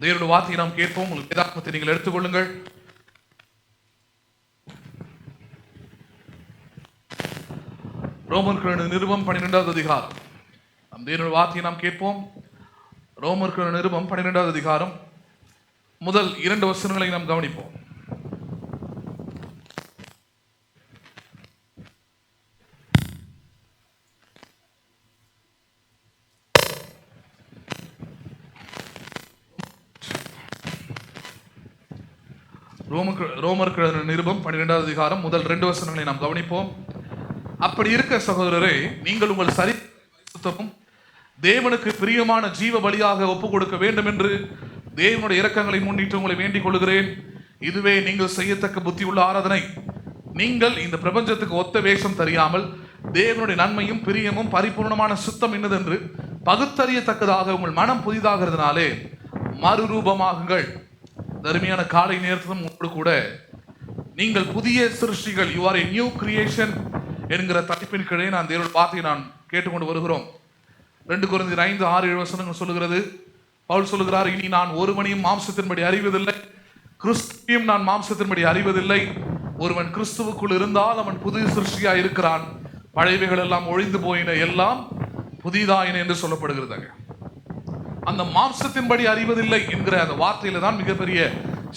தேவனுடைய வார்த்தையை நாம் கேட்போம். உங்களுக்கு வேதாகமத்தை நீங்கள் எடுத்துக்கொள்ளுங்கள். ரோமர்கள் நிருபம் 12வது அதிகாரம். நம் தேவனுடைய வார்த்தையை நாம் கேட்போம். ரோமர்கள் நிருபம் 12வது அதிகாரம் முதல் 2 வசனங்களை நாம் கவனிப்போம். ரோமர்கள் நிருபம் 12வது அதிகாரம் முதல் 2 வசனங்களை நாம் கவனிப்போம். அப்படி இருக்க சகோதரரே, நீங்கள் உங்கள் சரித்தமும் தேவனுக்கு பிரியமான ஜீவ பலியாக ஒப்புக் கொடுக்க வேண்டும் என்று தேவனுடைய இரக்கங்களை முன்னிட்டு உங்களை வேண்டிக் கொள்கிறேன். இதுவே நீங்கள் செய்யத்தக்க புத்தி உள்ள ஆராதனை. நீங்கள் இந்த பிரபஞ்சத்துக்கு ஒத்த வேஷம் தெரியாமல் தேவனுடைய நன்மையும் பிரியமும் பரிபூர்ணமான சுத்தம் என்னதென்று பகுத்தறியத்தக்கதாக உங்கள் மனம் புதிதாகிறதுனாலே மறுரூபமாகுங்கள். தருமையான காலை நேரத்திலும் உங்களோடு கூட நீங்கள் புதிய சிருஷ்டிகள், you are a new creation என்கிற தலைப்பின் கீழே நான் தேவனுடைய வார்த்தையை நான் கேட்டுக்கொண்டு வருகிறோம். 2 கொரிந்தியர் 5:6-7 வசனங்கள் சொல்லுகிறது. பவுல் சொல்லுகிறார், இனி நான் ஒருவனையும் மாம்சத்தின்படி அறிவதில்லை, கிறிஸ்துவையும் நான் மாம்சத்தின்படி அறிவதில்லை. ஒருவன் கிறிஸ்துவுக்குள் இருந்தால் அவன் புதிய சிருஷ்டியா இருக்கிறான், பழையவைகள் எல்லாம் ஒழிந்து போயின, எல்லாம் புதிதாயின என்று சொல்லப்படுகிறது. அந்த மாம்சத்தின்படி அறிவதில்லை என்கிற அந்த வார்த்தையில தான் மிகப்பெரிய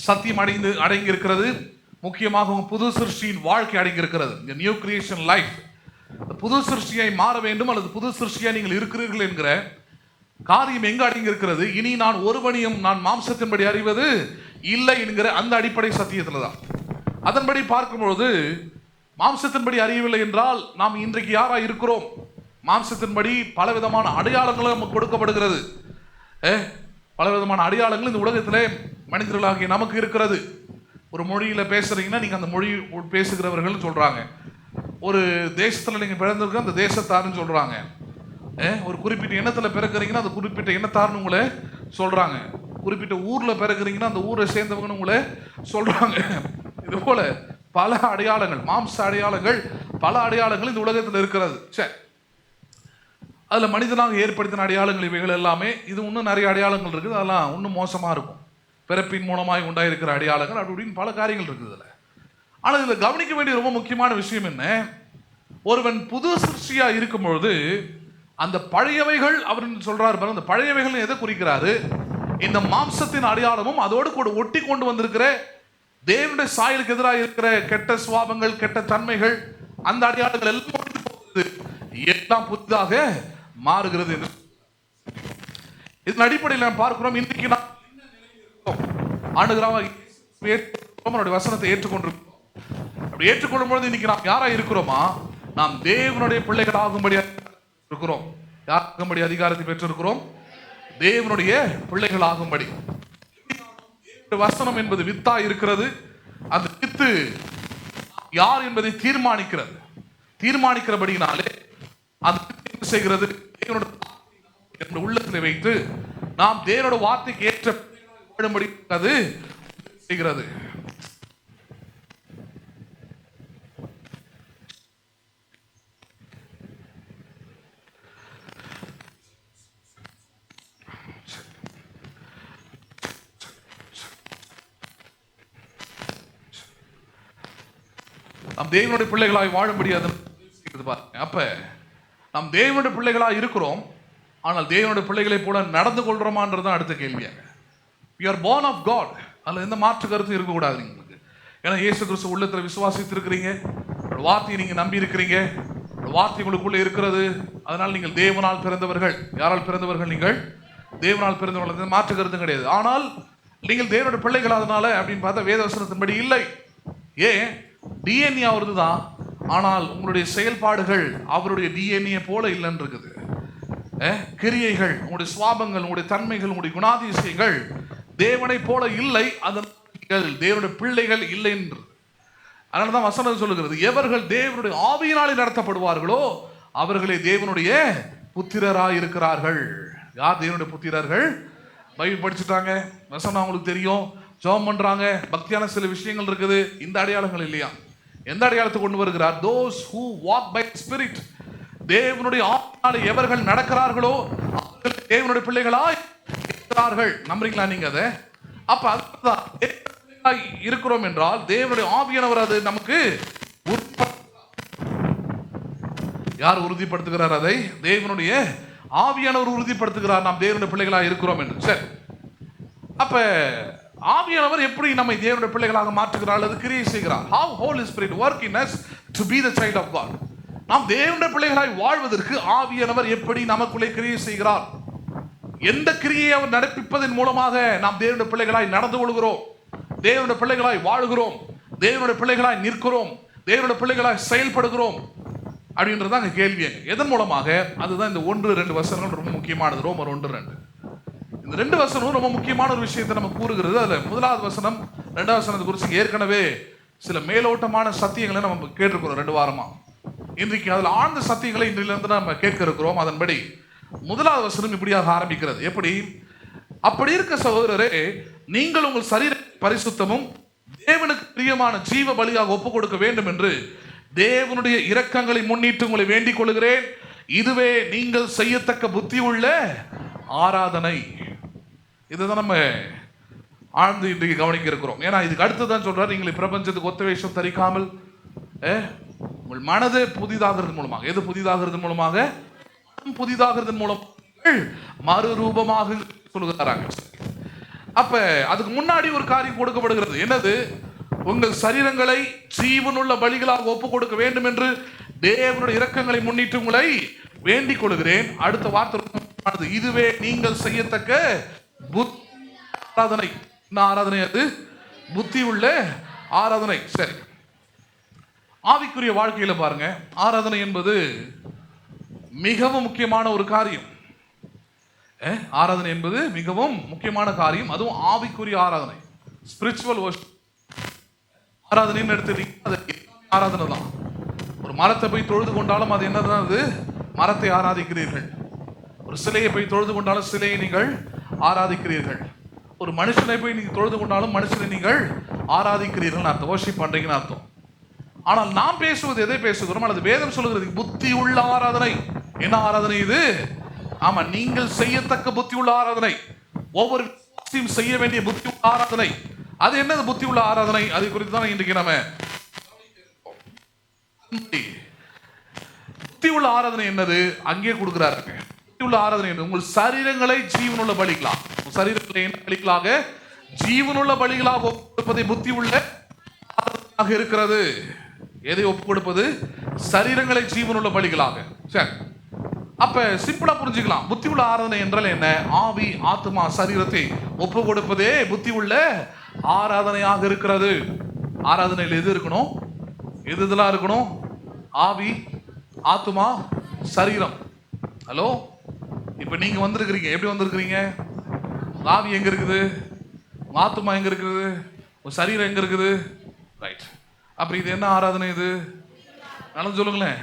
சத்தியம் அடங்கி இருக்கிறது. முக்கியமாக புது சிருஷ்டியின் வாழ்க்கை அடங்கி இருக்கிறது. New creation life. புது சிருஷ்டியை மாற வேண்டும் அல்லது புது சிருஷ்டியா நீங்கள் இருக்கிறீர்கள் என்கிற காரியம் எங்க அடங்கி இருக்கிறது? இனி நான் ஒருவனையும் நான் மாம்சத்தின்படி அறிவது இல்லை என்கிற அந்த அடிப்படை சத்தியத்துல தான். அதன்படி பார்க்கும்பொழுது மாம்சத்தின்படி அறியவில்லை என்றால் நாம் இன்றைக்கு யாரா இருக்கிறோம்? மாம்சத்தின்படி பலவிதமான அடையாளங்களும் நமக்கு கொடுக்கப்படுகிறது. பலவிதமான அடையாளங்கள் இந்த உலகத்திலே மனிதர்களாகிய நமக்கு இருக்கிறது. ஒரு மொழியில பேசுறீங்கன்னா நீங்க அந்த மொழி பேசுகிறவர்கள் சொல்றாங்க. ஒரு தேசத்துல நீங்க பிறந்திருக்க அந்த தேசத்தாருன்னு சொல்றாங்க. ஒரு குறிப்பிட்ட இனத்துல பிறக்கிறீங்கன்னா அந்த குறிப்பிட்ட இனத்தாருன்னு உங்களை சொல்றாங்க. குறிப்பிட்ட ஊர்ல பிறக்கிறீங்கன்னா அந்த ஊரை சேர்ந்தவங்கன்னு உங்களை சொல்றாங்க. இது போல பல அடையாளங்கள், மாம்ச அடையாளங்கள், பல அடையாளங்கள் இந்த உலகத்தில் இருக்கிறது. சரி, அதுல மனிதனாக ஏற்படுத்தின அடையாளங்கள் இவைகள் எல்லாமே. இது இன்னும் நிறைய அடையாளங்கள் இருக்குது, அதெல்லாம் இன்னும் மோசமா இருக்கும். பிறப்பின் மூலமாய் உண்டாயிருக்கிற அடையாளங்கள் அப்படின்னு பல காரியங்கள் இருக்குது இதுல. ஆனால் இதுல கவனிக்க வேண்டிய ரொம்ப முக்கியமான விஷயம் என்ன? ஒருவன் புது சிருஷ்டியா இருக்கும் பொழுது அந்த பழையவைகள் அவர் சொல்றாரு பாருங்க, அந்த பழையவைகள் எதை குறிக்கிறாரு? இந்த மாம்சத்தின் அடையாளமும் அதோடு கூட ஒட்டி கொண்டு வந்திருக்கிற தேவனுடைய சாயலுக்கு எதிராக இருக்கிற கெட்ட சுவாபங்கள், கெட்ட தன்மைகள், அந்த அடையாளங்கள் எல்லாம் புதிதாக மாறுகிறது என்று இதன் அடிப்படையில் நாம் பார்க்கிறோம். இன்றைக்கு நாம் ஆண்டுகளாக வசனத்தை ஏற்றுக்கொண்டிருக்கிறோம். அப்படி ஏற்றுக்கொள்ளும் பொழுது இன்னைக்கு நாம் யாரா இருக்கிறோமா? நாம் தேவனுடைய பிள்ளைகள் ஆகும்படி இருக்கிறோம். யாருக்கும்படி அதிகாரத்தை பெற்றிருக்கிறோம்? தேவனுடைய பிள்ளைகள் ஆகும்படி. வசனம் என்பது வித்தா இருக்கிறது. அந்த வித்து யார் என்பதை தீர்மானிக்கிறபடினாலே அது செய்கிறது. உள்ளத்தில் வைத்து நாம் தேவனோட வார்த்தைக்கு ஏற்ற வாழும்படி அது செய்கிறது. நாம் தேவனுடைய பிள்ளைகளாய் வாழும்படி அது பாருங்க. அப்ப நாம் தேவனுடைய பிள்ளைகளாக இருக்கிறோம், ஆனால் தேவனுடைய பிள்ளைகளை போல நடந்து கொள்றோமான்றது தான் அடுத்த கேள்வியாக. We are born of God. அதில் எந்த மாற்று கருத்து இருக்கக்கூடாது உங்களுக்கு. ஏன்னா இயேசு கிறிஸ்து உள்ளத்தில் விசுவாசித்து இருக்கிறீங்க, வார்த்தையை நீங்கள் நம்பி இருக்கிறீங்க, வார்த்தை உங்களுக்குள்ளே இருக்கிறது. அதனால் நீங்கள் தேவனால் பிறந்தவர்கள். யாரால் பிறந்தவர்கள்? நீங்கள் தேவனால் பிறந்தவர்கள். மாற்று கருத்து கிடையாது. ஆனால் நீங்கள் தேவனுடைய பிள்ளைகள் அதனால அப்படின்னு பார்த்தா வேதவசனத்தின்படி இல்லை. ஏன்? டிஎன்ஏ அவரது தான், ஆனால் உங்களுடைய செயல்பாடுகள் அவருடைய டிஎன்ஏ போல இல்லைன்னு இருக்குது. கிரியைகள், உங்களுடைய சுவாபங்கள், உங்களுடைய தன்மைகள், உங்களுடைய குணாதிசயங்கள் தேவனை போல இல்லை. அதனால் தேவனுடைய பிள்ளைகள் இல்லை என்று. அதனாலதான் வசனம் சொல்லுகிறது, எவர்கள் தேவனுடைய ஆவியினாலே நடத்தப்படுவார்களோ அவர்களே தேவனுடைய புத்திரராய் இருக்கிறார்கள். யார் தேவனுடைய புத்திரர்கள்? பைபிள் படிச்சுட்டாங்க, வசனம் அவங்களுக்கு தெரியும், ஜெபம் பண்றாங்க, பக்தியான சில விஷயங்கள் இருக்குது. இந்த அடையாளங்கள் இல்லையா? எந்த அடையாளத்தை கொண்டு வருகிறார்? those who walk by spirit. தேவனுடைய ஆவியினாலே எவர்கள் நடக்கிறார்களோ அவர்கள் தேவனுடைய பிள்ளைகளாய் நம்புறீங்களா நீங்க அதை? அப்ப அதுதான் இருக்கிறோம் என்றால் தேவனுடைய ஆவியானவர் அது நமக்கு யார் உறுதிப்படுத்துகிறார்? அதை தேவனுடைய ஆவியானவர் உறுதிப்படுத்துகிறார். நாம் தேவனுடைய பிள்ளைகளாக இருக்கிறோம் என்று. சரி, அப்ப ஆவியானவர் எப்படி நம்மை தேவனுடைய பிள்ளைகளாக மாற்றுகிறார் அல்லது கிரியை செய்கிறார்? How Holy Spirit work in us to be the child of God. நாம் தேவனுடைய பிள்ளைகளாய் வாழ்வதற்கு ஆவியானவர் எப்படி நமக்குள்ளே கிரியை செய்கிறார்? எந்த கிரியை அவர் நடப்பிப்பதன் மூலமாக நாம் தேவனுடைய பிள்ளைகளாய் நடந்து கொள்கிறோம், தேவனுடைய பிள்ளைகளாய் வாழ்கிறோம், தேவனுடைய பிள்ளைகளாய் நிற்கிறோம், தேவனுடைய பிள்ளைகளாய் செயல்படுகிறோம் அப்படின்றது அங்க கேள்வி. எதன் மூலமாக? அதுதான் இந்த 1-2 வசனங்கள் ரொம்ப முக்கியமானது. ரோமர் 1:2 இந்த 2 வசனம் ரொம்ப முக்கியமான ஒரு விஷயத்தை நம்ம கூறுகிறது. அதுல 1வது வசனம் 2வது வசனத்தை குறித்து ஏற்கனவே சில மேலோட்டமான சத்தியங்களை நம்ம கேட்டிருக்கிறோம் 2 வாரமா. இன்றைக்கு அதுல ஆழ்ந்த சத்தியங்களை இன்றிலிருந்து நம்ம கேட்க இருக்கிறோம். அதன்படி 1வது வசனம் இப்படியாக ஆரம்பிக்கிறது. எப்படி? அப்படி இருக்க சகோதரரே, நீங்கள் உங்கள் சரீர பரிசுத்தமும் தேவனுக்கு பிரியமான ஜீவ பலியாக ஒப்புக் கொடுக்க வேண்டும் என்று தேவனுடைய இரக்கங்களை முன்னிட்டு உங்களை வேண்டிக் கொள்கிறேன். இதுவே நீங்கள் செய்யத்தக்க புத்தி உள்ள ஆராதனை. இதுதான் நம்ம ஆழ்ந்து இன்றைக்கு கவனிக்க இருக்கிறோம். ஏன்னா இதுக்கு அடுத்துதான் சொல்றாரு, நீங்கள் பிரபஞ்சத்துக்கு ஒத்த வேஷம் தரிக்காமல் உங்கள் மனது புதிதாகிறது மூலமாக. எது புதிதாகிறது மூலமாக? புதிதாகிறது மூலம் மறுரூபமாக சொல்லுகிறாங்க. அப்ப அதுக்கு முன்னாடி ஒரு காரியம் கொடுக்கப்படுகிறது. என்னது? உங்கள் சரீரங்களை ஜீவனுள்ள பலிகளாக ஒப்புக் கொடுக்க வேண்டும் என்று தேவனுடைய இரக்கங்களை முன்னிட்டு உங்களை வேண்டிக் கொள்கிறேன். அடுத்த வார்த்தை, இதுவே நீங்கள் செய்யத்தக்க ஆராதனை. என்ன ஆராதனை அது? புத்தி உள்ள ஆராதனை. சரி, ஆவிக்குரிய வாழ்க்கையில பாருங்க, ஆராதனை என்பது மிகவும் முக்கியமான ஒரு காரியம். ஆராதனை என்பது மிகவும் முக்கியமான காரியம். அதுவும் ஆவிக்குரிய ஆராதனை, ஸ்பிரிச்சுவல் வொர்ஷிப். ஆராதனைன்னு எடுத்துட்டீங்கன்னா அது ஆராதனை தான். ஒரு மரத்தை போய் தொழுது கொண்டாலும் அது என்னதான்? அது மரத்தை ஆராதிக்கிறீர்கள். ஒரு சிலையை போய் தொழுது கொண்டாலும் சிலையை நீங்கள் ஆராதிக்கிறீர்கள். ஒரு மனுஷனை போய் நீங்கள் தொழுது கொண்டாலும் மனுஷனை நீங்கள் ஆராதிக்கிறீர்கள் அர்த்தம், வொர்ஷிப் பண்றீங்கன்னு அர்த்தம். ஆனால் நாம் பேசுவது எதை பேசுகிறோம்? அல்லது வேதம் சொல்லுகிறது புத்தி உள்ள ஆராதனை. என்ன ஆராதனை இது? ஆமா, நீங்கள் செய்யத்தக்க புத்தி உள்ள ஆராதனை. ஒவ்வொரு செய்ய வேண்டிய புத்தி உள்ள ஆராதனை. அது என்னது புத்தி உள்ள ஆராதனை? அது குறித்து தான் இன்றைக்கு நம்ம புத்தி உள்ள ஆராதனை என்னது அங்கே கொடுக்கிறாருங்க. புத்தி உள்ள ஆராதனை என்ன? உங்கள் சரீரங்களை ஜீவனுள்ள பலிகளாக, சரீரங்களை என்ன பலிகளாக? ஜீவனுள்ள பலிகளாக ஒப்புக்கொடுப்பதை புத்தி உள்ள ஆராதனையாக இருக்கிறது. எதை ஒப்புக் கொடுப்பது? சரீரங்களை ஜீவனுள்ள பலிகளாக. சரி, அப்ப சிம்பிளா புரிஞ்சுக்கலாம். புத்தி உள்ள ஆராதனை என்றால் என்ன? ஆவி, ஆத்மா, சரீரத்தை ஒப்பு கொடுப்பதே புத்தி உள்ள ஆராதனையாக இருக்கிறது. ஆராதனையில் எது இருக்கணும்? எதுலாம் இருக்கணும்? ஆவி, ஆத்மா, சரீரம். ஹலோ, இப்ப நீங்க வந்திருக்கிறீங்க. எப்படி வந்திருக்கிறீங்க? ஆவி எங்க இருக்குது? ஆத்மா எங்க இருக்குது? சரீரம் எங்க இருக்குது? ரைட். அப்ப இது என்ன ஆராதனை? இது நல்லா சொல்லுங்களேன்.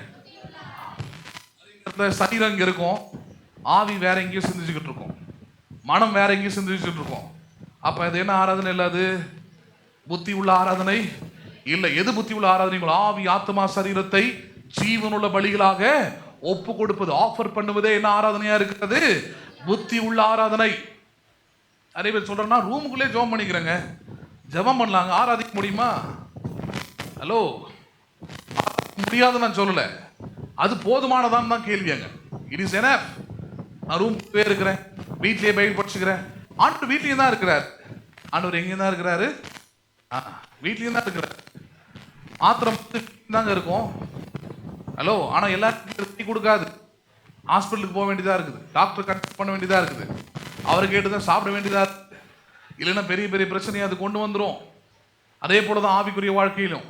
சரீரம் இங்க இருக்கும், ஆவி வேற எங்கேயும் சிந்திச்சுக்கிட்டு இருக்கும், மனம் வேற எங்கேயும் சிந்திச்சுட்டு இருக்கும். அப்ப இது என்ன ஆராதனை? இல்ல அது புத்தி உள்ள ஆராதனை இல்லை. எது புத்தி உள்ள ஆராதனை? ஆவி, ஆத்மா, சரீரத்தை ஜீவனுள்ள பலிகளாக ஒப்பு கொடுப்பது, ஆஃபர் பண்ணுவதே என்ன ஆராதனையா இருக்கிறது? புத்தி உள்ள ஆராதனை. நிறைய பேர் சொல்றேன்னா ரூமுக்குள்ளே ஜெபம் பண்ணிக்கிறேங்க. ஜெபம் பண்ணலாங்க, ஆராதிக்க முடியுமா? ஹலோ, முடியாது நான் சொல்லல, அது போதுமானதான் தான் கேள்வியாங்க. It is enough. நான் ரூம்லேயே இருக்கிறேன், வீட்லயே பைபிள் படிச்சுக்கிறேன். ஆண்டவர் வீட்லயும் தான் இருக்கிறார். ஆண்டவர் எங்கேயும் தான் இருக்கிறாரு, வீட்லயும் தான் இருக்கிறார். ஆத்திரம் தாங்க இருக்கும். ஹலோ, ஆனா எல்லாருக்கும் கொடுக்காது. ஹாஸ்பிட்டலுக்கு போக வேண்டியதா இருக்குது, டாக்டர் கன்சல்ட் பண்ண வேண்டியதா இருக்குது, அவரை கேட்டுதான் சாப்பிட வேண்டியதா இருக்குது. இல்லைன்னா பெரிய பெரிய பிரச்சனையை அது கொண்டு வந்துடும். அதே போலதான் ஆவிக்குரிய வாழ்க்கையிலும்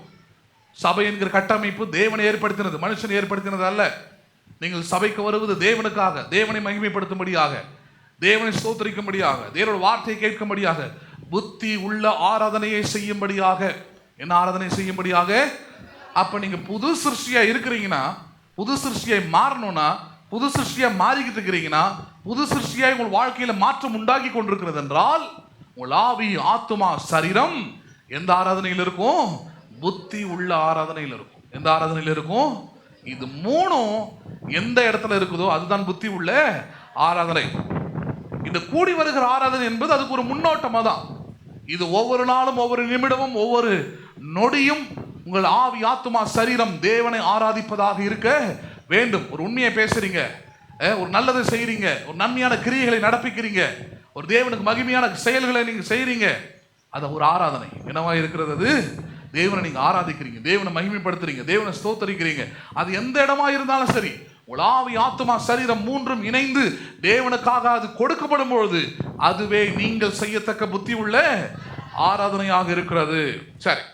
சபை என்கிற கட்டமைப்பு தேவனை ஏற்படுத்தினது, மனுஷனை ஏற்படுத்தினது அல்ல. நீங்கள் சபைக்கு வருவது தேவனுக்காக, தேவனை மகிமைப்படுத்தும்படியாக, தேவனை ஸ்தோத்திரிக்கும்படியாக, தேவனுடைய வார்த்தையை கேட்கும்படியாக, புத்தி உள்ள ஆராதனையை செய்யும்படியாக. என்ன ஆராதனை செய்யும்படியாக? அப்ப நீங்க புது சிருஷ்டியா இருக்கிறீங்கன்னா, புது சிருஷ்டியை மாறணும்னா, புது சிருஷ்டியா மாறிக்கிட்டு இருக்கிறீங்கன்னா, புது சிருஷ்டியா உங்கள் வாழ்க்கையில மாற்றம் உண்டாக்கி கொண்டிருக்கிறது என்றால், உங்கள் ஆவி, ஆத்மா, சரீரம் எந்த ஆராதனையில் இருக்கும்? புத்தி உள்ள ஆராதனையில் இருக்கும். எந்த ஆராதனையில் இருக்கும்? இது மூணும் எந்த இடத்துல இருக்குதோ அதுதான் புத்தி உள்ள ஆராதனை. இந்த கூடி வருகிற ஆராதனை என்பது அதுக்கு ஒரு முன்னோட்டமாக தான். இது ஒவ்வொரு நாளும், ஒவ்வொரு நிமிடமும், ஒவ்வொரு நொடியும் உங்கள் ஆவி, ஆத்துமா, சரீரம் தேவனை ஆராதிப்பதாக இருக்க வேண்டும். ஒரு உண்மையை பேசுறீங்க, ஒரு நல்லதை செய்றீங்க, ஒரு நன்மையான கிரியைகளை நடப்பிக்கிறீங்க, ஒரு தேவனுக்கு மகிமையான செயல்களை நீங்க செய்றீங்க, அது ஒரு ஆராதனை. என்னவா இருக்கிறது? அது தேவனை நீங்க ஆராதிக்கிறீங்க, தேவனை மகிமைப்படுத்துறீங்க, தேவனை ஸ்தோத்தரிக்கிறீங்க. அது எந்த இடமா இருந்தாலும் சரி, உங்கள் ஆவி, ஆத்துமா, சரீரம் மூன்றும் இணைந்து தேவனுக்காக அது கொடுக்கப்படும் பொழுது அதுவே நீங்கள் செய்யத்தக்க புத்தி உள்ள ஆராதனையாக இருக்கிறது. சரி,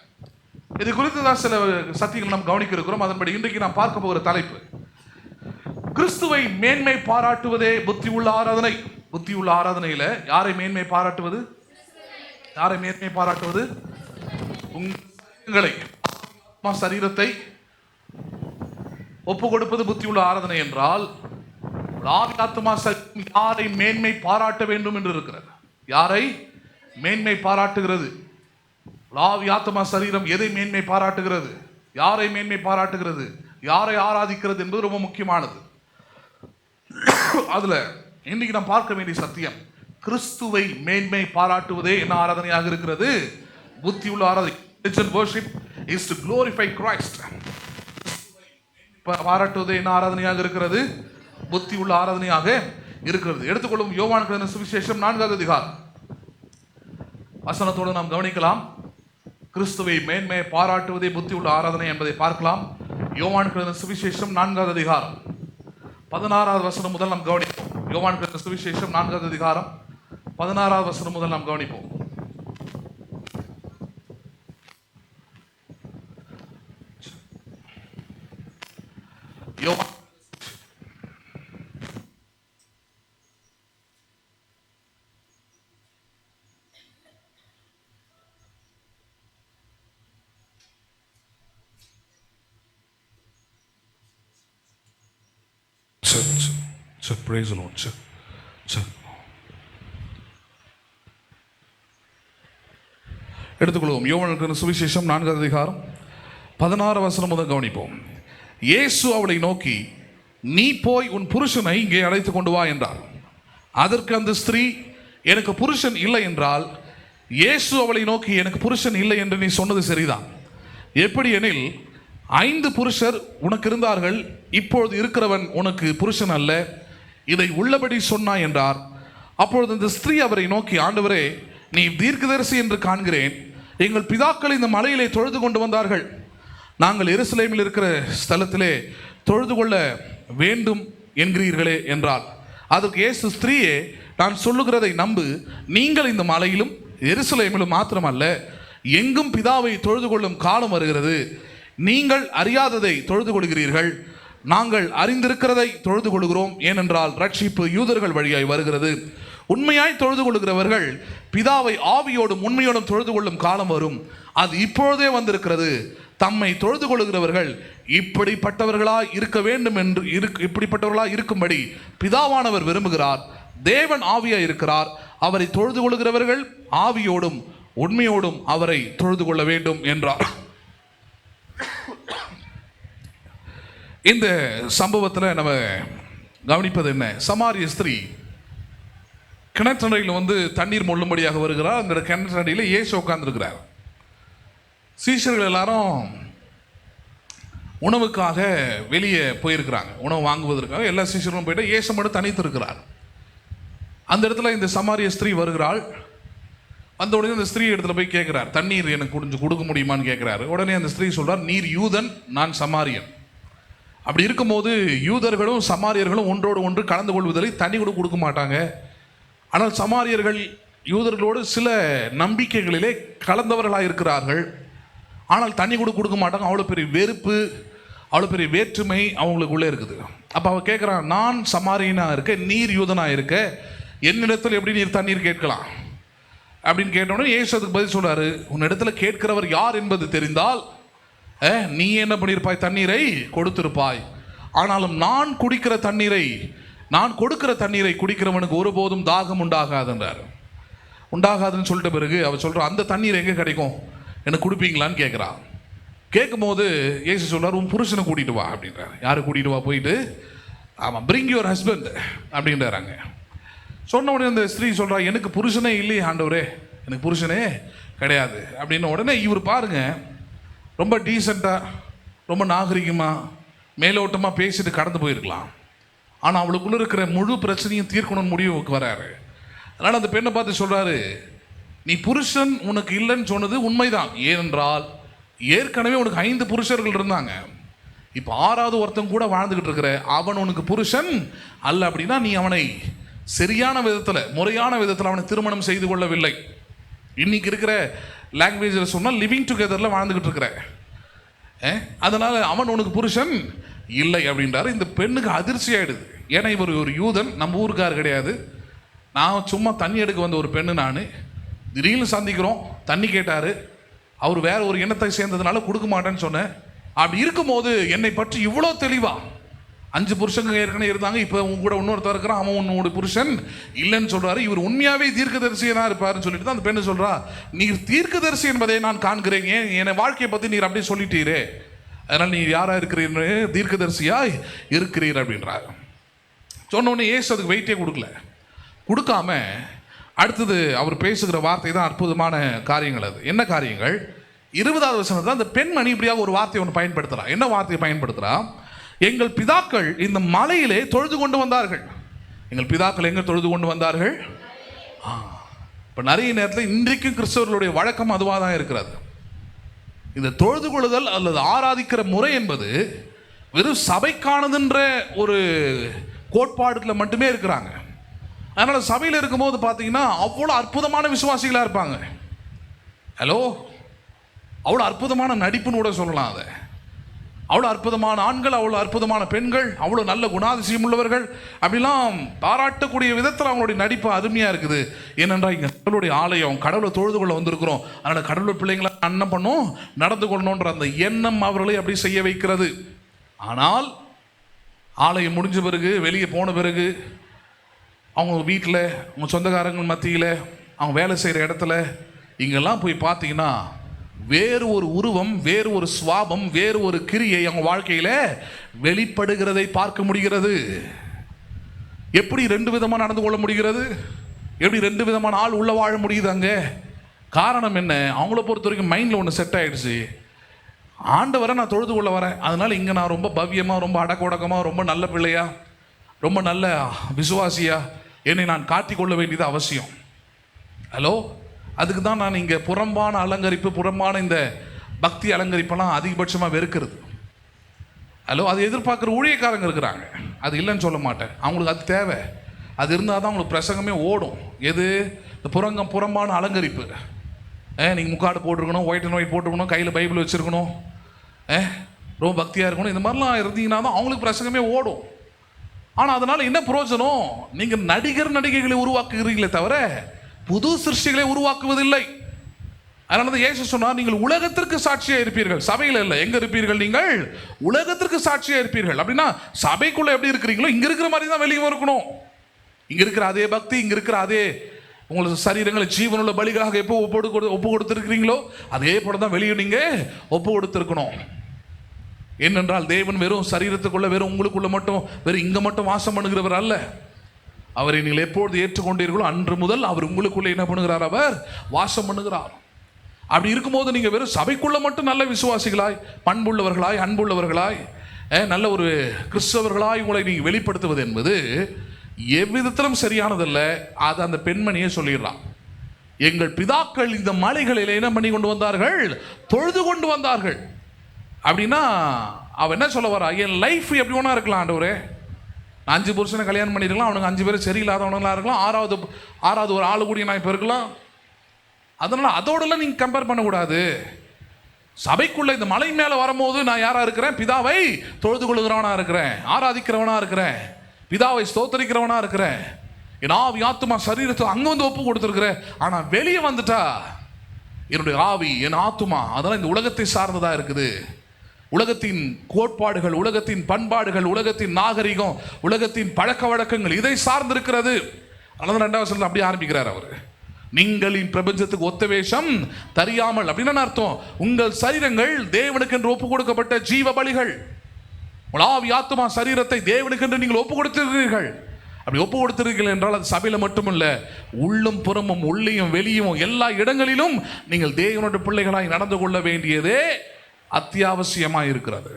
இது குறித்து தான் சில சத்தியங்கள் நாம் கவனிக்க இருக்கிறோம். அதன்படி இன்றைக்கு நாம் பார்க்க போகிற தலைப்பு, கிறிஸ்துவை மேன்மை பாராட்டுவதே புத்தி உள்ள ஆராதனை. புத்தி உள்ள ஆராதனையில யாரை மேன்மை பாராட்டுவது? யாரை மேன்மை பாராட்டுவது? உங்களை சரீரத்தை ஒப்பு கொடுப்பது புத்தி உள்ள ஆராதனை என்றால், ஆத்மா யாரை மேன்மை பாராட்ட வேண்டும் என்று இருக்கிறது. யாரை மேன்மை பாராட்டுகிறது? ஆவி, ஆத்மா, சரீரம் எதை மேன்மை பாராட்டுகிறது? யாரை மேன்மை பாராட்டுகிறது? யாரை ஆராதிக்கிறது என்பது ரொம்ப முக்கியமானது. அதுல இன்னைக்கு நாம் பார்க்க வேண்டிய சத்தியம், கிறிஸ்துவை மேன்மை பாராட்டுவதே என்ன ஆராதனையாக இருக்கிறது? புத்தி உள்ள ஆராதனை. Worship is to glorify Christ. பாராட்டுவதே என்ன ஆராதனையாக இருக்கிறது? புத்தி உள்ள ஆராதனையாக இருக்கிறது. எடுத்துக்கொள்ளும் யோவான் எழுதின சுவிசேஷம் 4வது அதிகாரம் வசனத்தோடு நாம் கவனிக்கலாம். கிறிஸ்துவை மேன்மை பாராட்டுவதே புத்தி உள்ள ஆராதனை என்பதை பார்க்கலாம். யோவான் எழுதின சுவிசேஷம் 4வது அதிகாரம் 16வது வசனம் முதல் நாம் கவனிப்போம். யோவான் எழுதின சுவிசேஷம் 4வது அதிகாரம் 16வது வசனம் முதல் நாம் கவனிப்போம். Praise the Lord. எடுத்துக்கொள்வோம். யோவான் சுவிசேஷம் 4வது அதிகாரம் 16 வசனம் முதல் கவனிப்போம். இயேசு அவளை நோக்கி, நீ போய் உன் புருஷனை இங்கே அழைத்து கொண்டு வா என்றார். அதற்கு அந்த ஸ்திரீ, எனக்கு புருஷன் இல்லை என்றால். இயேசு அவளை நோக்கி, எனக்கு புருஷன் இல்லை என்று நீ சொன்னது சரிதான். எப்படி எனில் 5 புருஷர் உனக்கு இருந்தார்கள், இப்பொழுது இருக்கிறவன் உனக்கு புருஷன் அல்ல, இதை உள்ளபடி சொன்னாய் என்றார். அப்பொழுது இந்த ஸ்திரீ அவரை நோக்கி, ஆண்டவரே, நீ தீர்க்கதரிசி என்று காண்கிறேன். எங்கள் பிதாக்கள் இந்த மலையிலே தொழுது கொண்டு வந்தார்கள், நாங்கள் எருசலேமில் இருக்கிற ஸ்தலத்திலே தொழுது கொள்ள வேண்டும் என்கிறீர்களே என்றார். அதற்கு இயேசு, ஸ்திரீயே, நான் சொல்லுகிறதை நம்பு. நீங்கள் இந்த மலையிலும் எருசலேமிலும் மாத்திரமல்ல, எங்கும் பிதாவை தொழுது கொள்ளும் காலம் வருகிறது. நீங்கள் அறியாததை தொழுது கொள்கிறீர்கள், நாங்கள் அறிந்திருக்கிறதை தொழுது கொள்கிறோம். ஏனென்றால் ரட்சிப்பு யூதர்கள் வழியாய் வருகிறது. உண்மையாய் தொழுது கொள்கிறவர்கள் பிதாவை ஆவியோடும் உண்மையோடும் தொழுது கொள்ளும் காலம் வரும், அது இப்பொழுதே வந்திருக்கிறது. தம்மை தொழுது கொள்கிறவர்கள் இப்படிப்பட்டவர்களாய் இருக்க வேண்டும் என்று இப்படிப்பட்டவர்களாய் இருக்கும்படி பிதாவானவர் விரும்புகிறார். தேவன் ஆவியாய் இருக்கிறார், அவரை தொழுது கொள்கிறவர்கள் ஆவியோடும் உண்மையோடும் அவரை தொழுது கொள்ள வேண்டும் என்றார். இந்த சம்பவத்தில் நம்ம கவனிப்பது என்ன? சமாரிய ஸ்திரீ கிணற்றண்டையில் தண்ணீர் மொள்ளும்படியாக வருகிறார். அந்த கிணற்றண்டையில் இயேசு உட்கார்ந்துருக்கிறார். சீஷர்கள் எல்லாரும் உணவுக்காக வெளியே போயிருக்கிறாங்க, உணவு வாங்குவதற்காக எல்லா சீஷர்களும் போயிட்டு இயேசு மட்டும் தனித்து இருக்கிறார். அந்த இடத்துல இந்த சமாரிய ஸ்திரீ வருகிறாள். அந்த உடனே அந்த ஸ்திரீ இடத்துல போய் கேட்கிறார், தண்ணீர் எனக்கு கொஞ்சம் கொடுக்க முடியுமான்னு கேட்கிறாரு. உடனே அந்த ஸ்திரீ சொல்றார், நீர் யூதன், நான் சமாரியன். அப்படி இருக்கும்போது யூதர்களும் சமாரியர்களும் ஒன்றோடு ஒன்று கலந்து கொள்வதில்லை, தண்ணி கூட கொடுக்க மாட்டாங்க. ஆனால் சமாரியர்கள் யூதர்களோடு சில நம்பிக்கைகளிலே கலந்தவர்களாக இருக்கிறார்கள், ஆனால் தண்ணி கூட கொடுக்க மாட்டாங்க. அவ்வளோ பெரிய வெறுப்பு, அவ்வளோ பெரிய வேற்றுமை அவங்களுக்குள்ளே இருக்குது. அப்போ அவள் கேட்குறான், நான் சமாரியனாக இருக்க, நீர் யூதனாக இருக்க, என்னிடத்தில் எப்படி நீர் தண்ணீர் கேட்கலாம் அப்படின்னு கேட்டோன்னே இயேசு அதுக்கு பதில் சொல்றாரு, உன்னிடத்துல கேட்கிறவர் யார் என்பது தெரிந்தால் நீ என்ன பண்ணியிருப்பாய், தண்ணீரை கொடுத்திருப்பாய். ஆனாலும் நான் கொடுக்கிற தண்ணீரை குடிக்கிறவனுக்கு ஒருபோதும் தாகம் உண்டாகாதுன்றார். உண்டாகாதுன்னு சொல்லிட்ட பிறகு அவர் சொல்கிறார், அந்த தண்ணீர் எங்கே கிடைக்கும், எனக்கு கொடுப்பீங்களான்னு கேட்குறான். கேட்கும் போது இயேசு சொல்றார், உன் புருஷனை கூட்டிகிட்டு வா அப்படின்றார். யாரை கூட்டிகிட்டு வா? போயிட்டு ஆமாம், பிரிங் யுவர் ஹஸ்பண்ட் அப்படின்றாங்க. சொன்ன உடனே அந்த ஸ்திரீ சொல்கிறா, எனக்கு புருஷனே இல்லையே ஆண்டவரே, எனக்கு புருஷனே கிடையாது அப்படின்ன உடனே இவர் பாருங்க, ரொம்ப டீசெண்டாக ரொம்ப நாகரிகமாக மேலோட்டமாக பேசிட்டு கடந்து போயிருக்கலாம். ஆனால் அவளுக்குள்ளே இருக்கிற முழு பிரச்சனையும் தீர்க்கணும்னு முடிவுக்கு வராரு. அதனால் அந்த பெண்ணை பார்த்து சொல்கிறாரு, நீ புருஷன் உனக்கு இல்லைன்னு சொன்னது உண்மைதான். ஏனென்றால் ஏற்கனவே உனக்கு 5 புருஷர்கள் இருந்தாங்க, இப்போ 6வது ஒருத்தன் கூட வாழ்ந்துக்கிட்டு இருக்கிற, அவன் உனக்கு புருஷன் அல்ல. அப்படின்னா நீ அவனை சரியான விதத்தில் முறையான விதத்தில் அவனை திருமணம் செய்து கொள்ளவில்லை. இன்னைக்கு இருக்கிற லாங்குவேஜில் சொன்னால் லிவிங் டுகெதரில் வாழ்ந்துக்கிட்டு இருக்கிற, அதனால் அவன் உனக்கு புருஷன் இல்லை அப்படின்றாரு. இந்த பெண்ணுக்கு அதிர்ச்சி ஆகிடுது. ஏன்னா இவர் ஒரு யூதன், நம்ம ஊருக்கார் கிடையாது. நான் சும்மா தண்ணி எடுக்க வந்த ஒரு பெண்ணு, நான் திடீர்னு சந்திக்கிறோம், தண்ணி கேட்டார். அவர் வேற ஒரு எண்ணத்தை சேர்ந்ததுனால கொடுக்க மாட்டேன்னு சொன்னேன். அப்படி இருக்கும்போது என்னை பற்றி இவ்வளோ தெளிவாக 5 புருஷங்க ஏற்கனவே இருந்தாங்க, இப்போ உங்க கூட இன்னொருத்தர் இருக்கிறான், அவன் உன்னோட புருஷன் இல்லைன்னு சொல்கிறாரு. இவர் உண்மையாகவே தீர்க்கதரிசியாக இருப்பாருன்னு சொல்லிட்டு தான் அந்த பெண்ணு சொல்கிறா, நீர் தீர்க்கதரிசி என்பதை நான் காண்கிறேன், ஏன் என் வாழ்க்கையை பற்றி நீர் அப்படியே சொல்லிட்டீரே, அதனால் நீ யாராக இருக்கிறீர், தீர்க்கதரிசியாய் இருக்கிறீர் அப்படின்றார். சொன்னோடனே ஏசு அதுக்கு வெயிட்டே கொடுக்காம அடுத்தது அவர் பேசுகிற வார்த்தை தான் அற்புதமான காரியங்கள். அது என்ன காரியங்கள்? 20வது வசனத்தில் அந்த பெண்மணி இப்படியாக ஒரு வார்த்தையை ஒன்று பயன்படுத்துகிறா. என்ன வார்த்தையை பயன்படுத்துகிறா? எங்கள் பிதாக்கள் இந்த மலையிலே தொழுது கொண்டு வந்தார்கள். எங்கள் பிதாக்கள் எங்கே தொழுது கொண்டு வந்தார்கள்? இப்போ நிறைய நேரத்தில் இன்றைக்கும் கிறிஸ்தவர்களுடைய வழக்கம் அதுவாக தான் இருக்கிறது. இந்த தொழுது கொள்ளுதல் அல்லது ஆராதிக்கிற முறை என்பது வெறும் சபைக்கானதுன்ற ஒரு கோட்பாடுல மட்டுமே இருக்கிறாங்க. அதனால் சபையில் இருக்கும்போது பார்த்தீங்கன்னா அவ்வளோ அற்புதமான விசுவாசிகளாக இருப்பாங்க. ஹலோ, அவ்வளோ அற்புதமான நடிப்புன்னு கூட சொல்லலாம். அதை அவ்வளோ அற்புதமான ஆண்கள், அவ்வளோ அற்புதமான பெண்கள், அவ்வளோ நல்ல குணாதிசயம் உள்ளவர்கள், அப்படிலாம் பாராட்டக்கூடிய விதத்தில் அவங்களுடைய நடிப்பு அருமையாக இருக்குது. ஏனென்றால் இங்கே கடவுளுடைய ஆலயம், கடவுளை தொழுது கொள்ள வந்திருக்கிறோம், அதனால் கடவுள் பிள்ளைங்களை என்ன பண்ணும், நடந்து கொள்ளணுன்ற அந்த எண்ணம் அவர்களை அப்படி செய்ய வைக்கிறது. ஆனால் ஆலயம் முடிஞ்ச பிறகு, வெளியே போன பிறகு, அவங்க வீட்டில், அவங்க சொந்தக்காரங்கள் மத்தியில், அவங்க வேலை செய்கிற இடத்துல, இங்கெல்லாம் போய் பார்த்தீங்கன்னா வேறு ஒரு உருவம், வேறு ஒரு சுவாபம், வேறு ஒரு கிரியை அவங்க வாழ்க்கையில் வெளிப்படுகிறதை பார்க்க முடிகிறது. எப்படி 2 விதமாக நடந்து கொள்ள முடிகிறது? எப்படி 2 விதமான ஆள் உள்ள வாழ முடியுது அங்கே? காரணம் என்ன? அவங்கள பொறுத்த வரைக்கும் மைண்டில் ஒன்று செட் ஆகிடுச்சு. ஆண்டவரை நான் தொழுது கொள்ள வரேன், அதனால் இங்கே நான் ரொம்ப பவ்யமாக, ரொம்ப அடக்கொடக்கமாக, ரொம்ப நல்ல பிள்ளையா, ரொம்ப நல்ல விசுவாசியா என்னை நான் காட்டிக்கொள்ள வேண்டியது அவசியம். ஹலோ, அதுக்கு தான் நான் இங்கே புறம்பான அலங்கரிப்பு, புறம்பான இந்த பக்தி அலங்கரிப்பெல்லாம் அதிகபட்சமாக வெறுக்கிறது. ஹலோ, அது எதிர்பார்க்குற ஊழியக்காரங்க இருக்கிறாங்க, அது இல்லைன்னு சொல்ல மாட்டேன். அவங்களுக்கு அது தேவை, அது இருந்தால் தான் அவங்களுக்கு பிரசங்கமே ஓடும். எது? இந்த புறம்பான அலங்கரிப்பு. நீங்கள் முக்காடு போட்டிருக்கணும், ஒயிட் அண்ட் ஒயிட் போட்டிருக்கணும், கையில் பைபிள் வச்சுருக்கணும், ரொம்ப பக்தியாக இருக்கணும், இந்த மாதிரிலாம் இருந்தீங்கன்னா தான் அவங்களுக்கு பிரசங்கமே ஓடும். ஆனால் அதனால் என்ன பிரயோஜனம்? நீங்கள் நடிகைகளை உருவாக்குகிறீங்களே தவிர புது சிருஷ்டிகளை உருவாக்குவதில்லை. அதனால தான் இயேசு சொன்னார், நீங்கள் உலகத்திற்கு சாட்சியாக இருப்பீர்கள், சபையில் இல்லை. எங்கே இருப்பீர்கள்? நீங்கள் உலகத்திற்கு சாட்சியாக இருப்பீர்கள். அப்படின்னா சபைக்குள்ளே எப்படி இருக்கிறீங்களோ இங்கே இருக்கிற மாதிரி தான் வெளியே இருக்கணும். இங்கே இருக்கிற அதே பக்தி, இங்கே இருக்கிற அதே உங்களுக்கு சரீரங்களை ஜீவனுள்ள பலிகளாக எப்போ ஒப்பு கொடுத்துருக்கிறீங்களோ அதே போல தான் வெளியே நீங்கள் ஒப்பு கொடுத்துருக்கணும். ஏனென்றால் தேவன் வெறும் சரீரத்துக்குள்ள, வெறும் உங்களுக்குள்ள மட்டும், வெறும் இங்கே மட்டும் வாசம் பண்ணுகிறவர் அல்ல. அவரை நீங்கள் எப்பொழுது ஏற்றுக்கொண்டீர்களோ அன்று முதல் அவர் உங்களுக்குள்ளே என்ன பண்ணுகிறார்? அவர் வாசம் பண்ணுகிறார். அப்படி இருக்கும்போது நீங்கள் வெறும் சபைக்குள்ள மட்டும் நல்ல விசுவாசிகளாய், பண்புள்ளவர்களாய், அன்புள்ளவர்களாய், நல்ல ஒரு கிறிஸ்தவர்களாய் உங்களை நீங்கள் வெளிப்படுத்துவது என்பது எவ்விதத்திலும் சரியானதல்ல. அது அந்த பெண்மணியே சொல்லிடுறான். எங்கள் பிதாக்கள் இந்த மலைகளில் என்ன பண்ணி கொண்டு வந்தார்கள்? தொழுது கொண்டு வந்தார்கள். அப்படின்னா அவன் என்ன சொல்ல வரா? என் லைஃப் எப்படி ஒன்றா இருக்கலாம் ஆண்டவரே, 5 புருஷனை கல்யாணம் பண்ணிருக்கலாம், அவனுக்கு 5 பேர் சரியில்லாதவனுங்களா இருக்கலாம், ஆறாவது ஒரு ஆளு கூடிய நான் இப்போ இருக்கலாம். அதனால் அதோடலாம் நீங்கள் கம்பேர் பண்ணக்கூடாது. சபைக்குள்ளே இந்த மலை மேலே வரும்போது நான் யாராக இருக்கிறேன்? பிதாவை தொழுது கொள்ளுகிறவனாக இருக்கிறேன், ஆராதிக்கிறவனாக இருக்கிறேன், பிதாவை ஸ்தோத்தரிக்கிறவனாக இருக்கிறேன், என் ஆவி ஆத்துமா சரீரத்தை அங்கே வந்து ஒப்பு கொடுத்துருக்கிறேன். ஆனால் வெளியே வந்துட்டா என்னுடைய ஆவி, என் ஆத்துமா அதெல்லாம் இந்த உலகத்தை சார்ந்ததாக இருக்குது. உலகத்தின் கோட்பாடுகள், உலகத்தின் பண்பாடுகள், உலகத்தின் நாகரிகம், உலகத்தின் பழக்க வழக்கங்கள் இதை சார்ந்திருக்கிறது. அதனால 2வது வசனத்தில் அப்படியே ஆரம்பிக்கிறார் அவர். நீங்களின் பிரபஞ்சத்துக்கு ஒத்த வேஷம் தெரியாமல். அப்படின்னு அர்த்தம், உங்கள் சரீரங்கள் தேவனுக்கு என்று ஒப்பு கொடுக்கப்பட்ட ஜீவ பலிகள். ஆவி ஆத்துமா சரீரத்தை தேவனுக்கு என்று நீங்கள் ஒப்பு கொடுத்திருக்கிறீர்கள். அப்படி ஒப்பு கொடுத்திருக்கீர்கள் என்றால் அது சபையில் மட்டுமல்ல, உள்ளும் புறமும் உள்ளியும் வெளியும் எல்லா இடங்களிலும் நீங்கள் தேவனுடைய பிள்ளைகளாய் நடந்து கொள்ள வேண்டியதே அத்தியாவசியமாக இருக்கிறது.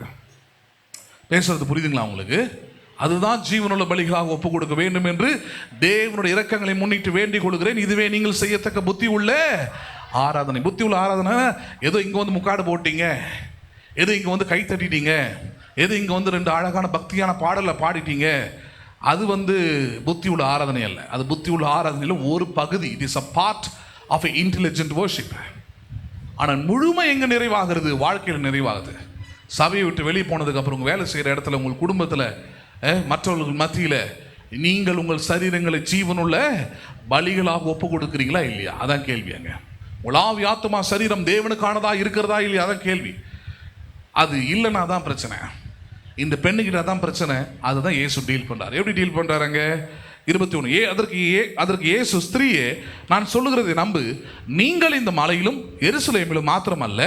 பேசுறது புரியுதுங்களா உங்களுக்கு? அதுதான் ஜீவனுள்ள பலிகளாக ஒப்பு கொடுக்க வேண்டும் என்று தேவனுடைய இரக்கங்களை முன்னிட்டு வேண்டிக் கொள்கிறேன். இதுவே நீங்கள் செய்யத்தக்க புத்தி உள்ள ஆராதனை. புத்தி உள்ள ஆராதனை ஏதோ இங்கே வந்து முக்காடு போட்டீங்க, எது இங்கே வந்து கை தட்டிட்டீங்க, எது இங்கே வந்து 2 அழகான பக்தியான பாடலை பாடிட்டீங்க, அது வந்து புத்தி உள்ள ஆராதனை அல்ல. அது புத்தி உள்ள ஆராதனையில் ஒரு பகுதி. It is a part of a intelligent worship. ஆனால் முழுமை எங்கே நிறைவாகிறது? வாழ்க்கையில் நிறைவாகுது. சபையை விட்டு வெளியே போனதுக்கப்புறம் உங்கள் வேலை செய்கிற இடத்துல, உங்கள் குடும்பத்தில், மற்றவர்கள் மத்தியில் நீங்கள் உங்கள் சரீரங்களை ஜீவனுள்ள பலிகளாக ஒப்பு கொடுக்குறீங்களா இல்லையா? அதான் கேள்வி. அங்கே உங்கள் ஆவி ஆத்துமா சரீரம் தேவனுக்கானதா இருக்கிறதா இல்லையா? அதான் கேள்வி. அது இல்லைன்னா தான் பிரச்சனை. இந்த பெண்ணுக்கிட்ட தான் பிரச்சனை. அதுதான் இயேசு டீல் பண்ணுறாரு. எப்படி டீல் பண்ணுறாருங்க? 21 அதற்கு இயேசு, ஸ்திரீயே, நான் சொல்லுகிறதை நம்பு, நீங்கள் இந்த மலையிலும் எருசலேமிலும் மாத்திரமல்ல,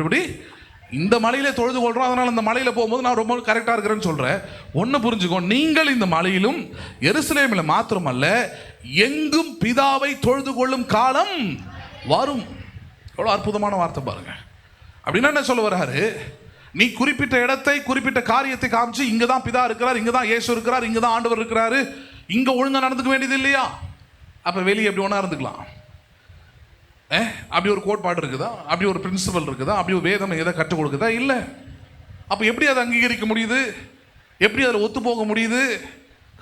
எப்படி இந்த மலையில தொழுது கொள்கிறோம், அதனால் அந்த மலையில் போகும்போது நான் ரொம்ப கரெக்டாக இருக்கிறேன்னு சொல்கிறேன். ஒன்று புரிஞ்சுக்கோ, நீங்கள் இந்த மலையிலும் எருசலேமில் மாத்திரமல்ல, எங்கும் பிதாவை தொழுது கொள்ளும் காலம் வரும். எவ்வளோ அற்புதமான வார்த்தை பாருங்க. அப்படின்னா என்ன சொல்ல வர்றாரு? நீ குறிப்பிட்ட இடத்தை, குறிப்பிட்ட காரியத்தை காமிச்சு, இங்கே தான் பிதா இருக்கிறார், இங்கே தான் இயேசு இருக்கிறார், இங்கே தான் ஆண்டவர் இருக்கிறாரு, இங்கே ஒழுங்காக நடந்துக்க வேண்டியது இல்லையா? அப்போ வெளியே எப்படி ஒன்றா இருந்துக்கலாம்? அப்படி ஒரு கோட்பாடு இருக்குதா? அப்படி ஒரு பிரின்சிபல் இருக்குதா? அப்படி ஒரு வேதம் எதை கற்றுக் கொடுக்குதா? இல்லை. அப்போ எப்படி அதை அங்கீகரிக்க முடியுது? எப்படி அதில் ஒத்து போக முடியுது?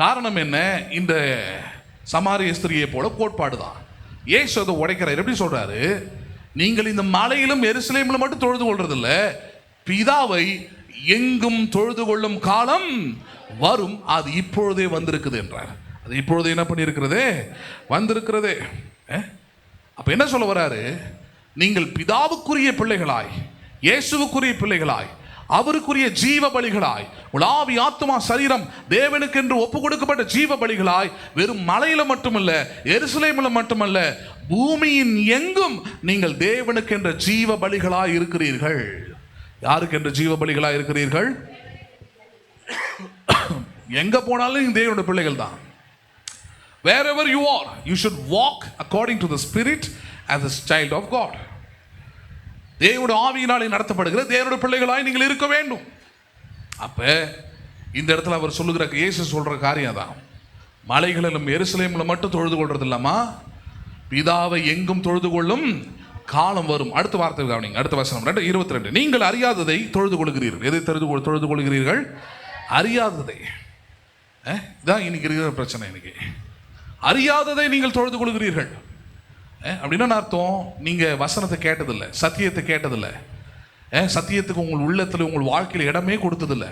காரணம் என்ன? இந்த சமாரிய ஸ்திரியை போல கோட்பாடு தான். ஏசு அதை உடைக்கிறார். எப்படி சொல்றாரு? நீங்கள் இந்த மலையிலும் எருசலேமிலும் மட்டும் தொழுது கொள்றதில்ல, பிதாவை எங்கும் தொழுது கொள்ளும் காலம் வரும், அது இப்பொழுதே வந்திருக்குது என்றார். அது இப்பொழுதே என்ன பண்ணியிருக்கிறதே? வந்திருக்கிறதே. அப்ப என்ன சொல்ல வராரு? நீங்கள் பிதாவுக்குரிய பிள்ளைகளாய், இயேசுவுக்குரிய பிள்ளைகளாய், அவருக்குரிய ஜீவ பலிகளாய், உலாவி ஆத்துமா சரீரம் தேவனுக்கென்று ஒப்பு கொடுக்கப்பட்ட ஜீவ பலிகளாய், வெறும் மலையில மட்டுமல்ல, எருசலேமில் மட்டுமல்ல, பூமியின் எங்கும் நீங்கள் தேவனுக்கென்ற ஜீவ பலிகளாய் இருக்கிறீர்கள். யாருக்கென்ற ஜீவ பலிகளாய் இருக்கிறீர்கள்? எங்க போனாலும் தேவனுடைய பிள்ளைகள் தான். Wherever you are, you should walk according to the Spirit as a child of God. தேவனுடைய ஆவியினாலே நடத்தப்படுகிற தேவனுடைய பிள்ளைகளாய் நீங்கள் இருக்க வேண்டும். அப்ப இந்த இடத்துல அவர் சொல்லுகிற, இயேசு சொல்ற காரியம் தான். மலைகளிலும் எருசலேமிலும் மட்டும் தொழுது கொள்றது இல்லாமா, பிதாவை எங்கும் தொழுது கொள்ளும் காலம் வரும். அடுத்த வார்த்தை கவனிங்க. அடுத்த வசனம் 22. நீங்கள் அறியாததை தொழுது கொள்கிறீர்கள். எதை தொழுது கொள்கிறீர்கள்? அறியாததை. இதான் இன்னைக்கு இருக்கிற பிரச்சனை. இன்னைக்கு அறியாததை நீங்கள் தொழுது கொள்கிறீர்கள். அப்படின்னா அர்த்தம், நீங்க வசனத்தை கேட்டதில்லை, சத்தியத்தை கேட்டதில்லை, சத்தியத்துக்கு உங்கள் உள்ளத்தில் உங்கள் வாழ்க்கையில் இடமே கொடுத்ததில்லை.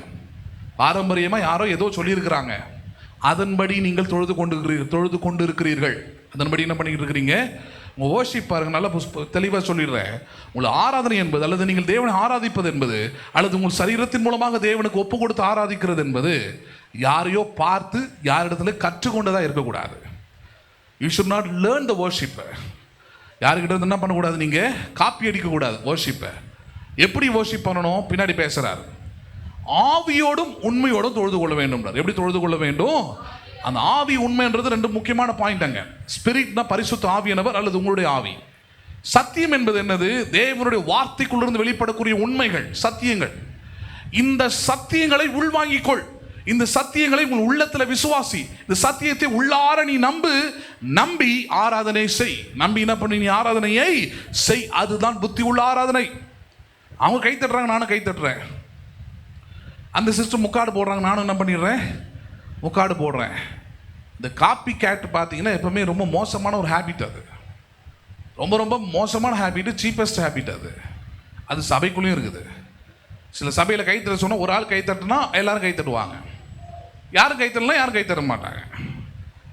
பாரம்பரியமாக யாரோ ஏதோ சொல்லியிருக்கிறாங்க, அதன்படி நீங்கள் தொழுது கொண்டு இருக்கிறீர்கள். அதன்படி என்ன பண்ணிக்கிட்டு இருக்கிறீங்க? உங்கள் வர்ஷிப் பாருங்க, நல்லா தெளிவாக சொல்லிடுறேன். உங்கள் ஆராதனை என்பது, அல்லது நீங்கள் தேவனை ஆராதிப்பது என்பது, அல்லது உங்கள் சரீரத்தின் மூலமாக தேவனுக்கு ஒப்பு கொடுத்து ஆராதிக்கிறது என்பது, யாரையோ பார்த்து யாரிடத்துல கற்றுக்கொண்டதாக இருக்கக்கூடாது. You should not learn the வர்ஷிப்பை. யாருக்கிட்ட வந்து என்ன பண்ணக்கூடாது? நீங்கள் காப்பி அடிக்கக்கூடாது வர்ஷிப்பை. எப்படி வர்ஷிப் பண்ணணும்? பின்னாடி பேசுகிறார். ஆவியோடும் உண்மையோடும் தொழுது கொள்ள வேண்டும். எப்படி தொழுது கொள்ள வேண்டும்? அந்த ஆவி உண்மைன்றது 2 முக்கியமான பாயிண்ட் அங்க. ஸ்பிரிட்னா பரிசுத்த ஆவியானவர் அல்லது உங்களுடைய ஆவி. சத்தியம் என்பது என்னது? தேவனுடைய வார்த்தைக்குள்ளிருந்து வெளிப்படக்கூடிய உண்மைகள், சத்தியங்கள். இந்த சத்தியங்களை உள்வாங்கிக்கொள். இந்த சத்தியங்களை உங்கள் உள்ளத்தில் விசுவாசி. இந்த சத்தியத்தை உள்ளார நீ நம்பி ஆராதனை செய். நம்பி என்ன பண்ணி நீ ஆராதனையை செய். அதுதான் புத்தி உள்ள ஆராதனை. அவங்க கை தட்டுறாங்க, நானும் கை தட்டுறேன். அந்த சிஸ்டர் முக்காடு போடுறாங்க, நானும் என்ன பண்ணிடுறேன்? முக்காடு போடுறேன். இந்த காப்பி கேட் பார்த்தீங்கன்னா எப்பவுமே ரொம்ப மோசமான ஒரு ஹேபிட். அது ரொம்ப ரொம்ப மோசமான ஹேபிட், சீப்பஸ்ட் ஹேபிட். அது சபைக்குள்ளேயும் இருக்குது. சில சபையில் கை தட்ட சொன்னால் ஒரு ஆள் கை தட்டுனா எல்லாரும் கை தட்டுவாங்க, யாரும் கை தட்டலாம், யாரும் கை தட்ட மாட்டாங்க.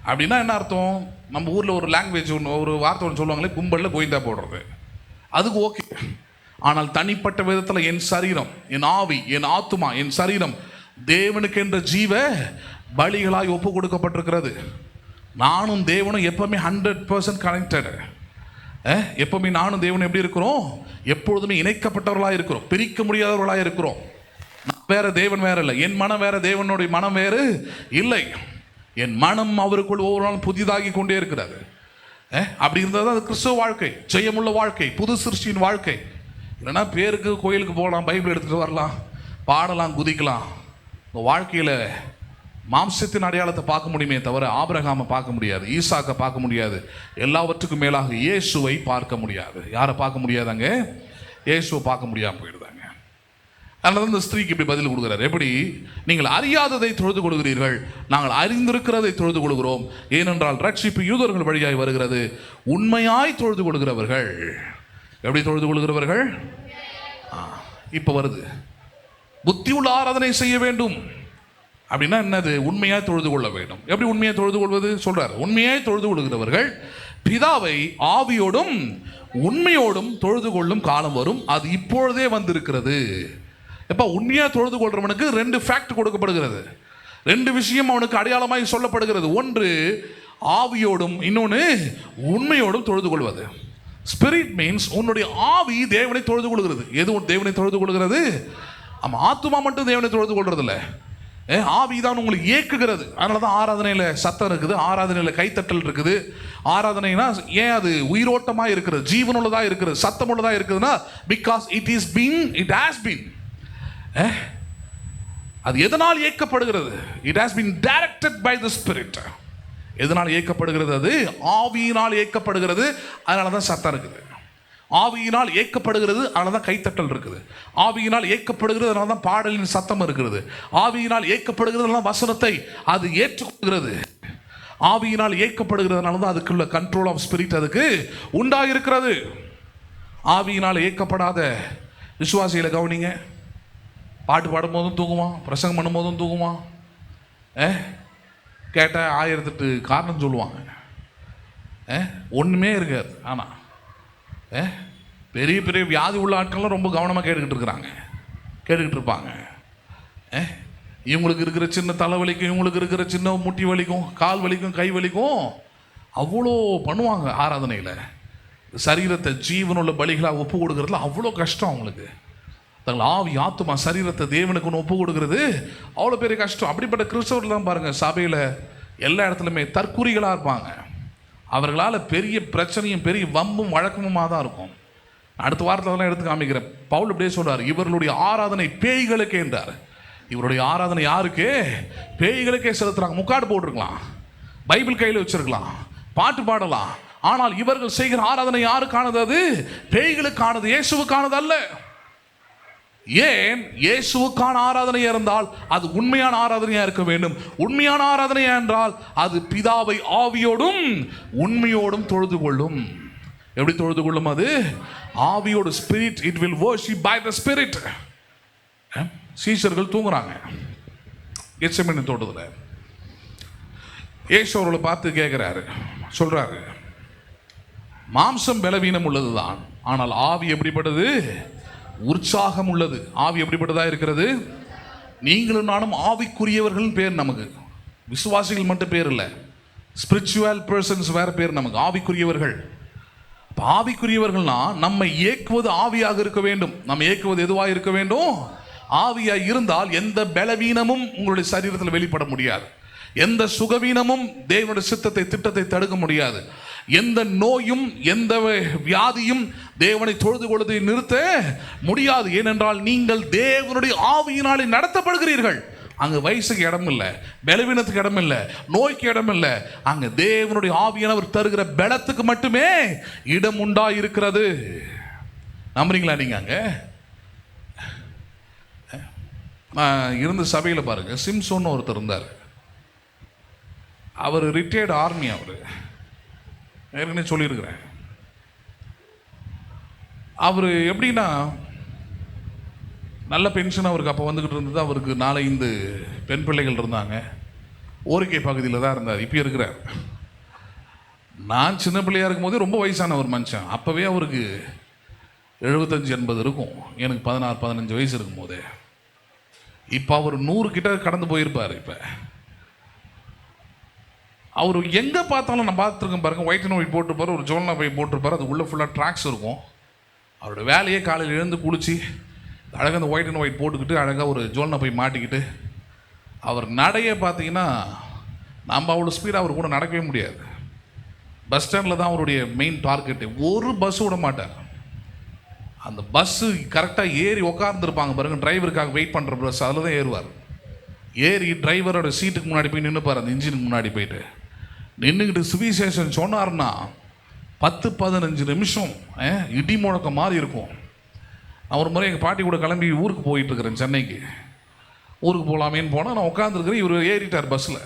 அப்படின்னா என்ன அர்த்தம்? நம்ம ஊரில் ஒரு லாங்குவேஜ் ஒன்று, ஒரு வார்த்தை ஒன்று சொல்லுவாங்களே, கும்பலில் கோயிந்தா போடுறது, அதுக்கு ஓகே. ஆனால் தனிப்பட்ட விதத்தில் என் சரீரம், என் ஆவி, என் ஆத்துமா, என் சரீரம் தேவனுக்கு என்ற ஜீவ பலிகளாய் ஒப்பு கொடுக்கப்பட்டிருக்கிறது. நானும் தேவனும் எப்பவுமே 100% கனெக்டட். எப்பவுமே நானும் தேவனும் எப்படி இருக்கிறோம்? எப்பொழுதுமே இணைக்கப்பட்டவர்களாக இருக்கிறோம், பிரிக்க முடியாதவர்களாக இருக்கிறோம். வேற தேவன் வேற இல்லை, என் மனம் வேற, தேவனுடைய மனம் வேறு இல்லை. என் மனம் அவருக்குள் ஒவ்வொரு நாளும் புதிதாகி கொண்டே இருக்கிறது. அப்படி இருந்தால் தான் அது கிறிஸ்தவ வாழ்க்கை, ஜெயமுள்ள வாழ்க்கை, புது சிருஷ்டியின் வாழ்க்கை. இல்லைன்னா பேருக்கு கோயிலுக்கு போகலாம், பைபிள் எடுத்துகிட்டு வரலாம், பாடலாம், குதிக்கலாம். உங்கள் வாழ்க்கையில் மாம்சத்தின் அடையாளத்தை பார்க்க முடியுமே தவிர ஆபிரகாமை பார்க்க முடியாது, ஈசாக்கை பார்க்க முடியாது, எல்லாவற்றுக்கும் மேலாக இயேசுவை பார்க்க முடியாது. யாரை பார்க்க முடியாதாங்க? இயேசுவை பார்க்க முடியாமல் போயிடுதாங்க. அதனால இந்த ஸ்திரீக்கு இப்படி பதில் கொடுக்குறாரு. எப்படி? நீங்கள் அறியாததை தொழுது கொள்கிறீர்கள், நாங்கள் அறிந்திருக்கிறதை தொழுது கொள்கிறோம். ஏனென்றால் ரட்சிப்பு யூதர்கள் வழியாய் வருகிறது. உண்மையாய் தொழுது கொள்கிறவர்கள். எப்படி தொழுது கொள்கிறவர்கள்? இப்போ வருது, புத்தி உள்ள ஆராதனை செய்ய வேண்டும். அப்படின்னா என்னது? உண்மையாய் தொழுது கொள்ள வேண்டும். எப்படி உண்மையாய் தொழுது கொள்வது சொல்றார்? உண்மையாய் தொழுது கொள்கிறவர்கள் பிதாவை ஆவியோடும் உண்மையோடும் தொழுது கொள்ளும் காலம் வரும், அது இப்பொழுதே வந்திருக்கிறது. எப்போ உண்மையாக தொழுது கொள்றவனுக்கு 2 ஃபேக்ட் கொடுக்கப்படுகிறது, 2 விஷயம் அவனுக்கு அடையாளமாய் சொல்லப்படுகிறது. ஒன்று ஆவியோடும், இன்னொன்று உண்மையோடும் தொழுது கொள்வது. ஸ்பிரிட் மீன்ஸ் உன்னுடைய ஆவி தேவனை தொழுது கொள்கிறது. எது தேவனை தொழுது கொள்கிறது? ஆத்துமா மட்டும் தேவனை தொழுது கொள்றது இல்லை, ஆவி தான் உங்களுக்கு இயக்குகிறது. அதனால தான் ஆராதனையில் சத்தம் இருக்குது, ஆராதனையில் கைத்தட்டல் இருக்குது. ஆராதனைனா ஏன் அது உயிரோட்டமாக இருக்கிறது, ஜீவனுள்ளதாக இருக்கிறது, சத்தமுள்ளதாக இருக்குதுன்னா பிகாஸ் இட் ஹாஸ் பீன். அது எதனால் இயக்கப்படுகிறது? It has been directed by the spirit. எதனால் இயக்கப்படுகிறது? அது ஆவியினால் இயக்கப்படுகிறது. அதனால தான் சத்தம் இருக்குது. ஆவியினால் இயக்கப்படுகிறது, அதனால தான் கைத்தட்டல் இருக்குது. ஆவியினால் இயக்கப்படுகிறது, அதனால தான் பாடலின் சத்தம் இருக்கிறது. ஆவியினால் இயக்கப்படுகிறது, அதனால வசனத்தை அது ஏற்றுக்கொள்கிறது. ஆவியினால் இயக்கப்படுகிறதுனால தான் அதுக்குள்ள கண்ட்ரோல் ஆஃப் ஸ்பிரிட் அதுக்கு உண்டாயிருக்கிறது. ஆவியினால் இயக்கப்படாத விசுவாசிகளை கவனிங்க. பாட்டு பாடும்போதும் தூங்குவான், பிரசங்கம் பண்ணும்போதும் தூங்குவான், கேட்டால் 1008 காரணம் சொல்லுவாங்க, ஒன்றுமே இருக்காது. ஆனால் பெரிய பெரிய வியாதி உள்ள ஆட்கள்லாம் ரொம்ப கவனமாக கேட்டுக்கிட்டு இருப்பாங்க. இவங்களுக்கு இருக்கிற சின்ன தலைவலிக்கும், இவங்களுக்கு இருக்கிற சின்ன முட்டி வலிக்கும், கால் வலிக்கும், கை வலிக்கும், அவ்வளோ பண்ணுவாங்க. ஆராதனையில் சரீரத்தை ஜீவனுள்ள பலிகளாக ஒப்பு கொடுக்கறதுல அவ்வளோ கஷ்டம் அவங்களுக்கு. தங்கள் ஆவி ஆத்துமா சரீரத்தை தேவனுக்கு ஒன்று ஒப்பு கொடுக்கறது அவ்வளோ பெரிய கஷ்டம். அப்படிப்பட்ட கிறிஸ்தவர்கள்லாம் பாருங்கள், சபையில் எல்லா இடத்துலையுமே தற்குறிகளாக இருப்பாங்க. அவர்களால் பெரிய பிரச்சனையும் பெரிய வம்பும் வழக்கமுமாக தான் இருக்கும். அடுத்த வாரத்தில் எடுத்து காமிக்கிறேன். பவுல் அப்படியே சொல்கிறார், இவர்களுடைய ஆராதனை பேய்களுக்கே என்றார். இவருடைய ஆராதனை யாருக்கு? பேய்களுக்கே செலுத்துறாங்க. முக்காடு போட்டிருக்கலாம், பைபிள் கையில் வச்சிருக்கலாம், பாட்டு பாடலாம், ஆனால் இவர்கள் செய்கிற ஆராதனை யாருக்கானது? அது பேய்களுக்கானது, இயேசுவுக்கானது அல்ல. ஏன்? இயேசுவுக்கான ஆராதனையா இருந்தால் அது உண்மையான ஆராதனையா இருக்க வேண்டும். உண்மையான ஆராதனையா என்றால் அது பிதாவை ஆவியோடும் உண்மையோடும் தொழுது கொள்ளும். எப்படி தொழுது கொள்ளும்? அது ஆவியோடு, spirit. It will worship by the spirit. சீஷர்கள் தூங்குறாங்க கெத்செமனே தோட்டத்தில். இயேசு அவர்களை பார்த்து கேட்கிறாரு, சொல்றாரு, மாம்சம் பலவீனம் உள்ளதுதான், ஆனால் ஆவி எப்படிப்பட்டது? உற்சாகம் உள்ளது. ஆவி எப்படிப்பட்டதா இருக்கிறது? நீங்களும் நானும் ஆவிக்குரியவர்கள் பேர் நமக்கு. விசுவாசிகள் மட்டும் பேர் இல்லை, ஸ்பிரிச்சுவல் பர்சன்ஸ் வேற பேர் நமக்கு. ஆவிக்குரியவர்கள். ஆவிக்குரியவர்கள்னா நம்மை இயக்குவது ஆவியாக இருக்க வேண்டும். நம்ம இயக்குவது எதுவாக இருக்க வேண்டும்? ஆவியாக இருந்தால் எந்த பலவீனமும் உங்களுடைய சரீரத்தில் வெளிப்பட முடியாது. எந்த சுகவீனமும் தேவனுடைய சித்தத்தை திட்டத்தை தடுக்க முடியாது. எந்த நோயும் எந்த வியாதியும் தேவனை தொழுது கொள்வதை நிறுத்த முடியாது. ஏனென்றால் நீங்கள் தேவனுடைய ஆவியினாலே நடத்தப்படுகிறீர்கள். அங்கே வயசுக்கு இடம் இல்லை, பலவீனத்துக்கு இடம் இல்லை, நோய்க்கு இடம் இல்லை. அங்கே தேவனுடைய ஆவியானவர் தருகிற பலத்துக்கு மட்டுமே இடம் உண்டா இருக்கிறது. நம்புறீங்களா நீங்க? அங்கே இருந்த சபையில் பாருங்க, சிம்சோன்னு ஒருத்தர் இருந்தார். அவர் ரிட்டையர்டு ஆர்மி. அவர் ஏற்கனவே சொல்லியிருக்கிறேன். அவர் எப்படின்னா நல்ல பென்ஷன் அவருக்கு அப்போ வந்துக்கிட்டு இருந்தது. அவருக்கு 4-5 பெண் பிள்ளைகள் இருந்தாங்க. ஓரிக்கை பகுதியில் தான் இருந்தார். இப்போ இருக்கிறார். நான் சின்ன பிள்ளையாக இருக்கும்போதே ரொம்ப வயசான ஒரு மனுஷன். அப்போவே அவருக்கு 75-80 இருக்கும். எனக்கு 16-15 வயசு இருக்கும்போதே. இப்போ அவர் 100 கிட்ட கடந்து போயிருப்பார். இப்போ அவர் எங்கே பார்த்தாலும் நான் பார்த்துருக்கேன் பாருங்கள், ஒயிட் அண்ட் ஒயிட் போட்டிருப்பார், ஒரு ஜோல்னா போய் போட்டிருப்பார். அது உள்ளே ஃபுல்லாக ட்ராக்ஸ் இருக்கும். அவரோட வேலையே காலையில் எழுந்து குளித்து அழகாக அந்த ஒயிட் அண்ட் ஒயிட் போட்டுக்கிட்டு அழகாக ஒரு ஜோல்னா போய் மாட்டிக்கிட்டு அவர் நடையை பார்த்தீங்கன்னா நம்ம அவ்வளோ ஸ்பீடாக அவர் கூட நடக்கவே முடியாது. பஸ் ஸ்டாண்டில் தான் அவருடைய மெயின் டார்கெட்டு. ஒரு பஸ் விட மாட்டார். அந்த பஸ்ஸு கரெக்டாக ஏறி உட்காந்துருப்பாங்க பாருங்கள், டிரைவருக்காக வெயிட் பண்ணுற பஸ், அதில் தான் ஏறுவார். ஏறி டிரைவரோட சீட்டுக்கு முன்னாடி போய் நின்றுப்பார். அந்த இன்ஜினுக்கு முன்னாடி போயிட்டு நின்றுக்கிட்டு சுவிசேஷன் சொன்னார்னா 10-15 நிமிஷம் இடி முழக்கம் மாதிரி இருக்கும். நான் ஒரு முறை எங்கள் பாட்டி கூட கிளம்பி ஊருக்கு போயிட்டுருக்கிறேன், சென்னைக்கு. ஊருக்கு போகலாமேன்னு போனால் நான் உட்காந்துருக்கிறேன். இவர் ஏறிட்டார் பஸ்ஸில்.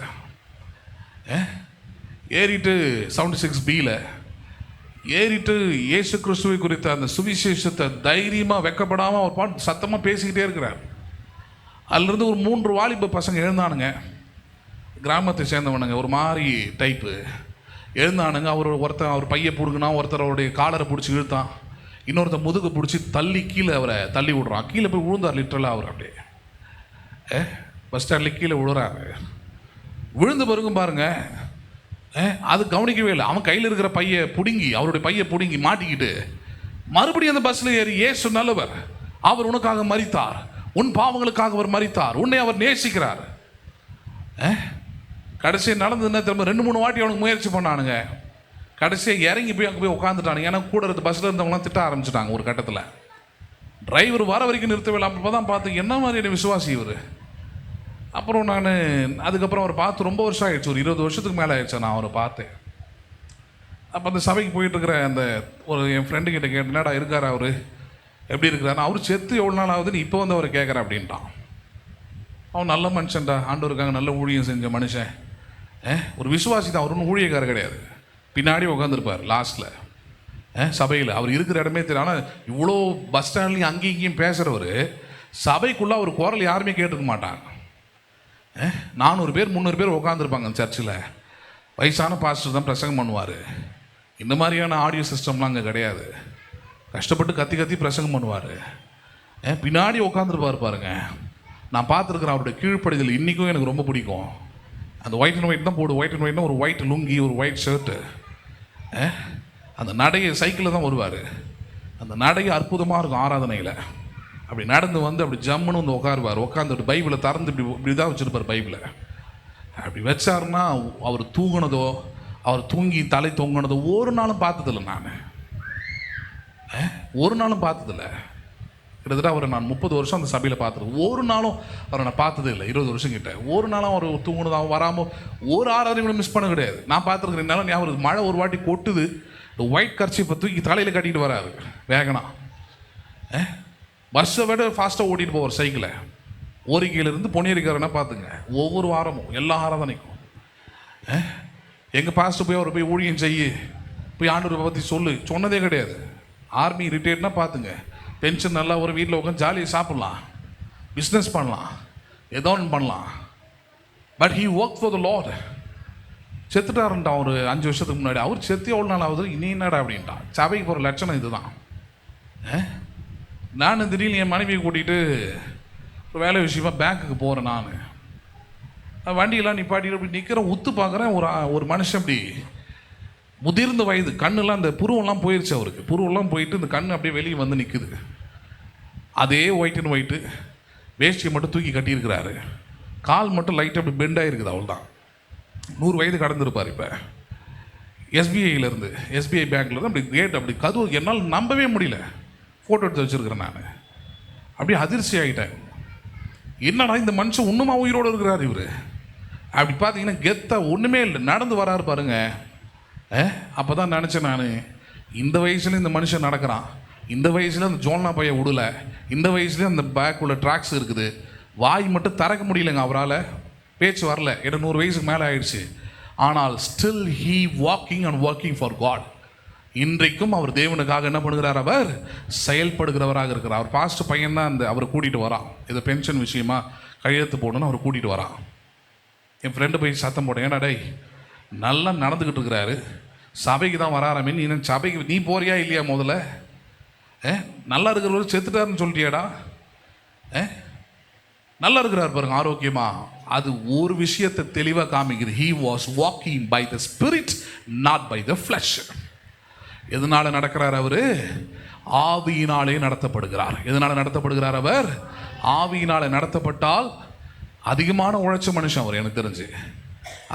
ஏறிட்டு 76Bயில் ஏறிட்டு இயேசு கிறிஸ்துவை குறித்த அந்த சுவிசேஷத்தை தைரியமாக வெக்கப்படாமல் அவர் பாட்டு சத்தமாக பேசிக்கிட்டே இருக்கிறார். அதுலேருந்து ஒரு 3 வாலிப பசங்க எழுந்தானுங்க, கிராமத்தை சேர்ந்தவனுங்க, ஒரு மாதிரி டைப்பு எழுந்தானுங்க. ஒருத்தன் அவர் பையை பிடுங்கினா, ஒருத்தர் அவருடைய காலரை பிடிச்சி இழுத்தான், இன்னொருத்தர் முதுகு பிடிச்சி தள்ளி கீழே அவரை தள்ளி விடுறான். கீழே போய் விழுந்தார் லிட்டரலாக. அவர் அப்படியே பஸ் ஸ்டாண்டில் கீழே விழுறாரு. விழுந்த பிறகும் பாருங்க, அது கவனிக்கவே இல்லை. அவன் கையில் இருக்கிற பையை பிடுங்கி, அவருடைய பையை பிடுங்கி மாட்டிக்கிட்டு மறுபடியும் அந்த பஸ்ஸில் ஏறி, இயேசு நல்லவர், அவர் உனக்காக மரித்தார், உன் பாவங்களுக்காக அவர் மரித்தார், உன்னை அவர் நேசிக்கிறார். கடைசியாக நடந்ததுன்னா திரும்ப 2-3 வாட்டி அவனுக்கு முயற்சி பண்ணானுங்க. கடைசியாக இறங்கி போய் அங்கே போய் உட்காந்துட்டானுங்க. ஏன்னா கூட இருந்த பஸ்ஸில் இருந்தவங்களாம் திட்ட ஆரம்பிச்சிட்டாங்க. ஒரு கட்டத்தில் டிரைவர் வர வரைக்கும் நிறுத்தவே இல்லை. அப்போ தான் பார்த்து என்ன மாதிரியான விசுவாசி இவர். அப்புறம் நான் அதுக்கப்புறம் அவரை பார்த்து ரொம்ப வருஷம் ஆகிடுச்சு, ஒரு 20 வருஷத்துக்கு மேலே ஆயிடுச்சு நான் அவரை பார்த்தேன். அப்போ அந்த சபைக்கு போயிட்டுருக்கிற அந்த ஒரு என் ஃப்ரெண்டுக்கிட்ட கேட்டு, என்னடா இருக்கார் அவர், எப்படி இருக்கிறாரு, அவர் செத்து எவ்வளோ நாள் ஆகுதுன்னு இப்போ வந்து அவரை கேட்குறேன் அப்படின்ட்டான். அவன் நல்ல மனுஷன்டா, ஆண்டவருக்காக நல்ல ஊழியம் செஞ்ச மனுஷன், ஒரு விசுவாசி தான். அவர் ஒன்றும் ஊழியக்காரர் கிடையாது, பின்னாடி உட்காந்துருப்பார் லாஸ்ட்டில் சபையில். அவர் இருக்கிற இடமே தெரியும். ஆனால் இவ்வளோ பஸ் ஸ்டாண்ட்லேயும் அங்கேயும் இங்கேயும் பேசுகிறவர், சபைக்குள்ளே அவர் குரல் யாருமே கேட்டுக்க மாட்டாங்க. 400 பேர் 300 பேர் உட்காந்துருப்பாங்க சர்ச்சில். வயசான பாஸ்டர் தான் பிரசங்கம் பண்ணுவார். இந்த மாதிரியான ஆடியோ சிஸ்டம்லாம் அங்கே கிடையாது. கஷ்டப்பட்டு கத்தி கத்தி பிரசங்கம் பண்ணுவார். பின்னாடி உட்காந்துருப்பார் பாருங்க. நான் பார்த்துருக்குறேன் அவருடைய கீழ்ப்படிதல் இன்றைக்கும் எனக்கு ரொம்ப பிடிக்கும். அந்த ஒயிட் அண்ட் ஒயிட் தான் போடு. ஒயிட் அண்ட் ஒயிட்னா ஒரு ஒயிட் லுங்கி, ஒரு ஒயிட் ஷர்ட்டு. அந்த நடையை சைக்கிளில் தான் வருவார். அந்த நடையை அற்புதமாக இருக்கும். ஆராதனையில் அப்படி நடந்து வந்து அப்படி ஜம்முன்னு வந்து உட்காருவார். உட்காந்துட்டு பைபிளை திறந்து இப்படி தான் வச்சுருப்பார். பைபிளை அப்படி வச்சாருன்னா அவர் தூங்கினதோ, அவர் தூங்கி தலை தொங்கினதோ ஒரு நாளும் பார்த்ததில்லை. நான் ஒரு நாளும் பார்த்ததில்ல. கிட்டத்தட்ட அவரை நான் 30 வருஷம் அந்த சபையில் பார்த்துருக்கேன். ஒரு நாளும் அவரை நான் பார்த்ததே இல்லை. 20 வருஷம் கிட்ட ஒரு நாளும் அவர் தூங்கினது, அவன் வராமல் ஒரு ஆராதனை கூட மிஸ் பண்ண கிடையாது. நான் பார்த்துருக்கிறேன். என்னால் ஞாபகம், மழை ஒரு வாட்டி கொட்டுது, ஒயிட் கர்ச்சீஃபை தூக்கி தலையில் கட்டிட்டு வராரு வேகனா. பஸ்ஸை விட ஃபாஸ்ட்டாக ஓட்டிகிட்டு போவார் சைக்கிளை. ஓரிக்கையிலேருந்து பொன்னியரிக்காரனா பார்த்துங்க. ஒவ்வொரு வாரமும் எல்லா ஆராதனைக்கும் எங்கள் பாஸ்டர் போய் அவரை போய் ஊழியம் செய்ய, போய் ஆண்டவரை பற்றி சொன்னதே கிடையாது. ஆர்மி ரிட்டையர்ட்னா பார்த்துங்க, பென்ஷன் நல்லா ஒரு வீட்டில் உட்காந்து ஜாலியாக சாப்பிட்லாம், பிஸ்னஸ் பண்ணலாம், ஏதோ ஒன்று பண்ணலாம். But he work for the Lord. செத்துட்டாருன்ட்டான் ஒரு 5 வருஷத்துக்கு முன்னாடி. அவர் செத்து எவ்வளோ நாள் ஆகுது, இனி என்னடா அப்படின்ட்டான். சபைக்கு போகிற லட்சணம் இதுதான். நான் திடீர்னு என் மனைவியை கூட்டிகிட்டு ஒரு வேலை விஷயமா பேங்க்குக்கு போகிறேன். நான் வண்டியெல்லாம் நிப்பாட்டிட்டு அப்படி நிற்கிறேன். உத்து பார்க்குறேன், ஒரு மனுஷன் அப்படி முதிர்ந்த வயது, கண்ணெல்லாம் அந்த புருவெல்லாம் போயிடுச்சு அவருக்கு. புருவெல்லாம் போயிட்டு இந்த கண் அப்படியே வெளியே வந்து நிற்குது. அதே ஒயிட் அண்ட் ஒயிட்டு வேஷ்டியை மட்டும் தூக்கி கட்டியிருக்கிறாரு. கால் மட்டும் லைட்டாக அப்படி பெண்ட் ஆகிருக்குது. அவள் தான் 100 வயது கடந்திருப்பார். இப்போ எஸ்பிஐ பேங்க்லேருந்து அப்படி கேட் அப்படி கதவு என்னால் நம்பவே முடியல. ஃபோட்டோ எடுத்து வச்சுருக்கிறேன் நான். அப்படியே அதிர்ச்சி ஆகிட்டேன். என்னடா இந்த மனுஷன் இன்னுமா உயிரோடு இருக்கிறார் இவர். அப்படி பார்த்தீங்கன்னா கெத்தாக ஒன்றுமே இல்லை, நடந்து வராரு பாருங்க. அப்போ தான் நினச்சேன் நான், இந்த வயசுல இந்த மனுஷன் நடக்கிறான், இந்த வயசில் அந்த ஜோல்னா பைய விடலை, இந்த வயசுலேயே அந்த பேக் உள்ள ட்ராக்ஸ் இருக்குது, வாய் மட்டும் திறக்க முடியலைங்க அவரால், பேச்சு வரல. 100 வயசுக்கு மேலே ஆயிடுச்சு. ஆனால் still he walking and working for God. இன்றைக்கும் அவர் தேவனுக்காக என்ன பண்ணுகிறார், அவர் செயல்படுகிறவராக இருக்கிறார். அவர் பாஸ்ட் பையன் தான் அவரை கூட்டிகிட்டு வரான். இதை பென்ஷன் விஷயமா கையெழுத்து போடணும்னு அவர் கூட்டிகிட்டு வரான். என் ஃப்ரெண்டு போய் சத்தம் போட்டேன், ஏன்னா டேய் நல்லா நடந்துக்கிட்டு இருக்கிறாரு, சபைக்கு தான் வராரமே, நீ சபைக்கு நீ போறியா இல்லையா, முதல்ல நல்லா இருக்கிறவர் செத்துட்டாருன்னு சொல்லிட்டியாடா, நல்லா இருக்கிறார் பாருங்க ஆரோக்கியமா. அது ஒரு விஷயத்தை தெளிவாக காமிக்குது. He was walking by the spirit, not by the flesh. எதனால நடக்கிறார் அவர், ஆவியினாலே நடத்தப்படுகிறார். எதனால நடத்தப்படுகிறார் அவர், ஆவியினாலே நடத்தப்பட்டால் அதிகமான உழைச்ச மனுஷன் அவர். எனக்கு தெரிஞ்சு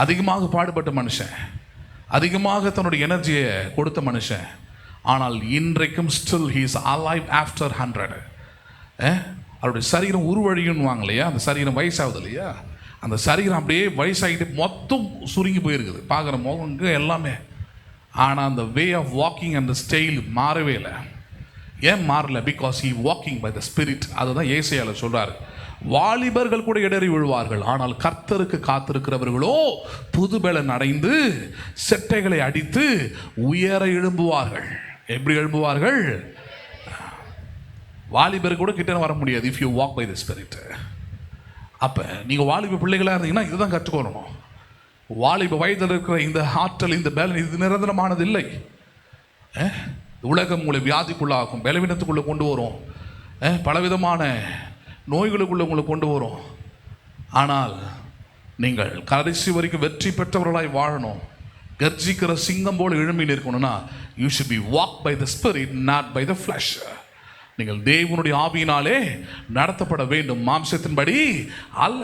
அதிகமாக பாடுபட்ட மனுஷன், அதிகமாக தன்னுடைய எனர்ஜியை கொடுத்த மனுஷன். ஆனால் இன்றைக்கும் still he is alive after 100. அவருடைய சரீரம் உருவழியும்வாங்க இல்லையா, அந்த சரீரம் வயசாகுது இல்லையா, அந்த சரீரம் அப்படியே வயசாகிட்டு மொத்தம் சுருங்கி போயிருக்குது, பார்க்குற முகங்க எல்லாமே. ஆனால் அந்த வே ஆஃப் வாக்கிங் அந்த ஸ்டைல் மாறவே இல்லை. ஏன் மாறல? Because he walking by the spirit. அதுதான் ஏசாயால சொல்றாரு, வாலிபர்கள் கூட இடறி விழுவார்கள், ஆனால் கர்த்தருக்கு காத்திருக்கிறவர்களோ புதுபெலன் அடைந்து செட்டைகளை அடித்து உயர எழும்புவார்கள். எப்படி எழும்புவார்கள்? வாலிபர் கூட கிட்ட வர முடியாது if you walk by the spirit. அப்போ நீங்கள் வாலிப பிள்ளைகளாக இருந்தீங்கன்னா இதுதான் கற்றுக்கொள்ளணும். வாலிப வயதில் இருக்கிற இந்த ஆற்றல், இந்த பேலன், இது நிரந்தரமானது இல்லை. உலகம் உங்களை வியாதிக்குள்ளாகும், பலவீனத்துக்குள்ளே கொண்டு வரும், பலவிதமான நோய்களுக்குள்ளே உங்களை கொண்டு வரும். ஆனால் நீங்கள் கடைசி வரைக்கும் வெற்றி பெற்றவர்களாய் வாழணும், கர்ஜிக்கிற சிங்கம் போல் எழும்பி நிற்கணும்னா you should be walk by the spirit, not by the flesh. நீங்கள் தேவனுடைய ஆவியினாலே நடத்தப்பட வேண்டும், மாம்சத்தின்படி அல்ல.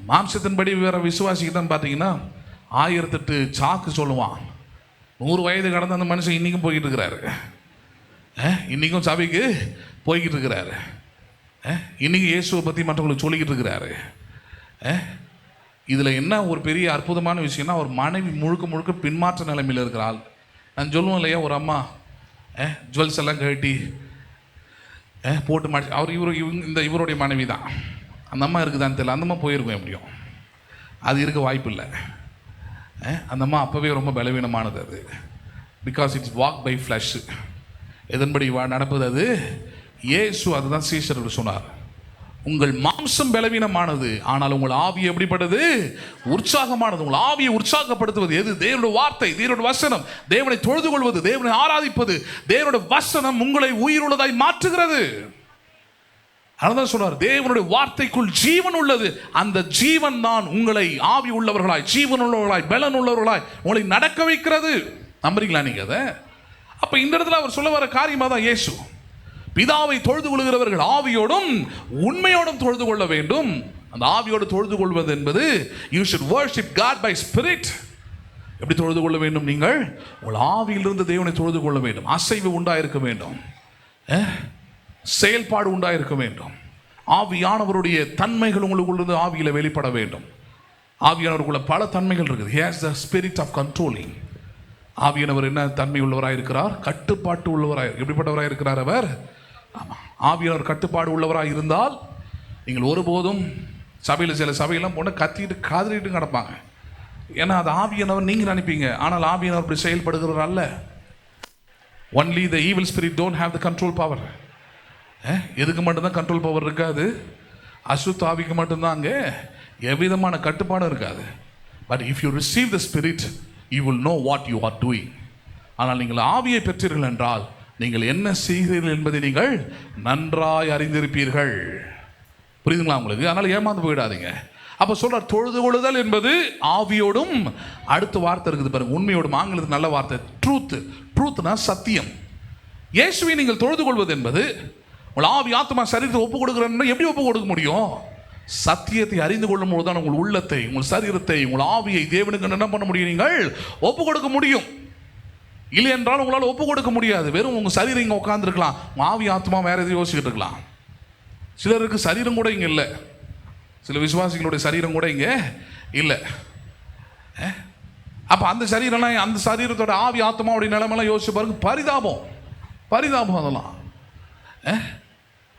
மாம்சத்தின்படி வேற விசுவாசிக்கு தான் பார்த்தீங்கன்னா 1008 சாக்கு சொல்லுவான். 100 வயது கடந்த அந்த மனுஷன் இன்றைக்கும் போய்கிட்டு இருக்கிறாரு, இன்றைக்கும் சபைக்கு போய்கிட்டு இருக்கிறாரு, இன்றைக்கி இயேசுவை பற்றி மற்றவங்களுக்கு சொல்லிக்கிட்டு இருக்கிறாரு. இதில் என்ன ஒரு பெரிய அற்புதமான விஷயம்னா, ஒரு மனைவி முழுக்க முழுக்க பின்மாற்ற நிலைமையில் இருக்கிறாள். நான் சொல்லுவேன் இல்லையா, ஒரு அம்மா ஜுவல்ஸ் எல்லாம் கட்டி போட்டு மாட்டி, இவருடைய மனைவி தான். அந்த அம்மா இருக்குதான்னு தெரியல, அந்த அம்மா போயிருக்கும் எப்படியும், அது இருக்க வாய்ப்பு இல்லை. அந்த அம்மா அப்போவே ரொம்ப பலவீனமானது அது. Because it's walk by flesh. எதன்படி நடப்பது அது? இயேசு அதுதான் சீஷர்கள் சொன்னார், உங்கள் மாம்சம் பலவீனமானது, ஆனால் உங்கள் ஆவி எப்படிப்பட்டது? உற்சாகமானது. உங்கள் ஆவியை உற்சாகப்படுத்துவது எது? தேவனுடைய வார்த்தை, தேவனுடைய வசனம், தேவனை தொழுது கொள்வது, தேவனை ஆராதிப்பது. தேவனுடைய வசனம் உங்களை உயிருள்ளதாய் மாற்றுகிறது. அதனால்தான் சொன்னார், தேவனுடைய வார்த்தைக்குள் ஜீவன் உள்ளது, அந்த ஜீவன் தான் உங்களை ஆவி உள்ளவர்களாய், ஜீவன் உள்ளவர்களாய், பலன் உள்ளவர்களாய் உங்களை நடக்க வைக்கிறது. நம்புறீங்களா நீங்க அதை? அப்ப இந்த இடத்துல அவர் சொல்ல வர காரியமா தான் இயேசு, பிதாவை தொழுது கொள்கிறவர்கள் ஆவியோடும் உண்மையோடும் தொழுது கொள்ள வேண்டும். அந்த ஆவியோடு தொழுது கொள்வது என்பது you should worship God by spirit. எப்படி தொழுது கொள்ள வேண்டும்? நீங்கள் உங்கள் ஆவியிலிருந்து தேவனை தொழுது கொள்ள வேண்டும். அசைவு உண்டாயிருக்க வேண்டும், செயல்பாடு உண்டாயிருக்க வேண்டும். ஆவியானவருடைய தன்மைகள் உங்களுக்குள்ளது ஆவியில் வெளிப்பட வேண்டும். ஆவியானவருக்குள்ள பல தன்மைகள் இருக்குது. He has the spirit of controlling. ஆவியானவர் என்ன தன்மை உள்ளவராக இருக்கிறார்? கட்டுப்பாட்டு உள்ளவராக. எப்படிப்பட்டவராக இருக்கிறார் அவர்? ஆமாம், ஆவியானவர் கட்டுப்பாடு உள்ளவராக இருந்தால் நீங்கள் ஒருபோதும் சபையில், சில சபையெல்லாம் போனால் கத்திட்டு காதலிட்டு கிடப்பாங்க. ஏன்னா அது ஆவியானவர் நீங்கள் நினைப்பீங்க, ஆனால் ஆவியானவர் அப்படி செயல்படுகிறவர் அல்ல. Only the evil spirit don't have the control power. எதுக்கு மட்டும்தான் கண்ட்ரோல் பவர் இருக்காது? அசுத்த ஆவிக்கு மட்டும்தான் அங்கே எவ்விதமான கட்டுப்பாடும் இருக்காது. But if you receive the spirit you will know what you are doing. ஆனால் நீங்கள் ஆவியை பெற்றீர்கள் என்றால் நீங்கள் என்ன செய்கிறீர்கள் என்பதை நீங்கள் நன்றாய் அறிந்திருப்பீர்கள். புரியுதுங்களா உங்களுக்கு? அதனால் ஏமாந்து போயிடாதீங்க. அப்போ சொல்கிறார், தொழுது கொள்ளுதல் என்பது ஆவியோடும், அடுத்த வார்த்தை இருக்குது பாருங்க, உண்மையோடும். ஆங்கிலத்தில் நல்ல வார்த்தை ட்ரூத். ட்ரூத்னா சத்தியம். இயேசுவை நீங்கள் தொழுது கொள்வது என்பது உங்கள் ஆவி ஆத்மா சரீரத்தை ஒப்பு கொடுக்குறேன்னா எப்படி ஒப்பு கொடுக்க முடியும்? சத்தியத்தை அறிந்து கொள்ளும் போது தான் உங்கள் உள்ளத்தை, உங்கள் சரீரத்தை, உங்கள் ஆவியை தேவனுக்கு என்ன பண்ண முடியும்? நீங்கள் ஒப்பு கொடுக்க முடியும். இல்லை என்றால் உங்களால் ஒப்பு கொடுக்க முடியாது. வெறும் உங்கள் சரீரம் இங்கே உட்காந்துருக்கலாம், உங்கள் ஆவி ஆத்மா வேறு எதையும் யோசிச்சுட்டு இருக்கலாம். சிலருக்கு சரீரம் கூட இங்கே இல்லை, சில விசுவாசிகளுடைய சரீரம் கூட இங்கே இல்லை. அப்போ அந்த சரீரம்லாம், அந்த சரீரத்தோட ஆவி ஆத்மாவுடைய நிலைமெல்லாம் யோசிச்சு பாருங்க. பரிதாபம் அதெல்லாம்.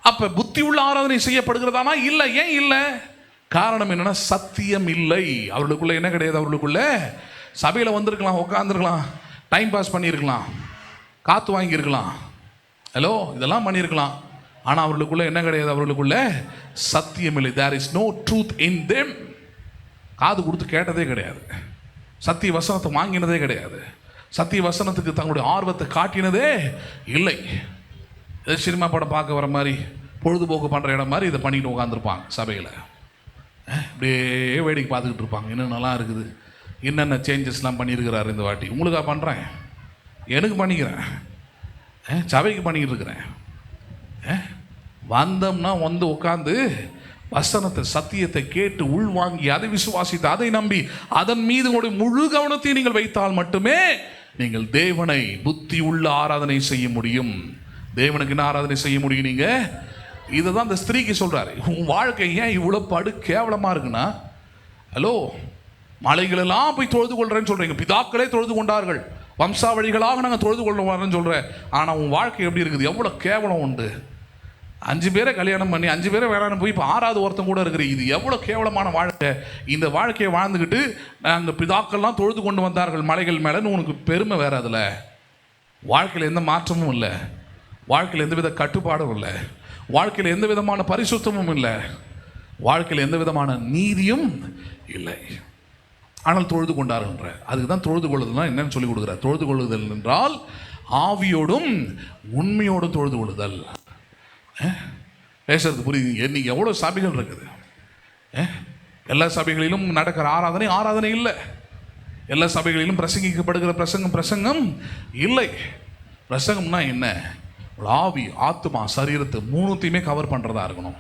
அப்ப புத்தி உள்ள ஆராதனை செய்யப்படுகிறதானா? இல்லை. ஏன் இல்லை? காரணம் என்னன்னா, சத்தியம் இல்லை அவர்களுக்குள்ள. என்ன கிடையாது அவர்களுக்குள்ள? சபையில் வந்திருக்கலாம், உட்காந்துருக்கலாம், டைம் பாஸ் பண்ணியிருக்கலாம், காற்று வாங்கியிருக்கலாம், ஹலோ இதெல்லாம் பண்ணியிருக்கலாம். ஆனால் அவர்களுக்குள்ள என்ன கிடையாது? அவர்களுக்குள்ள சத்தியம் இல்லை. There is no truth in them. காது கொடுத்து கேட்டதே கிடையாது, சத்திய வசனத்தை வாங்கினதே கிடையாது, சத்திய வசனத்துக்கு தங்களுடைய ஆர்வத்தை காட்டினதே இல்லை. சினிமா படம் பார்க்க வர மாதிரி, பொழுதுபோக்கு பண்ணுற இடம் மாதிரி இதை பண்ணிட்டு உட்காந்துருப்பாங்க சபையில். இப்படியே வேடிக்கை பார்த்துக்கிட்டு இருப்பாங்க. இன்னும் நல்லா இருக்குது, என்னென்ன சேஞ்சஸ்லாம் பண்ணியிருக்கிறாரு இந்த வாட்டி. உங்களுக்காக பண்ணுறேன், எனக்கு பண்ணிக்கிறேன், சபைக்கு பண்ணிக்கிட்டு இருக்கிறேன். வந்தோம்னா வந்து உட்காந்து வசனத்தை சத்தியத்தை கேட்டு உள்வாங்கி அதை விசுவாசித்து அதை நம்பி அதன் மீது உங்களுடைய முழு கவனத்தை நீங்கள் வைத்தால் மட்டுமே நீங்கள் தேவனை புத்தி உள்ள ஆராதனை செய்ய முடியும். தேவனுக்கு என்ன ஆராதனை செய்ய முடியும்? நீங்க இதை தான் இந்த ஸ்திரீக்கு சொல்றாரு. உன் வாழ்க்கை ஏன் இவ்வளவு படு கேவலமா இருக்குன்னா, ஹலோ, மலைகளெல்லாம் போய் தொழுது கொள்றேன்னு சொல்றீங்க, பிதாக்களே தொழுது கொண்டார்கள், வம்சாவழிகளாக நாங்கள் தொழுது கொள்ளுவாருன்னு சொல்றேன். ஆனால் உன் வாழ்க்கை எப்படி இருக்குது? எவ்வளோ கேவலம் உண்டு. 5 பேரை கல்யாணம் பண்ணி 5 பேரை வேளாண் போய் இப்போ 6வது ஒருத்தன் கூட இருக்கிற, இது எவ்வளோ கேவலமான வாழ்க்கை. இந்த வாழ்க்கையை வாழ்ந்துக்கிட்டு நாங்கள் பிதாக்கள்லாம் தொழுது கொண்டு வந்தார்கள் மலைகள் மேலேன்னு உனக்கு பெருமை வேற. அதில் வாழ்க்கையில் எந்த மாற்றமும் இல்லை, வாழ்க்கையில் எந்த வித கட்டுப்பாடும் இல்லை, வாழ்க்கையில் எந்த விதமான பரிசுத்தமும் இல்லை, வாழ்க்கையில் எந்த விதமான நீதியும் இல்லை. ஆனால் தொழுது கொண்டாருன்ற, அதுக்கு தான் தொழுது கொள்ளுதல்னா என்னன்னு சொல்லி கொடுக்குறார். தொழுது கொள்ளுதல் என்றால் ஆவியோடும் உண்மையோடும் தொழுது கொள்ளுதல். பேசுறது புரியுது? இன்னைக்கு எவ்வளோ சபைகள் இருக்குது. எல்லா சபைகளிலும் நடக்கிற ஆராதனை இல்லை. எல்லா சபைகளிலும் பிரசங்கிக்கப்படுகிற பிரசங்கம் இல்லை. பிரசங்கம்னா என்ன? ஆவி, ஆத்மா, சரீரத்தை 3த்தையுமே கவர் பண்ணுறதா இருக்கணும்.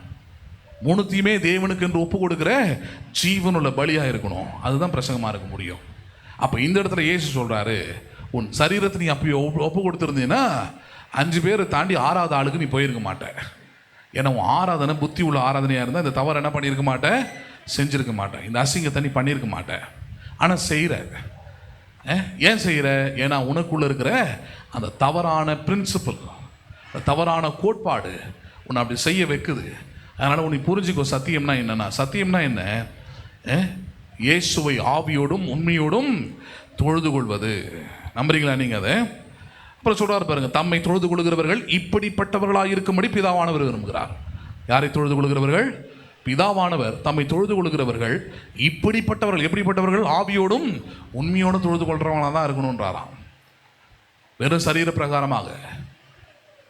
3த்தையுமே தேவனுக்கு என்று ஒப்பு கொடுக்குற ஜீவனுள்ள பலியாக இருக்கணும். அதுதான் பிரசங்கமாக இருக்க முடியும். அப்போ இந்த இடத்துல இயேசு சொல்கிறாரு, உன் சரீரத்தை நீ அப்போ ஒப்பு கொடுத்துருந்தீங்கன்னா 5 பேரை தாண்டி 6வது ஆளுக்கு நீ போயிருக்க மாட்டேன். ஏன்னா உன் ஆராதனை புத்தி உள்ள ஆராதனையாக இருந்தால் இந்த தவறு என்ன பண்ணியிருக்க மாட்டேன், செஞ்சுருக்க மாட்டேன், இந்த அசிங்கத்தை நீ பண்ணியிருக்க மாட்டேன். ஆனால் செய்கிற, ஏன் செய்கிற? ஏன்னா உனக்குள்ளே இருக்கிற அந்த தவறான பிரின்சிபல், தவறான கோட்பாடு உன்னை அப்படி செய்ய வைக்குது. அதனால் உன்னை புரிஞ்சுக்கோ. சத்தியம்னா என்னன்னா, சத்தியம்னா என்ன? இயேசுவை ஆவியோடும் உண்மையோடும் தொழுது கொள்வது. நம்புறீங்களா நீங்கள் அதை? அப்புறம் சொல்றாரு பாருங்க, தம்மை தொழுது கொள்கிறவர்கள் இப்படிப்பட்டவர்களாக இருக்கும்படி பிதாவானவர் விரும்புகிறார். யாரை தொழுது கொள்கிறவர்கள்? பிதாவானவர் தம்மை தொழுது கொள்கிறவர்கள் இப்படிப்பட்டவர்கள். எப்படிப்பட்டவர்கள்? ஆவியோடும் உண்மையோடும் தொழுது கொள்றவங்களாக தான் இருக்கணுன்றாராம். வெறும் சரீர பிரகாரமாக,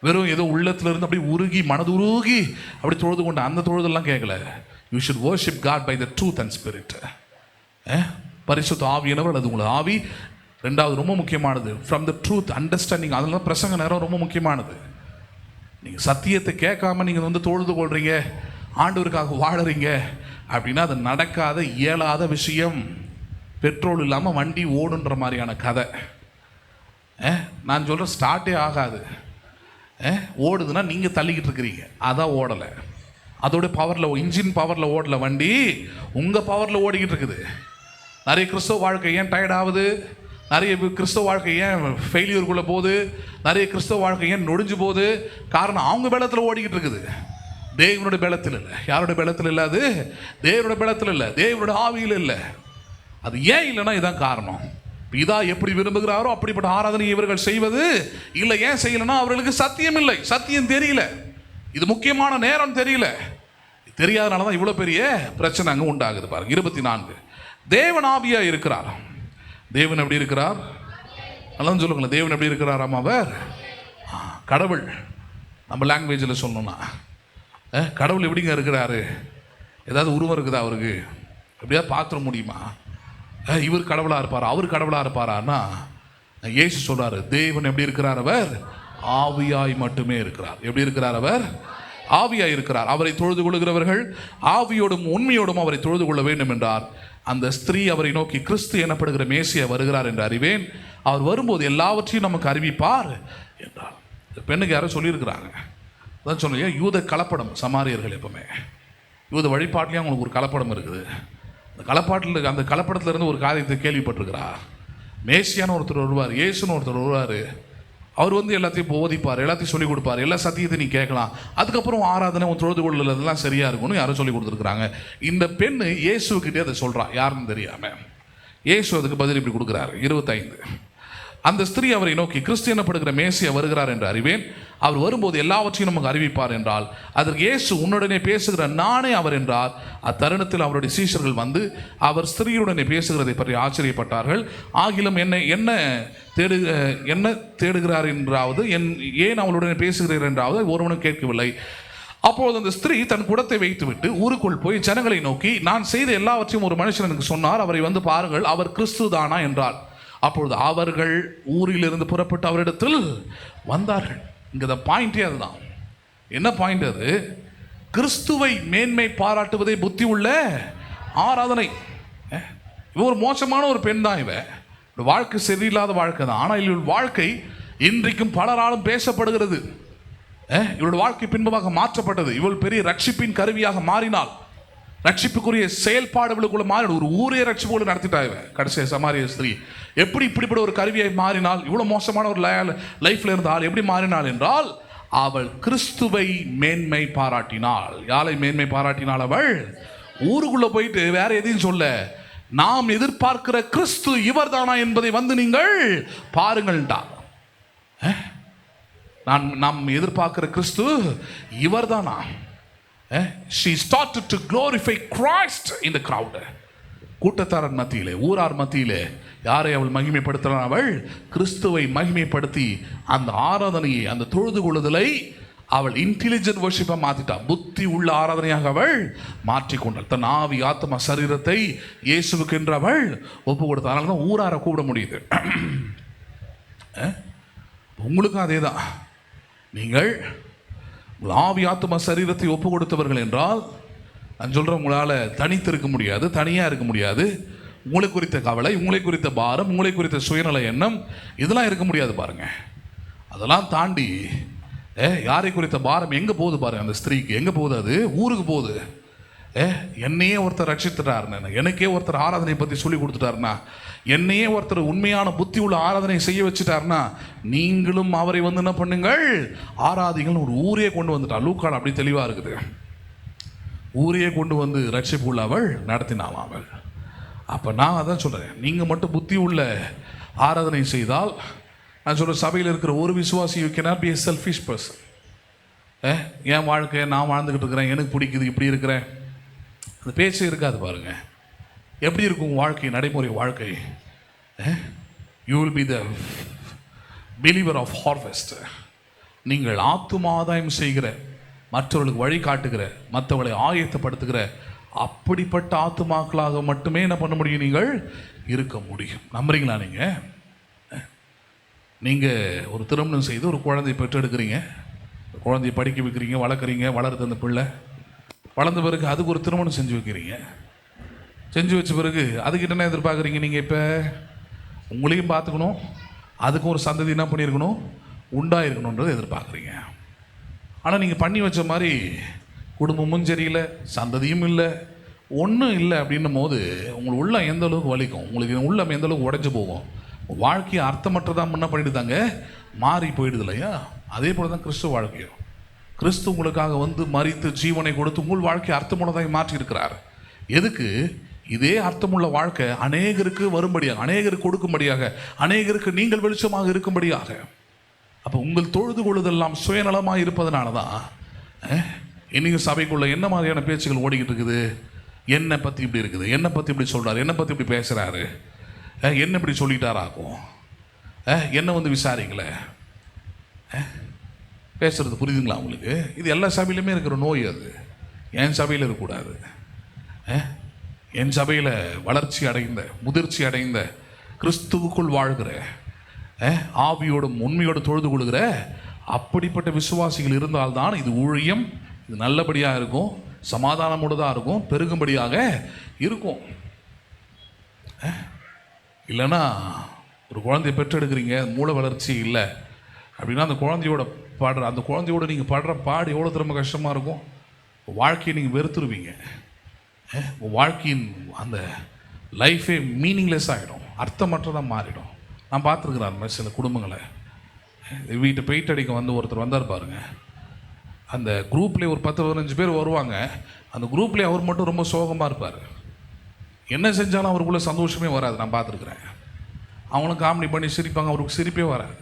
வெறும் ஏதோ உள்ளத்திலிருந்து அப்படி உருகி மனதுருகி அப்படி தொழுது கொண்டு அந்த தொழுதெல்லாம் கேட்கல. You should worship God by the truth and spirit. பரிசுத்த ஆவியானவர், அது உங்களை ஆவி. 2வது ரொம்ப முக்கியமானது, ஃப்ரம் த ட்ரூத் அண்டர்ஸ்டாண்டிங். அதெல்லாம் பிரசங்க நேரம் ரொம்ப முக்கியமானது. நீங்கள் சத்தியத்தை கேட்காம நீங்கள் வந்து தொழுது கொள்றீங்க, ஆண்டவருக்காக வாழறீங்க அப்படின்னா அது நடக்காத இயலாத விஷயம். பெட்ரோல் இல்லாமல் வண்டி ஓடுன்ற மாதிரியான கதை. நான் சொல்கிறேன், ஸ்டார்ட்டே ஆகாது. ஓடுதுன்னா நீங்கள் தள்ளிக்கிட்டு இருக்கிறீங்க, அதான் ஓடலை. அதோட பவரில், இன்ஜின் பவரில் ஓடலை வண்டி, உங்கள் பவரில் ஓடிக்கிட்டு இருக்குது. நிறைய கிறிஸ்தவ வாழ்க்கை ஏன் டயர்ட் ஆகுது? நிறைய கிறிஸ்தவ வாழ்க்கை ஏன் ஃபெயிலியருக்குள்ளே போகுது? நிறைய கிறிஸ்தவ வாழ்க்கை ஏன் நொடிஞ்சு போகுது? காரணம் அவங்க பலத்தில் ஓடிக்கிட்டு இருக்குது, தேவனுடைய பலத்தில் இல்லை. யாருடைய பலத்தில் இல்லை? அது தேவனுடைய பலத்தில் இல்லை, தேவனுடைய ஆவியில் இல்லை. அது ஏன் இல்லைன்னா இதுதான் காரணம். பிதா எப்படி விரும்புகிறாரோ அப்படிப்பட்ட ஆராதனை இவர்கள் செய்வது இல்லை. ஏன் செய்யலைன்னா அவர்களுக்கு சத்தியம் இல்லை, சத்தியம் தெரியல, இது முக்கியமான நேரம் தெரியல. தெரியாதனால தான் இவ்வளோ பெரிய பிரச்சனை அங்கே உண்டாகுது. பாருங்க 24. தேவன் ஆவியா இருக்கிறார். தேவன் எப்படி இருக்கிறார்? நல்லா சொல்லுங்களேன், தேவன் எப்படி இருக்கிறாராம்? அவர் கடவுள். நம்ம லாங்குவேஜில் சொல்லணும்னா கடவுள் எப்படிங்க இருக்கிறாரு? ஏதாவது உருவம் இருக்குதா அவருக்கு? எப்படியா பார்த்துட முடியுமா? இவர் கடவுளாக இருப்பாரா, அவர் கடவுளாக இருப்பாரான்னா, இயேசு சொல்றாரு, தேவன் எப்படி இருக்கிறார்? அவர் ஆவியாய் மட்டுமே இருக்கிறார். எப்படி இருக்கிறார்? அவர் ஆவியாய் இருக்கிறார். அவரை தொழுது கொள்கிறவர்கள் ஆவியோடும் உண்மையோடும் அவரை தொழுது கொள்ள வேண்டும் என்றார். அந்த ஸ்திரீ அவரை நோக்கி, கிறிஸ்து எனப்படுகிற மேசியா வருகிறார் என்று அறிவேன், அவர் வரும்போது எல்லாவற்றையும் நமக்கு அறிவிப்பார் என்றார். இந்த பெண்ணுக்கு யாரும் சொல்லியிருக்கிறாங்க, அதான் சொன்னீங்க, யூத கலப்படம். சமாரியர்கள் எப்பவுமே யூத வழிபாட்டிலேயே அவங்களுக்கு ஒரு கலப்படம் இருக்குது. அந்த கலப்பாட்டில், அந்த கலப்படத்திலிருந்து ஒரு காரியத்தை கேள்விப்பட்டிருக்கிறார். மேசியான்னு ஒருத்தர் வருவார், இயேசுன்னு ஒருத்தர் வருவார். அவர் வந்து எல்லாத்தையும் போதிப்பார், எல்லாத்தையும் சொல்லிக் கொடுப்பார், எல்லா சத்தியத்தை நீ கேட்கலாம். அதுக்கப்புறம் ஆராதனை தொழுது கொள்ளுதெல்லாம் சரியாக இருக்கும்னு யாரும் சொல்லி கொடுத்துருக்குறாங்க. இந்த பெண்ணு இயேசுக்கிட்டே அதை சொல்கிறா, யாருன்னு தெரியாமல். இயேசு அதுக்கு பதில் இப்படி கொடுக்குறாரு. 25. அந்த ஸ்திரீ அவரை நோக்கி, கிறிஸ்து எனப்படுகிற மேசியா வருகிறார் என்று அறிவேன், அவர் வரும்போது எல்லாவற்றையும் நமக்கு அறிவிப்பார் என்றால், அதற்கு இயேசு, உன்னுடனே பேசுகிற நானே அவர் என்றார். அத்தருணத்தில் அவருடைய சீஷர்கள் வந்து அவர் ஸ்திரீயுடனே பேசுகிறதை பற்றி ஆச்சரியப்பட்டார்கள். ஆகிலும் என்ன தேடுகிறார் என்றாவது, ஏன் அவளுடனே பேசுகிறீர் என்றாவது ஒருவனும் கேட்கவில்லை. அப்போது அந்த ஸ்திரீ தன் குடத்தை வைத்துவிட்டு ஊருக்குள் போய் ஜனங்களை நோக்கி, நான் செய்த எல்லாவற்றையும் ஒரு மனுஷன் எனக்கு சொன்னார், அவரை வந்து பாருங்கள், அவர் கிறிஸ்து தானா என்றார். அப்பொழுது அவர்கள் ஊரிலிருந்து புறப்பட்டு அவரிடத்தில் வந்தார்கள். இங்கே த பாயிண்டே அதுதான். என்ன பாயிண்ட்? அது கிறிஸ்துவை மேன்மை பாராட்டுவதே புத்தி உள்ள ஆராதனை. இவ ஒரு மோசமான ஒரு பெண் தான், இவ வாழ்க்கை சரியில்லாத வாழ்க்கை தான். ஆனால் இவள் வாழ்க்கை இன்றைக்கும் பலராலும் பேசப்படுகிறது. இவளுடைய வாழ்க்கை பின்பமாக மாற்றப்பட்டது. இவள் பெரிய ரட்சிப்பின் கருவியாக மாறினாள். ரட்சிப்புக்குரிய செயல்பாடுகளுக்குள்ள மாறி ஒரு ஊரே ரட்சிப்புகளை நடத்திட்டா இவ. கடைசிய சமாரிய ஸ்திரீ எப்படி இப்படிப்பட்ட ஒரு கருவியாய் மாறினாள்? இவ்வளவு மோசமான ஒரு லைஃப்ல இருந்தால் எப்படி மாறினாள் என்றால், அவள் கிறிஸ்துவை மேன்மை பாராட்டினாள். யாரை மேன்மை பாராட்டினாள்? அவள் ஊருக்குள்ள போயிட்டு வேற எதையும் சொல்ல, நாம் எதிர்பார்க்கிற கிறிஸ்து இவர் தானா என்பதை வந்து நீங்கள் பாருங்கள்டா. நாம் எதிர்பார்க்கிற கிறிஸ்து இவர் தானா? She started to glorify Christ in the crowd. கூட்டத்தாரன் மத்தியிலே, ஊரார் மத்தியிலே யாரை அவள் மகிமைப்படுத்தினாள்? அவள் கிறிஸ்துவை மகிமைப்படுத்தி அந்த ஆராதனையை, அந்த தொழுது கொள்ளுதலை அவள் இன்டெலிஜென்ட் வர்ஷிப்பை மாற்றிட்டா. புத்தி உள்ள ஆராதனையாக அவள் மாற்றிக்கொண்டாள். தன் ஆவி ஆத்மா சரீரத்தை இயேசுவுக்கு என்று அவள் ஒப்பு கொடுத்தாள். அதனால தான் ஊராரை கூப்பிட முடியுது. உங்களுக்கும் அதே தான். நீங்கள் ஆவி ஆத்மா சரீரத்தை ஒப்பு கொடுத்தவர்கள் என்றால், நான் சொல்கிறேன், உங்களால் தனித்து இருக்க முடியாது, தனியாக இருக்க முடியாது. உங்களை குறித்த கவலை, உங்களை குறித்த பாரம், உங்களை குறித்த சுயநல எண்ணம், இதெல்லாம் இருக்க முடியாது பாருங்க. அதெல்லாம் தாண்டி யாரை குறித்த பாரம் எங்கே போகுது பாருங்க. அந்த ஸ்திரீக்கு எங்கே போகுது? அது ஊருக்கு போகுது. என்னையே ஒருத்தர் ரட்சித்துட்டாருன்னு, எனக்கே ஒருத்தர் ஆராதனை பற்றி சொல்லி கொடுத்துட்டாருன்னா, என்னையே ஒருத்தர் உண்மையான புத்தி உள்ள ஆராதனை செய்ய வச்சுட்டாருன்னா, நீங்களும் அவரை வந்து என்ன பண்ணுங்கள், ஆராதிகள். ஒரு ஊரே கொண்டு வந்துட்டா. லூக்கால் அப்படி தெளிவாக இருக்குது. ஊரையே கொண்டு வந்து ரட்சிப்பு உள்ள அவள் நடத்தினாள் அவள். அப்போ நான் அதான் சொல்கிறேன், நீங்கள் மட்டும் புத்தி உள்ள ஆராதனை செய்தால், நான் சொல்கிற சபையில் இருக்கிற ஒரு விசுவாசி, you cannot be a selfish person. என் வாழ்க்கையை நான் வாழ்ந்துக்கிட்டு இருக்கிறேன், எனக்கு பிடிக்குது, இப்படி இருக்கிறேன், அந்த பேச்சு இருக்காது பாருங்க. எப்படி இருக்கும் வாழ்க்கை, நடைமுறை வாழ்க்கை? You will be the believer of harvest. நீங்கள் ஆத்தும ஆதாயம் செய்கிற, மற்றவர்களுக்கு வழி காட்டுகிற, மற்றவர்களை ஆயத்தப்படுத்துகிற அப்படிப்பட்ட ஆத்துமாக்களாக மட்டுமே என்ன பண்ண முடியும், நீங்கள் இருக்க முடியும். நம்புறீங்களா? நீங்கள் ஒரு திருமணம் செய்து ஒரு குழந்தையை பெற்றெடுக்கிறீங்க, குழந்தையை படிக்க வைக்கிறீங்க, வளர்க்குறீங்க, வளர்த்து அந்த பிள்ளை வளர்ந்த பிறகு அதுக்கு ஒரு திருமணம் செஞ்சு வைக்கிறீங்க. செஞ்சு வச்ச பிறகு அதுக்கிட்ட என்ன எதிர்பார்க்குறீங்க? நீங்கள் இப்போ உங்களையும் பார்த்துக்கணும், அதுக்கும் ஒரு சந்ததி என்ன பண்ணியிருக்கணும், உண்டாயிருக்கணுன்றதை எதிர்பார்க்குறீங்க. ஆனால் நீங்கள் பண்ணி வச்ச மாதிரி குடும்பமும் சரியில்லை, சந்ததியும் இல்லை, ஒன்றும் இல்லை அப்படின்னும் போது உங்களுக்கு உள்ளம் எந்த அளவுக்கு வலிக்கும், உங்களுக்கு உள்ளம் எந்த அளவுக்கு உடைஞ்சு போகும். வாழ்க்கையை அர்த்தமற்றதாக முன்ன பண்ணிவிடுதாங்க, மாறி போயிடுது இல்லையா? அதே போல் தான் கிறிஸ்துவ வாழ்க்கையும். கிறிஸ்து உங்களுக்காக வந்து மரித்து ஜீவனை கொடுத்து உங்கள் வாழ்க்கையை அர்த்தமுள்ளதாக மாற்றி இருக்கிறார். எதுக்கு? இதே அர்த்தமுள்ள வாழ்க்கை அநேகருக்கு வரும்படியாக, அநேகருக்கு கொடுக்கும்படியாக, அநேகருக்கு நீங்கள் வெளிச்சமாக இருக்கும்படியாக. அப்போ உங்கள் தொழுது கொள்ளுதெல்லாம் சுயநலமாக இருப்பதனால தான் இன்னைக்கு சபைக்குள்ள என்ன மாதிரியான பேச்சுகள் ஓடிக்கிட்டு இருக்குது. என்னை பற்றி இப்படி இருக்குது, என்னை பற்றி இப்படி சொல்கிறார், என்னை பற்றி இப்படி பேசுகிறாரு, என்ன இப்படி சொல்லிட்டாராக்கும், என்ன வந்து விசாரிக்கல. பேசுகிறது புரியுதுங்களா உங்களுக்கு? இது எல்லா சபையிலுமே இருக்கிற நோய். அது என் சபையில் இருக்கக்கூடாது. என் சபையில் வளர்ச்சி அடைந்த, முதிர்ச்சி அடைந்த, கிறிஸ்துவுக்குள் வாழ்கிற, ஆவியோடும் உண்மையோடு தொழுது கொள்கிற அப்படிப்பட்ட விசுவாசிகள் இருந்தால்தான் இது ஊழியம், இது நல்லபடியாக இருக்கும், சமாதானமோடு தான் இருக்கும், பெருகும்படியாக இருக்கும். இல்லைன்னா ஒரு குழந்தைய பெற்றெடுக்கிறீங்க, மூளை வளர்ச்சி இல்லை அப்படின்னா அந்த குழந்தையோட நீங்கள் படுற பாடு எவ்வளோ திரும்ப கஷ்டமாக இருக்கும். வாழ்க்கையை நீங்கள் வெறுத்துருவீங்க. வாழ்க்கையின் அந்த லைஃபே மீனிங்லெஸ் ஆகிடும், அர்த்தமற்றதாக மாறிடும். நான் பார்த்துருக்குறேன் அந்த மாதிரி சில குடும்பங்களை. வீட்டை பெயிண்ட் அடிக்க வந்து ஒருத்தர் வந்தார் பாருங்க. அந்த குரூப்லேயே ஒரு 10-15 பேர் வருவாங்க. அந்த குரூப்லேயே அவர் மட்டும் ரொம்ப சோகமாக இருப்பார். என்ன செஞ்சாலும் அவருக்குள்ளே சந்தோஷமே வராது. நான் பார்த்துருக்குறேன். அவங்களும் காமெடி பண்ணி சிரிப்பாங்க, அவருக்கு சிரிப்பே வராது.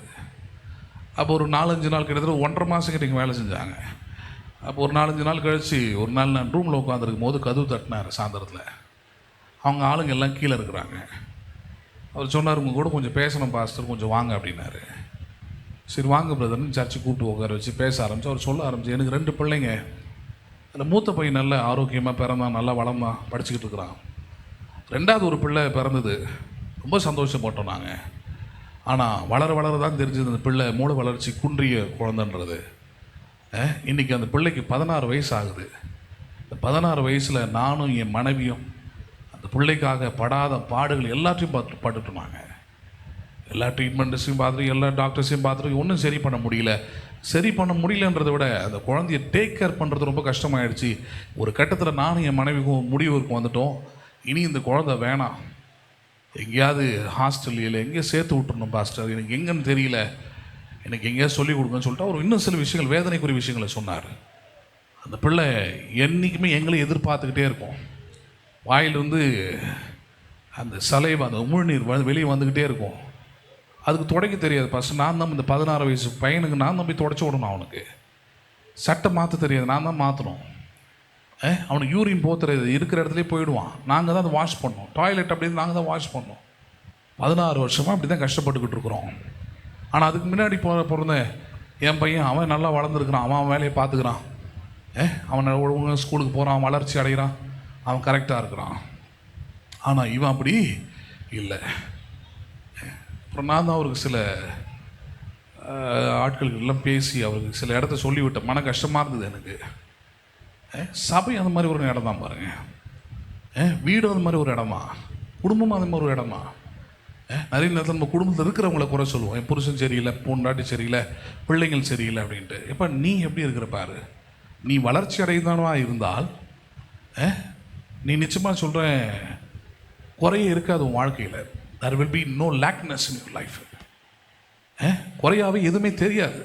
அப்போ ஒரு 4-5 நாள், கிட்டத்தட்ட 1.5 மாதம் கிட்ட வேலை செஞ்சாங்க. அப்போ ஒரு 4-5 நாள் கழித்து ஒரு நாள் நான் ரூமில் உட்காந்துருக்கும் போது கதவு தட்டினார் சாயந்தரத்தில். அவங்க ஆளுங்க எல்லாம் கீழே இருக்கிறாங்க. அவர் சொன்னார், உங்கள் கூட கொஞ்சம் பேசணும் பாஸ்டர், கொஞ்சம் வாங்க அப்படின்னாரு. சரி வாங்க பிரதர்னு சர்ச்சுக்கு கூப்பிட்டு உட்கார வச்சு பேச ஆரம்பிச்சு. அவர் சொல்ல ஆரம்பிச்சு, எனக்கு 2 பிள்ளைங்க. அதில் மூத்த பையன் நல்ல ஆரோக்கியமாக பிறந்தான், நல்லா வளமாக படிச்சுக்கிட்டு இருக்கிறான். 2வது ஒரு பிள்ளை பிறந்தது, ரொம்ப சந்தோஷப்பட்டோம் நாங்கள். ஆனால் வளர தான் தெரிஞ்சது அந்த பிள்ளை மூளை வளர்ச்சி குன்றிய குழந்தைன்றது. இன்றைக்கி அந்த பிள்ளைக்கு 16 வயசு ஆகுது. இந்த 16 வயசில் நானும் என் மனைவியும் அந்த பிள்ளைக்காக படாத பாடுகள் எல்லாத்தையும் பட்டுட்டுனாங்க. எல்லா ட்ரீட்மெண்ட்ஸையும் பார்த்துட்டு எல்லா டாக்டர்ஸையும் பார்த்துட்டு ஒன்றும் சரி பண்ண முடியல. சரி பண்ண முடியலன்றதை விட அந்த குழந்தைய டேக் கேர் பண்ணுறது ரொம்ப கஷ்டமாயிடுச்சு. ஒரு கட்டத்தில் நானும் என் மனைவிக்கும் முடிவுக்கு வந்துட்டோம், இனி இந்த குழந்தை வேணாம், எங்கேயாவது ஹாஸ்டல் இல்லை எங்கேயும் சேர்த்து விட்டுருணும் பாஸ்டர், எனக்கு எங்கன்னு தெரியல, எனக்கு எங்கேயாவது சொல்லிக் கொடுங்கன்னு சொல்லிட்டு அவர் இன்னும் சில விஷயங்கள், வேதனைக்குரிய விஷயங்களை சொன்னார். அந்த பிள்ளை என்றைக்குமே எங்களை எதிர்பார்த்துக்கிட்டே இருக்கும். வாயிலிருந்து அந்த சலைவா, அந்த உமிழ்நீர் வெளியே வந்துக்கிட்டே இருக்கும். அதுக்கு துடைக்க தெரியாது. ஃபஸ்ட்டு நான் தான் இந்த 16 வயசு பையனுக்கு நான் தான் போய் துடைச்சி விடணும். அவனுக்கு சட்டை மாற்ற தெரியாது, நான் தான் மாற்றணும். அவனுக்கு யூரின் போக தெரியாது, இருக்கிற இடத்துலேயே போயிடுவான். நாங்கள் தான் அதை வாஷ் பண்ணோம். டாய்லெட் அப்படின்னு நாங்கள் தான் வாஷ் பண்ணோம். 16 வருஷமாக அப்படி தான் கஷ்டப்பட்டுக்கிட்டு இருக்கிறோம். ஆனால் அதுக்கு முன்னாடி பிறந்த என் பையன் அவன் நல்லா வளர்ந்துருக்கிறான், அவன் வேலையை பார்த்துக்கிறான், அவன் ஒழுங்காக ஸ்கூலுக்கு போகிறான், வளர்ச்சி அடைகிறான், அவன் கரெக்டாக இருக்கிறான். ஆனால் இவன் அப்படி இல்லை. அப்புறம் நான் தான் அவருக்கு சில ஆட்களுக்கு எல்லாம் பேசி அவருக்கு சில இடத்த சொல்லிவிட்டேன். மன கஷ்டமாக இருந்தது எனக்கு. சபை அந்த மாதிரி ஒரு இடம் தான் பாருங்கள், வீடு அந்த மாதிரி ஒரு இடமா, குடும்பம் அந்த மாதிரி ஒரு இடமா. நிறைய நேரத்தில் நம்ம குடும்பத்தில் இருக்கிறவங்கள குறை சொல்லுவோம், என் புருஷன் சரியில்லை, பொண்டாட்டி சரியில்லை, பிள்ளைங்கள் சரியில்லை அப்படின்ட்டு. எப்போ நீ எப்படி இருக்கிற பாரு, நீ வளர்ச்சி அடைந்தானவா இருந்தால் நீ நிச்சயமாக சொல்கிறேன் குறைய இருக்காது உன் வாழ்க்கையில். there will be no lackness in your life. குறையாவே எதுவுமே தெரியாது.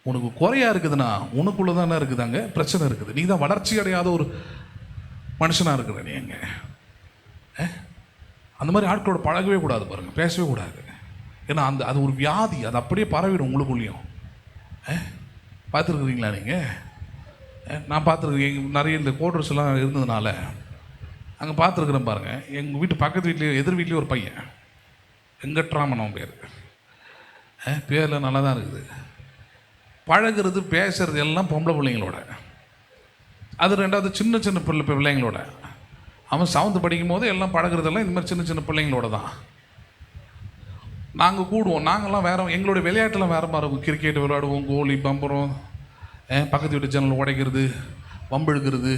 உனக்கு குறையா இருக்குதுன்னா உனக்குள்ள தானே இருக்குதாங்க பிரச்சனை இருக்குது. நீ தான் வளர்ச்சி அடையாத ஒரு மனுஷனாக இருக்கிற. நீ எங்க அந்த மாதிரி ஆட்களோட பழகவே கூடாது பாருங்கள், பேசவே கூடாது. ஏன்னா அது ஒரு வியாதி, அது அப்படியே பரவிடும் உங்களுக்குள்ளேயும். பார்த்துருக்குறீங்களா நீங்கள்? நான் பார்த்துருக்கேன். நிறைய இந்த கோட்ரஸ் எல்லாம் இருந்ததுனால அங்கே பார்த்துருக்குறேன் பாருங்கள். எங்கள் வீட்டு பக்கத்து வீட்லேயே எதிர் வீட்லேயே ஒரு பையன், வெங்கட்ராமன் அவன் பேரில் நல்லா தான் இருக்குது. பழகிறது பேசுறது எல்லாம் பொம்பளை பிள்ளைங்களோட, அது ரெண்டாவது சின்ன சின்ன பிள்ளைங்களோட. அவன் 7th படிக்கும் போது எல்லாம் பழகிறதெல்லாம் இந்த மாதிரி சின்ன சின்ன பிள்ளைங்களோட தான். நாங்கள் கூடுவோம், நாங்கள்லாம் வேறு, எங்களுடைய விளையாட்டுலாம் வேறு மாதிரி இருக்கும். கிரிக்கெட் விளையாடுவோம், கோலி பம்பரம், பக்கத்து வீட்டு ஜன்னல் உடைக்கிறது, வம்பெடுக்கிறது,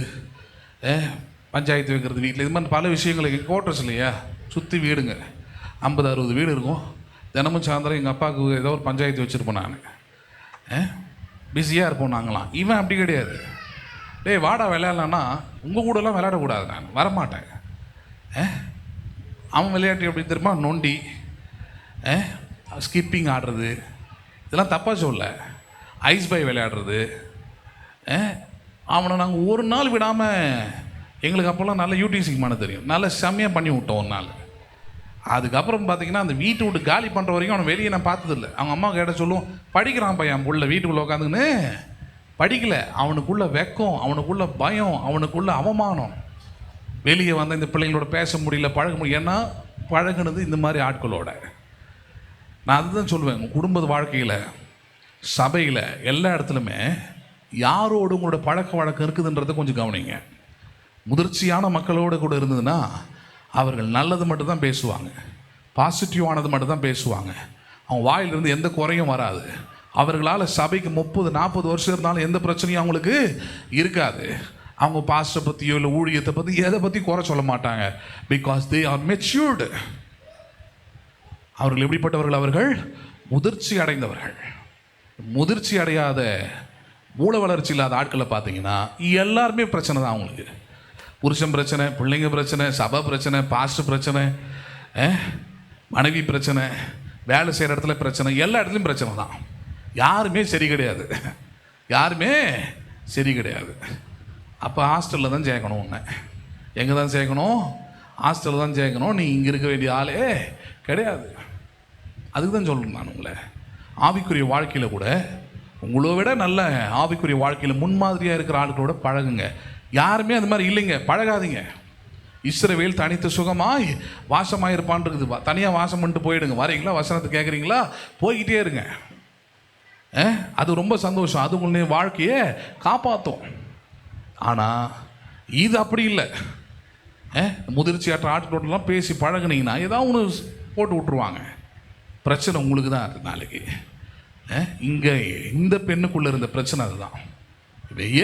பஞ்சாயத்து வைக்கிறது வீட்டில், இது மாதிரி பல விஷயங்கள். எங்கள் குவார்ட்டர்ஸ் இல்லையா, சுற்றி வீடுங்க, 50-60 வீடு இருக்கும். தினமும் சாயந்தரம் எங்கள் அப்பாவுக்கு ஏதோ ஒரு பஞ்சாயத்து வச்சுருப்போம். நான் பிஸியாக இருப்போம் நாங்களாம். இவன் அப்படி கிடையாது. டேய் வாடா விளையாடலான்னா உங்கள் கூடலாம் விளையாடக்கூடாது, நான் வரமாட்டேன். அவன் விளையாட்டு எப்படி தெரியுமா, நொண்டி, ஸ்கிப்பிங் ஆடுறது, இதெல்லாம் தப்பாக சொல்ல, ஐஸ் பை விளையாடுறது. அவனை நாங்கள் ஒரு நாள் விடாமல், எங்களுக்கு அப்போல்லாம் நல்ல யூடிசிக்கு பண்ண தெரியும், நல்லா செம்மையாக பண்ணி விட்டோம் ஒரு நாள். அதுக்கப்புறம் பார்த்தீங்கன்னா அந்த வீட்டு விட்டு காலி பண்ணுற வரைக்கும் அவனை வெளியே நான் பார்த்ததில்லை. அவங்க அம்மா கேட்ட சொல்லுவோம், படிக்கிறான் பையன் உள்ள வீட்டுக்குள்ளே உட்காந்துன்னு படிக்கலை. அவனுக்குள்ள வெக்கம், அவனுக்குள்ள பயம், அவனுக்குள்ள அவமானம். வெளியே வந்த இந்த பிள்ளைங்களோட பேச முடியல, பழக முடியல. ஏன்னா பழகினது இந்த மாதிரி ஆட்களோட. நான் அதுதான் சொல்லுவேன், உங்கள் குடும்ப வாழ்க்கையில், சபையில், எல்லா இடத்துலையுமே யாரோடு உங்களோட பழக்க வழக்கம் இருக்குதுன்றதை கொஞ்சம் கவனிங்க. முதிர்ச்சியான மக்களோடு கூட இருந்ததுன்னா அவர்கள் நல்லது மட்டும்தான் பேசுவாங்க, பாசிட்டிவானது மட்டும்தான் பேசுவாங்க. அவங்க வாயிலிருந்து எந்த குறையும் வராது. அவர்களால் சபைக்கு 30-40 வருஷம் இருந்தாலும் எந்த பிரச்சனையும் அவங்களுக்கு இருக்காது. அவங்க பாஸ்டரை பற்றியோ இல்லை ஊழியத்தை பற்றி எதை பற்றி குறை சொல்ல மாட்டாங்க. Because they are matured. அவர்கள் எப்படிப்பட்டவர்கள்? அவர்கள் முதிர்ச்சி அடைந்தவர்கள். முதிர்ச்சி அடையாத, மூல வளர்ச்சி இல்லாத ஆட்களை பார்த்தீங்கன்னா எல்லாருமே பிரச்சனை தான் அவங்களுக்கு. புருஷன் பிரச்சனை, பிள்ளைங்க பிரச்சனை, சபை பிரச்சனை, பாஸ்டர் பிரச்சனை, மனைவி பிரச்சனை, வேலை செய்கிற இடத்துல பிரச்சனை, எல்லா இடத்துலையும் பிரச்சனை தான். யாருமே சரி கிடையாது, யாருமே சரி கிடையாது. அப்போ ஹாஸ்டலில் தான் சேர்க்கணும். ஒன்று எங்கே தான் சேர்க்கணும்? ஹாஸ்டலில் தான் சேர்க்கணும். நீ இங்கே இருக்க வேண்டிய ஆளே கிடையாது. அதுக்கு தான் சொல்லணும் நான் உங்களை. ஆவிக்குரிய வாழ்க்கையில் கூட உங்களை விட நல்ல ஆவிக்குரிய வாழ்க்கையில் முன்மாதிரியாக இருக்கிற ஆட்களோட பழகுங்க. யாருமே அது மாதிரி இல்லைங்க, பழகாதீங்க. இஸ்ரவேல் தனித்து சுகமாய் வாசமாயிருப்பான் இருக்குது. தனியாக வாசம் பண்ணிட்டு போயிடுங்க. வரீங்களா, வசனத்தை கேட்குறீங்களா, போய்கிட்டே இருங்க. அது ரொம்ப சந்தோஷம், அது உங்களுடைய வாழ்க்கையை காப்பாற்றும். ஆனால் இது அப்படி இல்லை. முதிர்ச்சியாற்ற ஆட்களோடலாம் பேசி பழகுனீங்கன்னா ஏதாவது ஒன்று போட்டு விட்ருவாங்க. பிரச்சனை உங்களுக்கு தான் இருக்குது நாளைக்கு. இங்கே இந்த பெண்ணுக்குள்ளே இருந்த பிரச்சனை அதுதான்.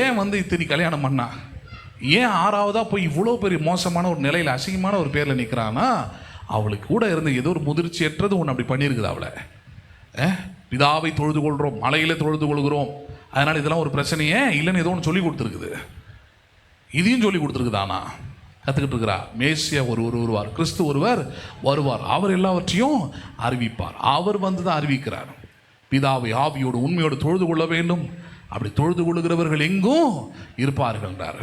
ஏன் இத்தனை கல்யாணம் பண்ணா, ஏன் ஆறாவதாக போய் இவ்வளோ பெரிய மோசமான ஒரு நிலையில் அசிங்கமான ஒரு பேரில் நிற்கிறான்னா, அவளுக்கு கூட இருந்த ஏதோ ஒரு முதிர்ச்சியற்றது ஒன்று அப்படி பண்ணியிருக்குது அவளை. பிதாவை தொழுது கொள்கிறோம், மலையில தொழுது கொள்கிறோம், அதனால் இதெல்லாம் ஒரு பிரச்சனையே இல்லைன்னு ஏதோ ஒன்று சொல்லி கொடுத்துருக்குது. இதையும் சொல்லி கொடுத்துருக்குதானா கற்றுக்கிட்டு இருக்கிறா. மேசியா ஒருவர் வருவார், கிறிஸ்து ஒருவர் வருவார், அவர் எல்லாவற்றையும் அறிவிப்பார். அவர் தான் அறிவிக்கிறார். பிதாவை ஆவியோடு உண்மையோடு தொழுது கொள்ள வேண்டும், அப்படி தொழுது கொள்ளுகிறவர்கள் எங்கும் இருப்பார்கள் என்றார்.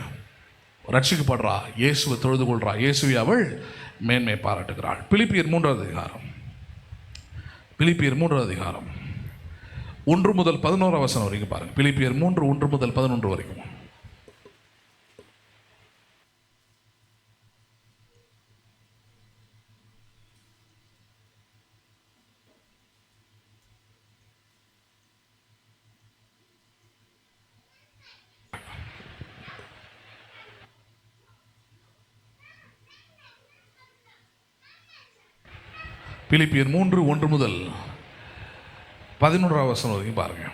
ரட்சிக்கப்படுறா, இயேசுவை தொழுது கொள்றா, இயேசுவை அவள் மேன்மை பாராட்டுகிறாள். பிலிப்பியர் 3வது அதிகாரம், பிலிப்பியர் 3வது அதிகாரம் 1 முதல் 11 வசனம் வரைக்கும் பாருங்க. பிலிப்பியர் 3 1 முதல் 11 வரைக்கும். பிலிப்பியர் 3 1 முதல் 11 வசனம் வரைக்கும் பாருங்க.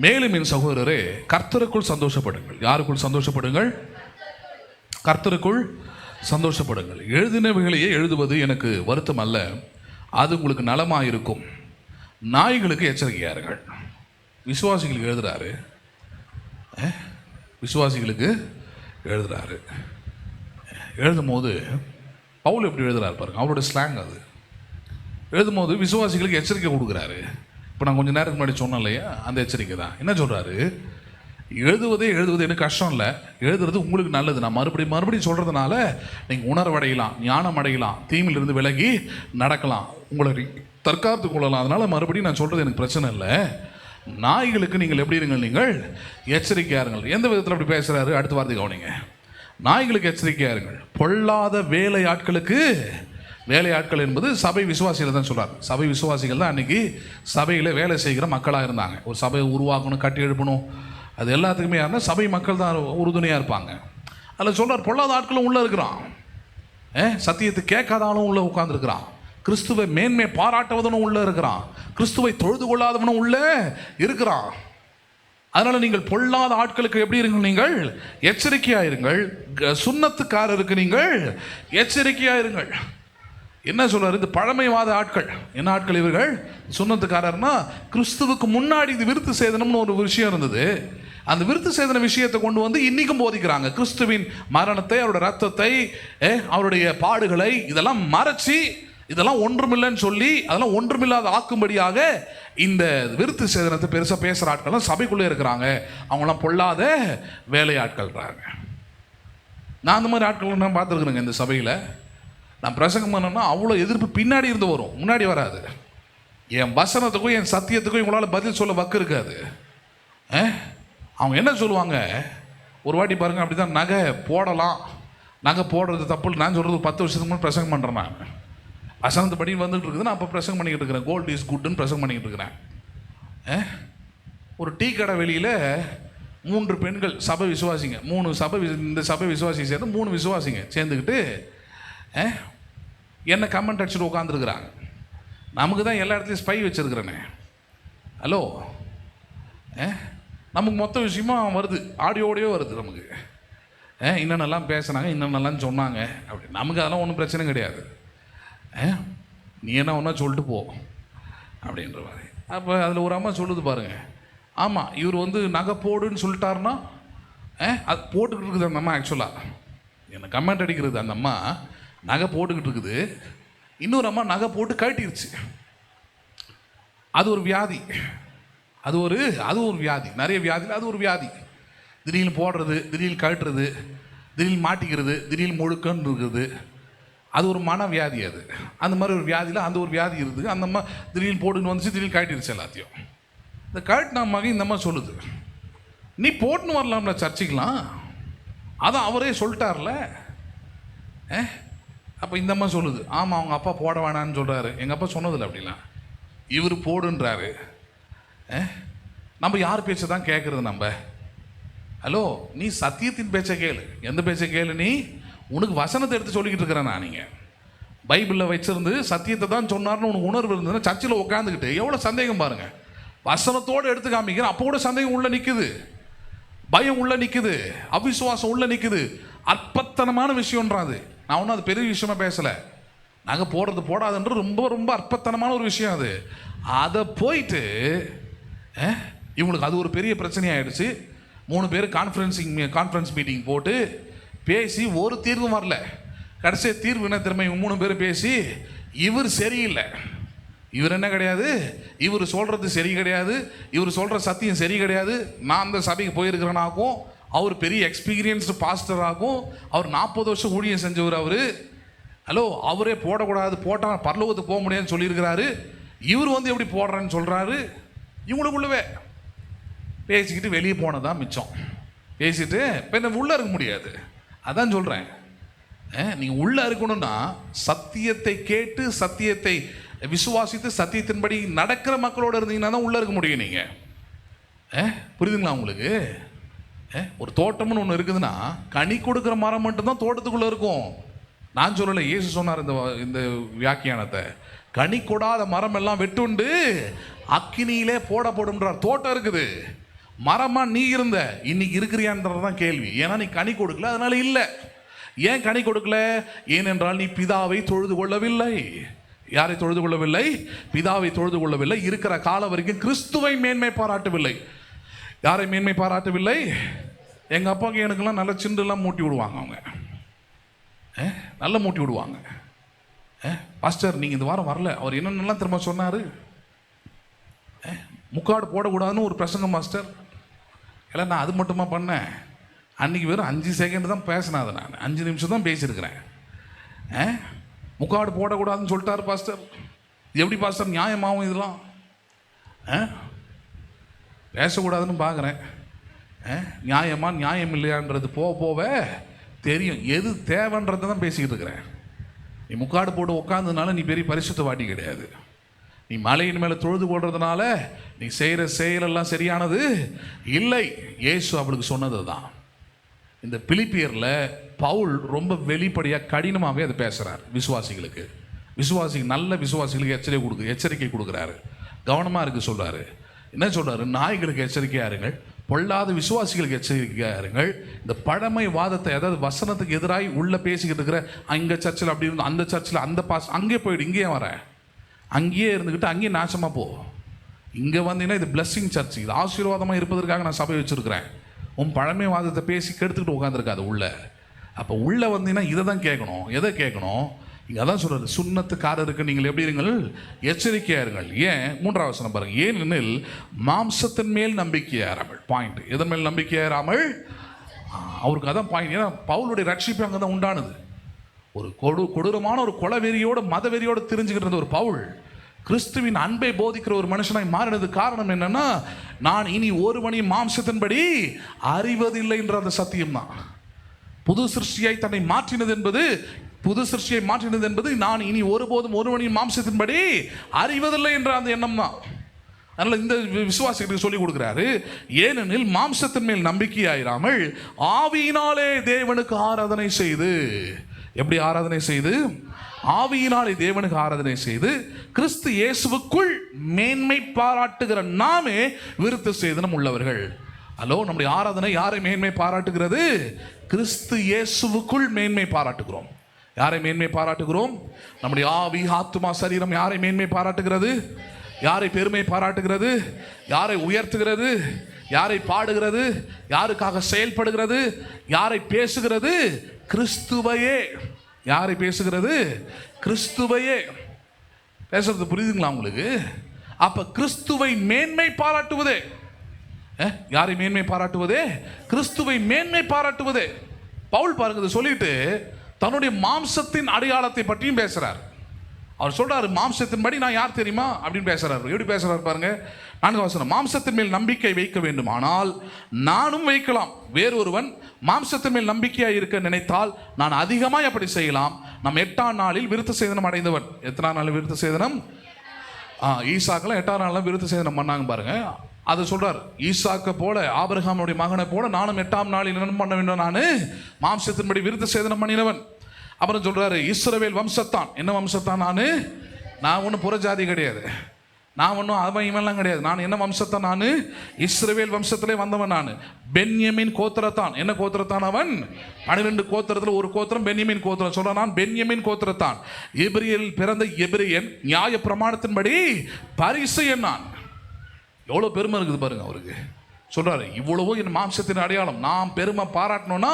மேலும் என் சகோதரரே, கர்த்தருக்குள் சந்தோஷப்படுங்கள். யாருக்குள் சந்தோஷப்படுங்கள்? கர்த்தருக்குள் சந்தோஷப்படுங்கள். எழுதினவைகளையே எழுதுவது எனக்கு வருத்தம் அல்ல, அது உங்களுக்கு நலமாயிருக்கும். நாய்களுக்கு எச்சரிக்கையார்கள். விசுவாசிகளுக்கு எழுதுறாரு, விசுவாசிகளுக்கு எழுதுறாரு. எழுதும் போது பவுல் எப்படி எழுதுறாரு பாருங்க, அவரோட ஸ்லாங் அது. எழுதும்போது விசுவாசிகளுக்கு எச்சரிக்கை கொடுக்குறாரு. இப்போ நான் கொஞ்சம் நேரத்துக்கு முன்னாடி சொன்னேன் இல்லையா, அந்த எச்சரிக்கை தான். என்ன சொல்கிறாரு? எழுதுவது எனக்கு கஷ்டம் இல்லை, எழுதுறது உங்களுக்கு நல்லது. நான் மறுபடியும் சொல்கிறதுனால நீங்கள் உணர்வடையலாம், ஞானம் அடையலாம், தீமையிலிருந்து விலகி நடக்கலாம், உங்களை தற்காத்து கொள்ளலாம். அதனால் மறுபடியும் நான் சொல்கிறது எனக்கு பிரச்சனை இல்லை. நாய்களுக்கு நீங்கள் எப்படி இருங்கள்? நீங்கள் எச்சரிக்கையாக இருங்கள். எந்த விதத்தில் அப்படி பேசுகிறாரு? அடுத்த வார்த்தை கவனிங்க. நாய்களுக்கு எச்சரிக்கையாக இருங்கள். பொல்லாத வேலையாட்களுக்கு, வேலையாட்கள் என்பது சபை விசுவாசிகள் தான் சொல்கிறார். சபை விசுவாசிகள் தான் அன்றைக்கி சபையில் வேலை செய்கிற மக்களாக இருந்தாங்க. ஒரு சபையை உருவாக்கணும், கட்டி எழுப்பணும், அது எல்லாத்துக்குமே யாருன்னா சபை மக்கள் தான் உறுதுணையாக இருப்பாங்க. அதில் சொல்கிறார், பொல்லாத ஆட்களும் உள்ளே இருக்கிறான், சத்தியத்தை கேட்காதவனும் உள்ளே உட்காந்துருக்கிறான், கிறிஸ்துவை மேன்மை பாராட்டுவதனும் உள்ளே இருக்கிறான், கிறிஸ்துவை தொழுது கொள்ளாதவனும் உள்ளே இருக்கிறான். அதனால் நீங்கள் பொல்லாத ஆட்களுக்கு எப்படி இருங்கள்? நீங்கள் எச்சரிக்கையாக இருங்கள். சுன்னத்துக்காரருக்கு நீங்கள் எச்சரிக்கையாக இருங்கள். என்ன சொல்றாரு? இந்த பழமைவாத ஆட்கள், என்ன ஆட்கள் இவர்கள்? சுன்னத்துக்காரர்னா கிறிஸ்துவுக்கு முன்னாடி இது விருத்து சேதனம்னு ஒரு விஷயம் இருந்தது. அந்த விருத்து சேதன விஷயத்தை கொண்டு வந்து இன்னைக்கும் போதிக்கிறாங்க. கிறிஸ்துவின் மரணத்தை, அவருடைய ரத்தத்தை, அவருடைய பாடுகளை இதெல்லாம் மறைச்சி, இதெல்லாம் ஒன்றுமில்லைன்னு சொல்லி அதெல்லாம் ஒன்றுமில்லாத ஆக்கும்படியாக இந்த விருத்து சேதனத்தை பெருசாக பேசுகிற ஆட்கள்லாம் சபைக்குள்ளே இருக்கிறாங்க. அவங்களாம் பொல்லாத வேலையாட்கள்ன்றாங்க. நான் அந்த மாதிரி ஆட்கள் நான் பார்த்துருக்குறேங்க இந்த சபையில். நான் பிரசங்கம் பண்ணேன்னா அவ்வளோ எதிர்ப்பு பின்னாடி இருந்து வரும், முன்னாடி வராது. என் வசனத்துக்கும் என் சத்தியத்துக்கும் இவங்களால் பதில் சொல்ல வக்கு இருக்காது. அவங்க என்ன சொல்லுவாங்க? ஒரு வாட்டி பாருங்கள், அப்படி தான் நகை போடலாம், நகை போடுறது தப்பு. நான் சொல்கிறது 10 வருஷத்துக்கு முன்னாடி பிரசங்கம் பண்ணுறேன். நான் வசனத்து படி வந்துட்டு இருக்குது, நான் அப்போ பிரசங்கம் பண்ணிக்கிட்டு இருக்கிறேன். கோல்டு இஸ் குட்னு பிரசங்கம் பண்ணிக்கிட்டு இருக்கிறேன். ஒரு டீ கடை வெளியில் 3 பெண்கள் சபை விசுவாசிங்க, 3 சபை, இந்த சபை விசுவாசி சேர்ந்து 3 விசுவாசிங்க சேர்ந்துக்கிட்டு என்ன கமெண்ட் அடிச்சுட்டு உட்காந்துருக்குறாங்க. நமக்கு தான் எல்லா இடத்துலையும் ஸ்பை வச்சுருக்கிறேனே. ஹலோ, நமக்கு மொத்த விஷயமா வருது, ஆடியோடையோ வருது நமக்கு. இன்னென்னலாம் பேசுனாங்க, இன்னென்னலாம் சொன்னாங்க அப்படி. நமக்கு அதெல்லாம் ஒன்றும் பிரச்சனை கிடையாது. நீ என்ன ஒன்றா சொல்லிட்டு போ அப்படின்ற மாதிரி. அப்போ அதில் ஒரு அம்மா சொல்லுது பாருங்க, ஆமாம் இவர் நகை போடுன்னு சொல்லிட்டாருன்னா அது போட்டுக்கிட்டு இருக்குது அந்த அம்மா. ஆக்சுவலாக என்னை கமெண்ட் அடிக்கிறது, அந்த அம்மா நகை போட்டுக்கிட்டு இருக்குது, இன்னொரு அம்மா நகை போட்டு கட்டிருச்சு. அது ஒரு வியாதி, அது ஒரு வியாதி. நிறைய வியாதியில் அது ஒரு வியாதி. திடீர்னு போடுறது, திடீர்னு கட்டுறது, திடீர்னு மாட்டிக்கிறது, திடீர்னு முழுக்கன்னு இருக்குது. அது ஒரு மன வியாதி. அது அந்த மாதிரி ஒரு வியாதியில் அந்த ஒரு வியாதி இருக்குது. அந்த அம்மா திடீர்னு போட்டுன்னு வந்துச்சு, திடீர்னு கட்டிருச்சு எல்லாத்தையும். இந்த கட்டின அம்மாக்கு இந்த அம்மா சொல்லுது, நீ போட்டுன்னு வரலாம்ல சர்ச்சைக்கலாம், அதான் அவரே சொல்லிட்டார்ல. அப்போ இந்த அம்மா சொல்லுது, ஆமாம் அவங்க அப்பா போட வேணான்னு சொல்கிறாரு, எங்கள் அப்பா சொன்னதில்லை அப்படிலாம், இவர் போடுன்றாரு. நம்ம யார் பேச்சை தான் கேட்குறது நம்ம? ஹலோ, நீ சத்தியத்தின் பேச்சை கேளு. எந்த பேச்சை கேளு? நீ உனக்கு வசனத்தை எடுத்து சொல்லிக்கிட்டு இருக்கிறேன் நான். நீங்கள் பைபிளில் வச்சிருந்து சத்தியத்தை தான் சொன்னார்னு உனக்கு உணர்வு இருந்ததுன்னா சர்ச்சில் உட்காந்துக்கிட்டு எவ்வளோ சந்தேகம் பாருங்கள். வசனத்தோடு எடுத்து காமிக்கிறேன். அப்போ கூட சந்தேகம் உள்ள நிற்குது, பயம் உள்ள நிற்குது, அவிசுவாசம் உள்ள நிற்குது. அற்பத்தனமான விஷயம்ன்றாது. நான் ஒன்றும் அது பெரிய விஷயமா பேசலை. நாங்கள் போடுறது போடாதுன்ற ரொம்ப ரொம்ப அற்பத்தனமான ஒரு விஷயம் அது. அதை போயிட்டு இவங்களுக்கு அது ஒரு பெரிய பிரச்சனையாயிடுச்சு. 3 பேர் கான்ஃபரன்ஸ் மீட்டிங் போட்டு பேசி ஒரு தீர்வும் வரல. கடைசி தீர்வு என்ன திறமை? 3 பேர் பேசி இவர் சரியில்லை, இவர் என்ன கிடையாது, இவர் சொல்கிறது சரி கிடையாது, இவர் சொல்கிற சத்தியம் சரி கிடையாது. நான் அந்த சபைக்கு போயிருக்கிறேனாக்கும், அவர் பெரிய எக்ஸ்பீரியன்ஸ்டு பாஸ்டராகும், அவர் 40 வருஷம் ஊழியம் செஞ்சவர். ஹலோ, அவரே போடக்கூடாது, போட்டால் பரலோகத்துக்கு போக முடியாதுன்னு சொல்லியிருக்கிறாரு. இவர் வந்து எப்படி போடுறேன்னு சொல்கிறாரு. இவங்களுக்குள்ளவே பேசிக்கிட்டு வெளியே போனதான் மிச்சம். பேசிட்டு இப்போ என்ன உள்ளே இருக்க முடியாது. அதான் சொல்கிறேன், நீங்கள் உள்ளே இருக்கணும்னா சத்தியத்தை கேட்டு சத்தியத்தை விசுவாசித்து சத்தியத்தின்படி நடக்கிற மக்களோடு இருந்தீங்கன்னா தான் உள்ளே இருக்க முடியும். நீங்கள் புரியுதுங்களா உங்களுக்கு? ஒரு தோட்டம்னு ஒன்று இருக்குதுன்னா கனி கொடுக்குற மரம் மட்டும்தான் தோட்டத்துக்குள்ளே இருக்கும். நான் சொல்லலை, இயேசு சொன்னார் இந்த வியாக்கியானத்தை. கனி கொடாத மரம் எல்லாம் வெட்டுண்டு அக்கினியிலே போடப்படும்ன்றார். தோட்டம் இருக்குது, மரமா நீ இருந்த, இன்னைக்கு இருக்கிறியான்றதான் கேள்வி. ஏன்னா நீ கனி கொடுக்கல, அதனால இல்லை. ஏன் கனி கொடுக்கல? ஏனென்றால் நீ பிதாவை தொழுது கொள்ளவில்லை. யாரை தொழுது கொள்ளவில்லை? பிதாவை தொழுது கொள்ளவில்லை. இருக்கிற காலம் வரைக்கும் கிறிஸ்துவை மேன்மை பாராட்டவில்லை. யாரை மேன்மை பாராட்டவில்லை? எங்கள் அப்பாவுக்கு எனக்கெல்லாம் நல்ல சிண்டுலாம் மூட்டி விடுவாங்க. அவங்க நல்லா மூட்டி விடுவாங்க. பாஸ்டர் நீங்கள் இந்த வாரம் வரல, அவர் என்னென்னலாம் திரும்ப சொன்னார். முக்காடு போடக்கூடாதுன்னு ஒரு பிரசங்கம் மாஸ்டர். இல்லை, நான் அது மட்டுமா பண்ணேன். அன்றைக்கி வெறும் 5 செகண்ட் தான் பேசினேன். அதை நான் 5 நிமிஷம் தான் பேசியிருக்கிறேன். முக்காடு போடக்கூடாதுன்னு சொல்லிட்டாரு பாஸ்டர். எப்படி பாஸ்டர் நியாயமாகும் இதெல்லாம்? பேசக்கூடாதுன்னு பார்க்குறேன். நியாயமா நியாயம் இல்லையான்றது போக போக தெரியும். எது தேவைன்றதை தான் பேசிக்கிட்டு இருக்கிறேன். நீ முக்காடு போட்டு உட்காந்ததுனால நீ பெரிய பரிசுத்தவாதி கிடையாது. நீ மலையின் மேலே தொழுது கொள்றதுனால நீ செய்கிற செயலெல்லாம் சரியானது இல்லை. இயேசு அவளுக்கு சொன்னது தான். இந்த பிலிப்பியரில் பவுல் ரொம்ப வெளிப்படையாக கடினமாகவே அதை பேசுகிறார். நல்ல விசுவாசிகளுக்கு எச்சரிக்கை கொடுக்குறாரு. கவனமாக இருக்க சொல்கிறாரு. என்ன சொல்கிறாரு? நாய்களுக்கு எச்சரிக்கையாக இருங்கள், பொல்லாத விசுவாசிகளுக்கு எச்சரிக்கையாக இருங்கள். இந்த பழமை வாதத்தை, அதாவது வசனத்துக்கு எதிராக உள்ளே பேசிக்கிட்டு இருக்கிற அங்கே சர்ச்சில் அப்படி இருந்து அந்த சர்ச்சில் அந்த அங்கே போயிடு, இங்கேயே வரேன், அங்கேயே இருந்துக்கிட்டு அங்கேயே நாசமாக போ. இங்கே வந்தீங்கன்னா இது பிளஸ்ஸிங் சர்ச், இது ஆசீர்வாதமாக இருப்பதற்காக நான் சபை வச்சுருக்கிறேன். உன் பழமை வாதத்தை பேசி கெடுத்துக்கிட்டு உட்காந்துருக்காது உள்ளே. அப்போ உள்ளே வந்தீங்கன்னா இதை தான் கேட்கணும். எதை கேட்கணும்? இங்கே அதான் சொல்கிறது, சுண்ணத்துக்காரருக்கு நீங்கள் எப்படி இருங்கள்? எச்சரிக்கையாக இருங்கள். ஏன்? 3ஆவது வசனம் பாருங்கள். ஏனெனில் மாம்சத்தின் மேல் நம்பிக்கையாராமல். பாயிண்ட், எதன் மேல் நம்பிக்கையாராமல்? அவருக்கு அதான் பாயிண்ட். ஏன்னா பவுலுடைய ரட்சிப்பு அங்கே தான் உண்டானது. ஒரு கொடூரமான ஒரு கொலவெறியோடு மதவெறியோடு தெரிஞ்சுக்கிட்டு இருந்த ஒரு பவுல் கிறிஸ்துவின் அன்பை போதிக்கிற ஒரு மனுஷனாய் மாறினது காரணம் என்னன்னா, நான் இனி ஒருவனையும் மாம்சத்தின்படி அறிவதில்லை என்ற அந்த சத்தியம்தான். புது சிருஷ்டியை தன்னை மாற்றினது என்பது நான் இனி ஒருபோதும் ஒருவனையும் மாம்சத்தின்படி அறிவதில்லை என்ற அந்த எண்ணம் தான். அதனால் இந்த விசுவாசிகளுக்கு சொல்லிக் கொடுக்குறாரு. ஏனெனில் மாம்சத்தின் மேல் நம்பிக்கையாயிராமல் ஆவியினாலே தேவனுக்கு ஆராதனை செய்து. எப்படி ஆராதனை செய்து? ஆவியினாலே தேவனுக்கு ஆராதனை செய்து கிறிஸ்து இயேசுவுக்குள் மேன்மை பாராட்டுகிற நாமே விருத்த சேதனம் உள்ளவர்கள். ஹலோ, நம்முடைய ஆராதனை யாரை மேன்மை பாராட்டுகிறது? கிறிஸ்து இயேசுவுக்குள் மேன்மை பாராட்டுகிறோம். யாரை மேன்மை பாராட்டுகிறோம்? நம்முடைய ஆவி, ஆத்துமா, சரீரம் யாரை மேன்மை பாராட்டுகிறது? யாரை பெருமை பாராட்டுகிறது? யாரை உயர்த்துகிறது? யாரை பாடுகிறது? யாருக்காக செயல்படுகிறது? யாரை பேசுகிறது? கிறிஸ்துவையே. யாரை பேசுகிறது? கிறிஸ்துவையே. பேசுறது புரியுதுங்களா உங்களுக்கு? அப்ப கிறிஸ்துவை மேன்மை பாராட்டுவதே. யாரை மேன்மை பாராட்டுவதே? கிறிஸ்துவை மேன்மை பாராட்டுவதே. பவுல் பாருங்க சொல்லிட்டு தன்னுடைய மாம்சத்தின் அடையாளத்தை பற்றியும் பேசுறார். அவர் சொல்றாரு, மாம்சத்தின்படி நான் யார் தெரியுமா அப்படின்னு பேசுறாரு. எப்படி பேசுறாரு பாருங்க. 4ஆவது வசனம். மாம்சத்தின் மேல் நம்பிக்கை வைக்க வேண்டுமானால் நானும் வைக்கலாம். வேறொருவன் மாம்சத்தின் மேல் நம்பிக்கையாக இருக்க நினைத்தால் நான் அதிகமாக அப்படி செய்யலாம். நாம் 8ஆம் நாளில் விருத்த சேதனம் அடைந்தவன். எத்தனாம் நாள் விருத்த சேதனம்? ஈசாக்கெல்லாம் 8ஆம் நாள் விருத்த சேதனம் பண்ணாங்க பாருங்க. அதை சொல்றார். ஈசாக்க போல, ஆபிரகாமுடைய மகனை போல நானும் 8ஆம் நாளில் என்ன பண்ண வேண்டும்? நான் மாம்சத்தின்படி விருத்த சேதனம் பண்ணினவன். அப்புறம் சொல்றாரு, இஸ்ரவேல் வம்சத்தான். என்ன வம்சத்தான்? நான் ஒன்றும் புறஜாதி கிடையாது. நான் ஒன்றும் அவன் இவன்லாம் கிடையாது. நான் என்ன வம்சத்தான்? நான் இஸ்ரவேல் வம்சத்திலே வந்தவன். நான் பென்யமின் கோத்திரத்தான். என்ன கோத்திரத்தான் அவன்? 12 கோத்திரத்தில் ஒரு கோத்திரம் பென்யமின் கோத்திரம். சொல்ற நான் பென்யமின் கோத்திரத்தான். எபிரியல் பிறந்த எபிரியன், நியாய பிரமாணத்தின்படி பரிசேயன் நான். எவ்வளோ பெருமை இருக்குது பாருங்க அவருக்கு. சொல்றாரு, இவ்வளவோ என் மாம்சத்தின் அடையாளம். நான் பெருமை பாராட்டணும்னா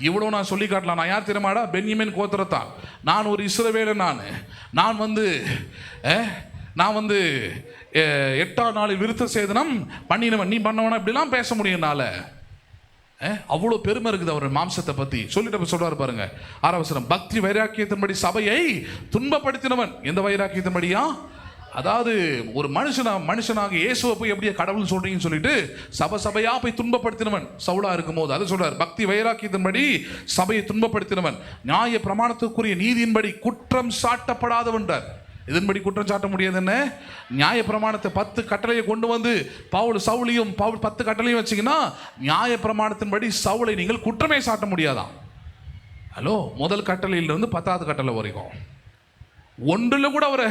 இவ்வளோ நான் சொல்லி காட்டலாம். நான் யார் தெரியுமாடா? பென்யமின் கோத்திரத்தான். நான் ஒரு இஸ்ரவேலன். நான் வந்து 8ஆம் நாளில் விருத்த சேதனம் பண்ணினவன். நீ பண்ணவனா? இப்படிலாம் பேச முடியும் என்னால. அவ்வளோ பெருமை இருக்குது அவர் மாம்சத்தை பற்றி. சொல்லிட்டு சொல்றாரு பாருங்க 6ஆம் வசனம், பக்தி வைராக்கியத்தின்படி சபையை துன்பப்படுத்தினவன். எந்த வைராக்கியத்தின்படியா? அதாவது ஒரு மனுஷனாக இயேசுவை போய் எப்படியே கடவுள் சொல்றீங்கன்னு சொல்லிட்டு சபையா போய் துன்பப்படுத்தினவன் சவுலா இருக்கும்போது. அதை சொல்றார், பக்தி வைராக்கியத்தின்படி சபையை துன்பப்படுத்தினவன், நியாய பிரமாணத்துக்குரிய நீதியின்படி குற்றம் சாட்டப்படாதவன்றார். இதன்படி குற்றம் சாட்ட முடியாது. என்ன? நியாய பிரமாணத்தை 10 கட்டளையை கொண்டு வந்து சவுலையும் 10 கட்டளையும் வச்சிங்கன்னா நியாய பிரமாணத்தின்படி சவுலை நீங்கள் குற்றமே சாட்ட முடியாதான். ஹலோ, முதல் கட்டளையிலிருந்து 10ஆவது கட்டளை வரைக்கும் ஒன்றில் கூட அவரை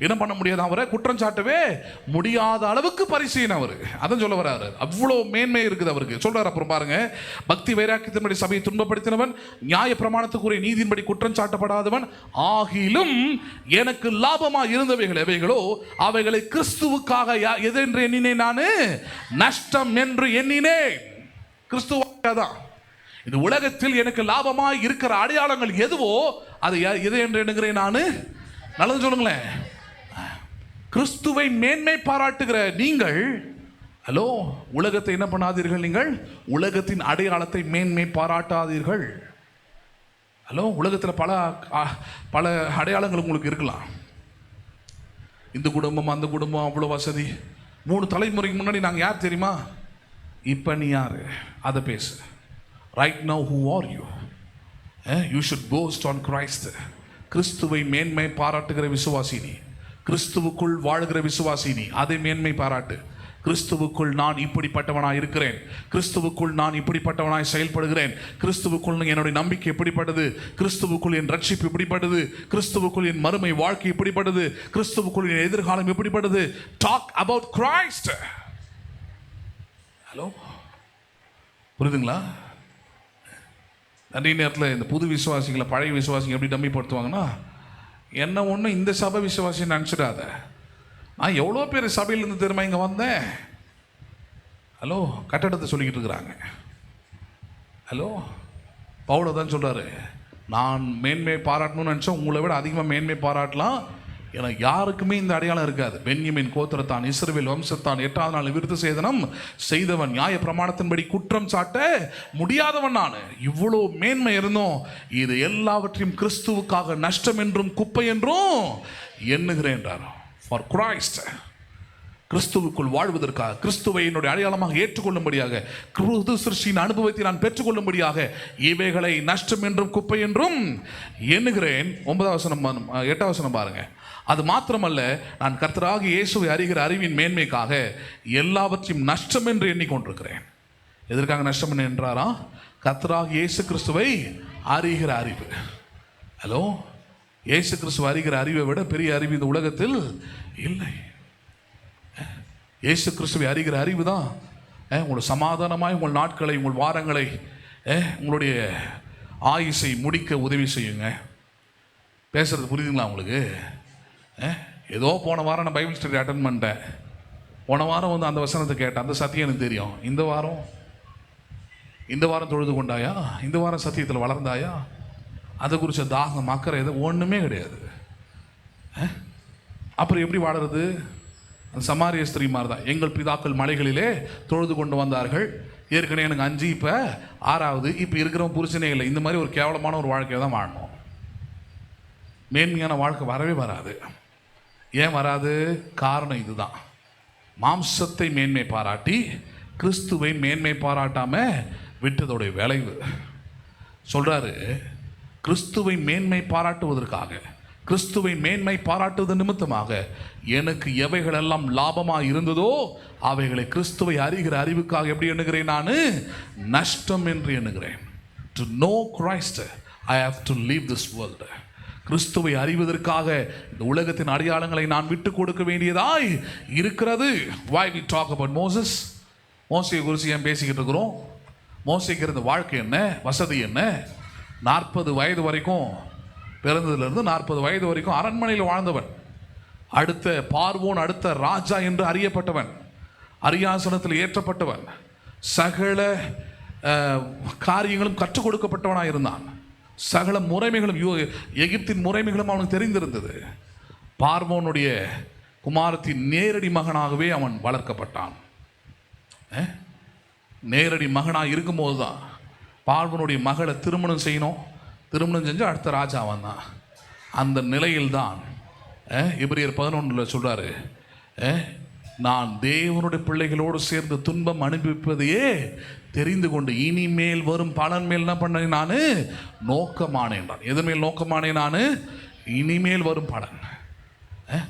என்ன பண்ண முடியாது, அவரை குற்றம் சாட்டவே முடியாத அளவுக்கு பரிசீலனை அவரு. அதான் சொல்ல வர்றாரு. அவ்வளோ மேன்மை இருக்குது அவருக்கு. சொல்றாரு அப்புறம் பாருங்க, பக்தி வைராக்கியத்தின்படி சபையை துன்பப்படுத்தினவன், நியாய பிரமாணத்துக்குரிய நீதியின்படி குற்றம் சாட்டப்படாதவன், ஆகிலும் எனக்கு லாபமா இருந்தவைகள் எவைகளோ அவைகளை கிறிஸ்துவுக்காக எதென்று எண்ணினேன், நான் நஷ்டம் என்று எண்ணினேன். கிறிஸ்துவாக தான் இந்த உலகத்தில் எனக்கு லாபமாய் இருக்கிற அடையாளங்கள் எதுவோ அது எது என்று எண்ணுகிறேன் நான். நல்லது சொல்லுங்களேன். கிறிஸ்துவை மேன்மை பாராட்டுகிற நீங்கள், ஹலோ, உலகத்தை என்ன பண்ணாதீர்கள்? நீங்கள் உலகத்தின் அடையாளத்தை மேன்மை பாராட்டாதீர்கள். ஹலோ, உலகத்தில் பல அடையாளங்கள் உங்களுக்கு இருக்கலாம். இந்த குடும்பம் அந்த குடும்பம் அவ்வளோ வசதி. 3 தலைமுறைக்கு முன்னாடி நாங்கள் யார் தெரியுமா? இப்போ நீ யார்? அதை பேசு. Right now, who are you? You should boast on Christ. கிறிஸ்துவை மேன்மை பாராட்டுகிற விசுவாசி நீ. கிறிஸ்துவுக்குள் வாழ்கிற விசுவாசி நீ. அதை மேன்மை பாராட்டு. கிறிஸ்துவுக்குள் நான் இப்படிப்பட்டவனாய் இருக்கிறேன், கிறிஸ்துவுக்குள் நான் இப்படிப்பட்டவனாய் செயல்படுகிறேன், கிறிஸ்துவுக்குள் என்னுடைய நம்பிக்கை எப்படிப்பட்டது, கிறிஸ்துவுக்குள் என் ரட்சிப்பு எப்படிப்பட்டது, கிறிஸ்துவுக்குள் என் மறுமை வாழ்க்கை எப்படிப்பட்டது, கிறிஸ்துவுக்குள் என் எதிர்காலம் எப்படிப்பட்டது. Talk about Christ. ஹலோ, புரியுதுங்களா? நிறைய நேரத்தில் இந்த புது விசுவாசிகளை பழைய விசுவாசிகள் எப்படி டம்மிப்படுத்துவாங்கன்னா, என்ன ஒன்று இந்த சபை விசுவாசி நினச்சிடாத. நான் எவ்வளோ பேர் சபையிலேருந்து திரும்ப இங்கே வந்தேன். ஹலோ, கட்டடத்தை சொல்லிக்கிட்டு இருக்கிறாங்க. ஹலோ, பவுல் தான் சொல்கிறாரு, நான் மேன்மை பாராட்டணும்னு நினச்சேன், உங்களை விட அதிகமாக மேன்மை பாராட்டலாம். ஏன்னா யாருக்குமே இந்த அடையாளம் இருக்காது. பென்யமின் கோத்திரத்தான், இஸ்ரவேல் வம்சத்தான், 8ஆம் நாள் விருத்த சேதனம் செய்தவன், நியாய பிரமாணத்தின்படி குற்றம் சாட்ட முடியாதவன் நான். இவ்வளோ மேன்மை இருந்தோம். இது எல்லாவற்றையும் கிறிஸ்துவுக்காக நஷ்டம் என்றும் குப்பை என்றும் எண்ணுகிறேன். ஃபார் கிரைஸ்ட், கிறிஸ்துவுக்குள் வாழ்வதற்காக, கிறிஸ்துவை என்னுடைய அடையாளமாக ஏற்றுக்கொள்ளும்படியாக, கிறிஸ்து சிருஷ்டியின் அனுபவத்தை நான் பெற்றுக்கொள்ளும்படியாக இவைகளை நஷ்டம் என்றும் குப்பை என்றும் எண்ணுகிறேன். 8ஆம் வசனம் பாருங்க. அது மாத்திரமல்ல, நான் கர்த்தராகிய இயேசுவை அறிகிற அறிவின் மேன்மைக்காக எல்லாவற்றையும் நஷ்டம் என்று எண்ணிக்கொண்டிருக்கிறேன். எதற்காக நஷ்டம் என்றாரா? கர்த்தராகிய இயேசு கிறிஸ்துவை அறிகிற அறிவு. ஹலோ, இயேசு கிறிஸ்துவை அறிகிற அறிவை விட பெரிய அறிவு இந்த உலகத்தில் இல்லை. இயேசு கிறிஸ்துவை அறிகிற அறிவு தான் உங்களை சமாதானமாய் உங்கள் நாட்களை, உங்கள் வாரங்களை, உங்களுடைய ஆயுசை முடிக்க உதவி செய்யுங்க. பேசுறது புரியுதுங்களா உங்களுக்கு? ஏதோ போன வாரம் நான் பைபிள் ஸ்டடி அட்டன் பண்ணிட்டேன், போன வாரம் வந்து அந்த வசனத்தை கேட்டேன், அந்த சத்தியம் எனக்கு தெரியும். இந்த வாரம் தொழுது கொண்டாயா? இந்த வாரம் சத்தியத்தில் வளர்ந்தாயா? அதை குறித்த தாகம் அக்கறை எதுவும் ஒன்றுமே கிடையாது. அப்புறம் எப்படி வாழறது? அந்த சமாரிய ஸ்திரீ மாதிரி தான். எங்கள் பிதாக்கள் மலைகளிலே தொழுது கொண்டு வந்தார்கள், ஏற்கனவே எனக்கு 5, இப்போ 6வது, இப்போ இருக்கிறவங்க புரிச்சனே இல்லை. இந்த மாதிரி ஒரு கேவலமான ஒரு வாழ்க்கையை தான் வாழணும். மேன்மையான வாழ்க்கை வரவே வராது. ஏன் வராது? காரணம் இதுதான். மாம்சத்தை மேன்மை பாராட்டி கிறிஸ்துவை மேன்மை பாராட்டாம விட்டதோடைய விளைவு. சொல்றாரு, கிறிஸ்துவை மேன்மை பாராட்டுவதற்காக, கிறிஸ்துவை மேன்மை பாராட்டுவது நிமித்தமாக எனக்கு எவைகளெல்லாம் லாபமாக இருந்ததோ அவைகளை கிறிஸ்துவை அறிகிற அறிவுக்காக எப்படி எண்ணுகிறேன்? நான் நஷ்டம் என்று எண்ணுகிறேன். To know Christ I have to leave this world. கிறிஸ்துவை அறிவதற்காக இந்த உலகத்தின் அடையாளங்களை நான் விட்டு கொடுக்க வேண்டியதாய் இருக்கிறது. Why we talk about Moses? மோசையை குறித்து ஏன் பேசிக்கிட்டு இருக்கிறோம்? மோசைக்கு இருந்த வாழ்க்கை என்ன, வசதி என்ன? 40 வயது வரைக்கும், பிறந்ததுலேருந்து 40 வயது வரைக்கும் அரண்மனையில் வாழ்ந்தவன். அடுத்த பார்வோன் அடுத்த ராஜா என்று அறியப்பட்டவன், அரியாசனத்தில் ஏற்றப்பட்டவன், சகல காரியங்களும் கற்றுக் கொடுக்கப்பட்டவனாக இருந்தான். சகல முறைமைகளும், எகிப்தின் முறைமைகளும் அவனுக்கு தெரிந்திருந்தது. பார்வோனுடைய குமாரத்தின் நேரடி மகனாகவே அவன் வளர்க்கப்பட்டான். நேரடி மகனாக இருக்கும்போது தான் பார்வனுடைய மகளை திருமணம் செய்யணும். திருமணம் செஞ்சு அடுத்த ராஜாவான் தான். அந்த நிலையில்தான் எபிரேயர் 11 சொல்கிறாரு, நான் தேவனுடைய பிள்ளைகளோடு சேர்ந்து துன்பம் அனுபவிப்பதையே தெரிந்து கொண்டு இனிமேல் வரும் பலன் மேல் என்ன பண்ணேன், நான் நோக்கமானேன். எதன் மேல் நோக்கமானேன்? நான் இனிமேல் வரும் பலன்.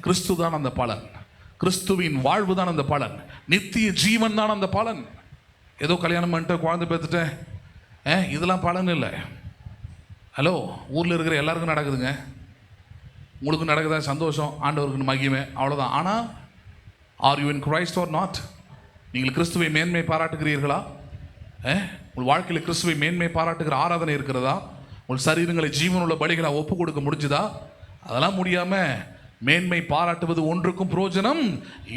கிறிஸ்து தான் அந்த பலன். கிறிஸ்துவின் வாழ்வு தான் அந்த பலன். நித்திய ஜீவன் தான் அந்த பலன். ஏதோ கல்யாணம் பண்ணிட்டு குழந்தை பேத்துட்டேன், இதெல்லாம் பலன் இல்லை. ஹலோ, ஊரில் இருக்கிற எல்லாருக்கும் நடக்குதுங்க. உங்களுக்கு நடக்குதா? சந்தோஷம், ஆண்டவருக்கு மகிமை, அவ்வளோதான். ஆனால் are you in Christ or not? நீங்கள் கிறிஸ்துவை மேன்மை பாராட்டுகிறீர்களா? உங்கள் வாழ்க்கையில் கிறிஸ்துவை மேன்மை பாராட்டுகிற ஆராதனை இருக்கிறதா? உங்கள் சரீரங்களை ஜீவனுள்ள பலிகளாக ஒப்பு கொடுக்க முடிஞ்சுதா? அதெல்லாம் முடியாமல் மேன்மை பாராட்டுவது ஒன்றுக்கும் பிரயோஜனம்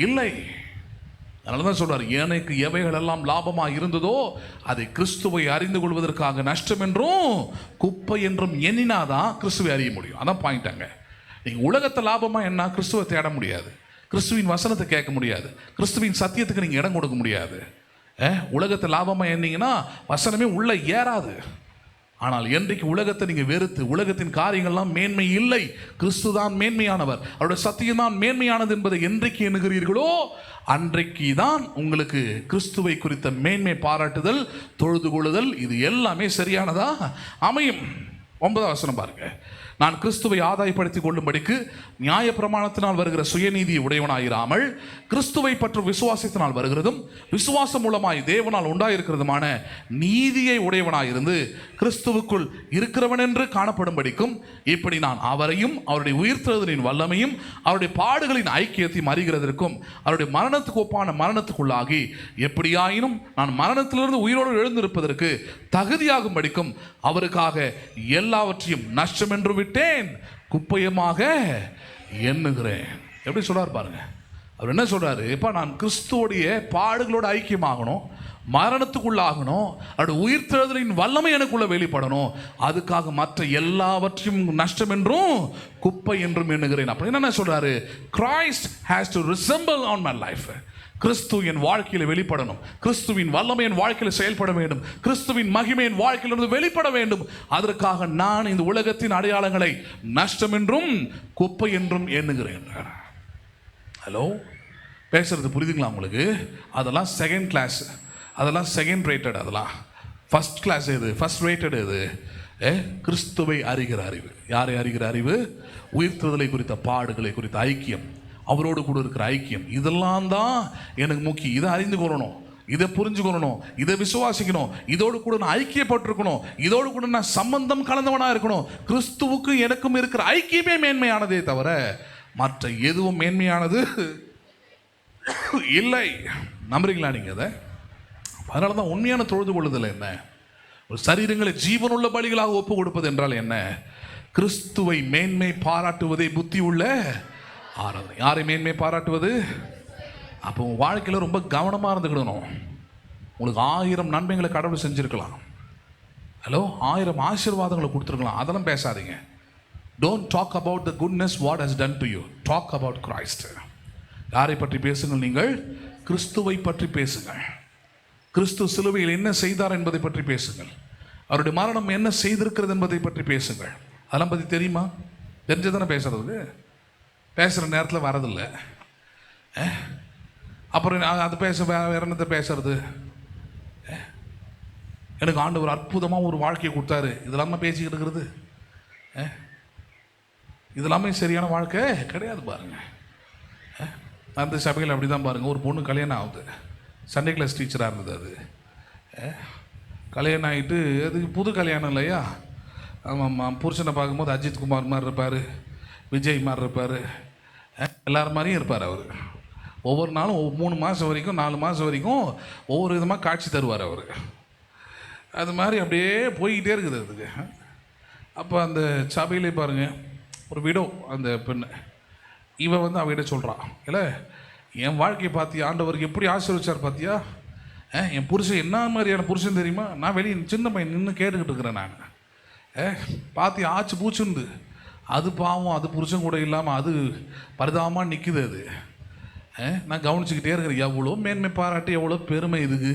இல்லை. அதனால தான் சொல்றார், எனக்கு எவைகள் எல்லாம் லாபமாக இருந்ததோ அதை கிறிஸ்துவை அறிந்து கொள்வதற்காக நஷ்டம் என்றும் குப்பை என்றும் எண்ணினாதான் கிறிஸ்துவை அறிய முடியும். அதான் பாயிண்டாங்க. நீங்கள் உலகத்தை லாபமாக என்ன, கிறிஸ்துவை தேட முடியாது, கிறிஸ்துவின் வசனத்தை கேட்க முடியாது, கிறிஸ்துவின் சத்தியத்துக்கு நீங்கள் இடம் கொடுக்க முடியாது. உலகத்தை லாபமாக எண்ணீங்கன்னா வசனமே உள்ளே ஏறாது. ஆனால் என்றைக்கு உலகத்தை நீங்கள் வெறுத்து உலகத்தின் காரியங்கள்லாம் மேன்மை இல்லை, கிறிஸ்து தான் மேன்மையானவர், அவருடைய சத்தியம் தான் மேன்மையானது என்பதை என்றைக்கு எண்ணுகிறீர்களோ அன்றைக்கு தான் உங்களுக்கு கிறிஸ்துவை குறித்த மேன்மை பாராட்டுதல், தொழுது கொள்ளுதல், இது எல்லாமே சரியானதா அமையும். 9ஆம் வசனம் பாருங்க. நான் கிறிஸ்துவை ஆதாயப்படுத்திக் கொள்ளும்படிக்கு நியாய பிரமாணத்தினால் வருகிற சுயநீதியை உடையவனாயிராமல் கிறிஸ்துவை பற்றும் விசுவாசத்தினால் வருகிறதும் விசுவாசம் மூலமாய் தேவனால் உண்டாயிருக்கிறதுமான நீதியை உடையவனாயிருந்து கிறிஸ்துவுக்குள் இருக்கிறவன் என்று காணப்படும்படிக்கும் இப்படி நான் அவரையும் அவருடைய உயிர்த்தெழுதலின் வல்லமையும் அவருடைய பாடுகளின் ஐக்கியத்தையும் அறிகிறதற்கும் அவருடைய மரணத்துக்கு ஒப்பான மரணத்துக்குள்ளாகி எப்படியாயினும் நான் மரணத்திலிருந்து உயிரோடு எழுந்திருப்பதற்கு தகுதியாகும்படிக்கும் அவருக்காக எல்லாவற்றையும் நஷ்டம் என்று விட்டேன், குப்பையமாக எண்ணுகிறேன். எப்படி சொல்றார் பாருங்க. அவர் என்ன சொல்றாரு? இப்ப நான் கிறிஸ்துவோடைய பாடுகளோட ஐக்கியமாகணும், மரணத்துக்குள்ளாகணும், அவருடைய உயிர்த்தெழுதலின் வல்லமை எனக்குள்ள வெளிப்படணும், அதுக்காக மற்ற எல்லாவற்றையும் நஷ்டம் என்றும் குப்பை என்றும் எண்ணுகிறேன். அப்ப என்ன சொல்றாரு? Christ has to resemble on my life. கிறிஸ்து என் வாழ்க்கையில் வெளிப்படணும், கிறிஸ்துவின் வல்லமை என் வாழ்க்கையில் செயல்பட வேண்டும், கிறிஸ்துவின் மகிமை என் வாழ்க்கையிலிருந்து வெளிப்பட வேண்டும். அதற்காக நான் இந்த உலகத்தின் அடையாளங்களை நஷ்டம் என்றும் குப்பை என்றும் எண்ணுகிறேன். ஹலோ, பேசுறது புரியுதுங்களா உங்களுக்கு? அதெல்லாம் செகண்ட் கிளாஸ், அதெல்லாம் செகண்ட் ரேட்டட், அதெல்லாம் ஃபர்ஸ்ட் கிளாஸ் எது, ஃபர்ஸ்ட் ரேட்டட் எது? கிறிஸ்துவை அறிகிற அறிவு. யாரை அறிகிற அறிவு? உயிர்த்தெழுதலை குறித்த பாடுகளை குறித்த ஐக்கியம், அவரோடு கூட இருக்கிற ஐக்கியம், இதெல்லாம் தான் எனக்கு முக்கியம். இதை அறிந்து கொள்ளணும், இதை புரிஞ்சுக்கொள்ளணும், இதை விசுவாசிக்கணும், இதோடு கூட நான் ஐக்கியப்பட்டிருக்கணும், இதோடு கூட நான் சம்பந்தம் கலந்தவனாக இருக்கணும். கிறிஸ்துவுக்கு எனக்கும் இருக்கிற ஐக்கியமே மேன்மையானதே தவிர மற்ற எதுவும் மேன்மையானது இல்லை. நம்புறீங்களா நீங்கள் அதை? அதனால தான் உண்மையான தொழுது கொள்ளுதல் என்ன? ஒரு சரீரங்களை ஜீவனுள்ள பலிகளாக ஒப்பு கொடுப்பது என்றால் என்ன? கிறிஸ்துவை மேன்மை பாராட்டுவதே புத்தி உள்ள ஆராதனை. யாரை மேன்மை பாராட்டுவது? அப்போ உங்கள் வாழ்க்கையில் ரொம்ப கவனமாக இருந்துக்கிடணும். உங்களுக்கு 1000 நன்மைகளை கடவுள் செஞ்சுருக்கலாம். ஹலோ, 1000 ஆசீர்வாதங்களை கொடுத்துருக்கலாம். அதெல்லாம் பேசாதீங்க. Don't talk about the goodness what has done to you, talk about Christ. யாரை பற்றி பேசுங்கள்? நீங்கள் கிறிஸ்துவை பற்றி பேசுங்கள். கிறிஸ்து சிலுவையில் என்ன செய்தார் என்பதை பற்றி பேசுங்கள். அவருடைய மரணம் என்ன செய்திருக்கிறது என்பதை பற்றி பேசுங்கள். அதெல்லாம் பற்றி தெரியுமா? தெரிஞ்சதானே பேசுறது. பேசுகிற நேரத்தில் வரதில்லை. அப்புறம் அது வேற என்னத்தை பேசுறது? எனக்கு ஆண்டவர் அற்புதமாக ஒரு வாழ்க்கையை கொடுத்தாரு, இதெல்லாம பேசிக்கிட்டு இருக்கிறது. இதெல்லாமே சரியான வாழ்க்கை கிடையாது பாருங்க. அந்த சபையில் அப்படி தான் பாருங்கள். ஒரு பொண்ணு கல்யாணம் ஆகுது, சண்டே கிளாஸ் டீச்சராக இருந்தது. அது கல்யாணம் ஆகிட்டு, அது புது கல்யாணம் இல்லையா, ஆமாம்மா, புருஷனை பார்க்கும்போது அஜித் குமார் மாதிரி இருப்பார், விஜய் மாதிரி இருப்பார், எல்லார் மாதிரியும் இருப்பார். அவர் ஒவ்வொரு நாளும் 3 மாதம் வரைக்கும் 4 மாதம் வரைக்கும் ஒவ்வொரு விதமாக காட்சி தருவார் அவர். அது மாதிரி அப்படியே போய்கிட்டே இருக்குது அதுக்கு. அப்போ அந்த சபையிலே பாருங்கள், ஒரு விடோ அந்த பெண்ணு, இவன் வந்து அவகிட்ட சொல்கிறான், இல்லை என் வாழ்க்கையை பார்த்தியா, ஆண்டவருக்கு எப்படி ஆசீர்வதிச்சார் பார்த்தியா, என் புருஷன் என்ன மாதிரியான புருஷன் தெரியுமா, நான் வெளியே சின்ன பையன் நின்று கேட்டுக்கிட்டு இருக்கிறேன் நான், பார்த்தியா ஆச்சு பூச்சுண்டு, அது பாவம், அது புருஷன் கூட இல்லாமல் அது பரிதாபமாக நிற்குது. அது நான் கவனிச்சுக்கிட்டே இருக்கிறேன், எவ்வளோ மேன்மை பாராட்டு, எவ்வளோ பெருமை இதுக்கு.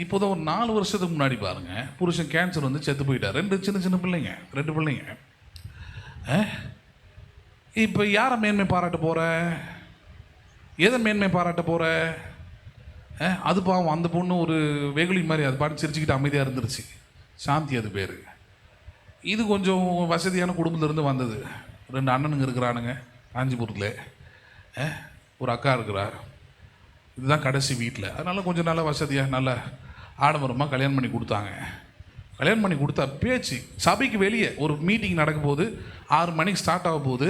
இப்போதான் ஒரு 4 வருஷத்துக்கு முன்னாடி பாருங்கள், புருஷன் கேன்சர் வந்து செத்து போயிட்டார். 2 சின்ன பிள்ளைங்க, 2 பிள்ளைங்க. இப்போ யாரை மேன்மை பாராட்ட போகிற, எதை மேன்மை பாராட்ட போகிற? அது பாவம், அந்த பொண்ணு ஒரு வெகுளி மாதிரி அது பாட்டு சிரிச்சுக்கிட்டு அமைதியாக இருந்துருச்சு, சாந்தி அது பேர். இது கொஞ்சம் வசதியான குடும்பத்திலேருந்து வந்தது. 2 அண்ணனுங்க இருக்கிறானுங்க காஞ்சிபுரத்தில், ஒரு அக்கா இருக்கிறா, இதுதான் கடைசி வீட்டில். அதனால் கொஞ்சம் நல்லா வசதியாக நல்ல ஆடம்பரமாக கல்யாணம் பண்ணி கொடுத்தாங்க. கல்யாணம் பண்ணி கொடுத்தா பேச்சு சபைக்கு வெளியே ஒரு மீட்டிங் நடக்கும் போது 6 மணிக்கு ஸ்டார்ட் ஆக போகுது.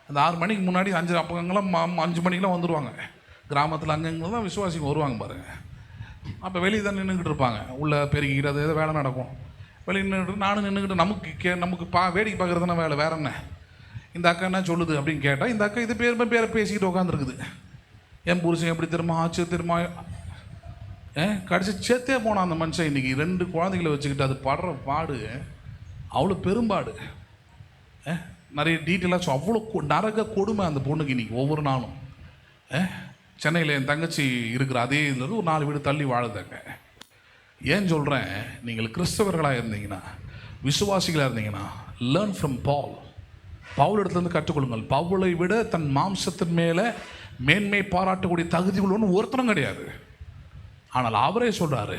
அந்த 6 மணிக்கு முன்னாடி 5 அப்பங்கெல்லாம் 5 மணிக்கெலாம் வந்துடுவாங்க. கிராமத்தில் அங்கங்கே தான் விசுவாசிங்க வருவாங்க பாருங்கள். அப்போ வெளியே தான் நின்றுக்கிட்டு இருப்பாங்க, உள்ளே பெருகிக்கிட்டு அது எதோ வேலை நடக்கும். வெளியே நின்றுட்டு நானும் நின்றுக்கிட்டு நமக்கு வேடிக்கை பார்க்குறது தானே வேலை, வேற என்ன. இந்த அக்கா என்ன சொல்லுது அப்படின்னு கேட்டால், இந்த அக்கா இது பேரை பேசிக்கிட்டு உட்காந்துருக்குது. என் புருஷன் எப்படி திரும்ப ஆச்சு, திரும்ப கடைசி சேர்த்தே போனான் அந்த மனுஷன். இன்றைக்கி 2 குழந்தைகளை வச்சுக்கிட்டு அது படுற பாடு அவ்வளோ பெரும்பாடு. நிறைய டீட்டெயிலாக அவ்வளோ நரக கொடுமை அந்த பொண்ணுக்கு இன்றைக்கி ஒவ்வொரு நாளும். சென்னையில் என் தங்கச்சி இருக்கிற அதே இதில் ஒரு 4 வீடு தள்ளி வாழுதாங்க. ஏன் சொல்கிறேன், நீங்கள் கிறிஸ்தவர்களாக இருந்தீங்கன்னா, விசுவாசிகளாக இருந்தீங்கன்னா, லேர்ன் ஃப்ரம் பவுல் இடத்துலேருந்து கற்றுக்கொள்ளுங்கள். பவுலை விட தன் மாம்சத்தின் மேலே மேன்மை பாராட்டக்கூடிய தகுதிகள் ஒன்று ஒருத்தரும் கிடையாது. ஆனால் அவரே சொல்றாரு,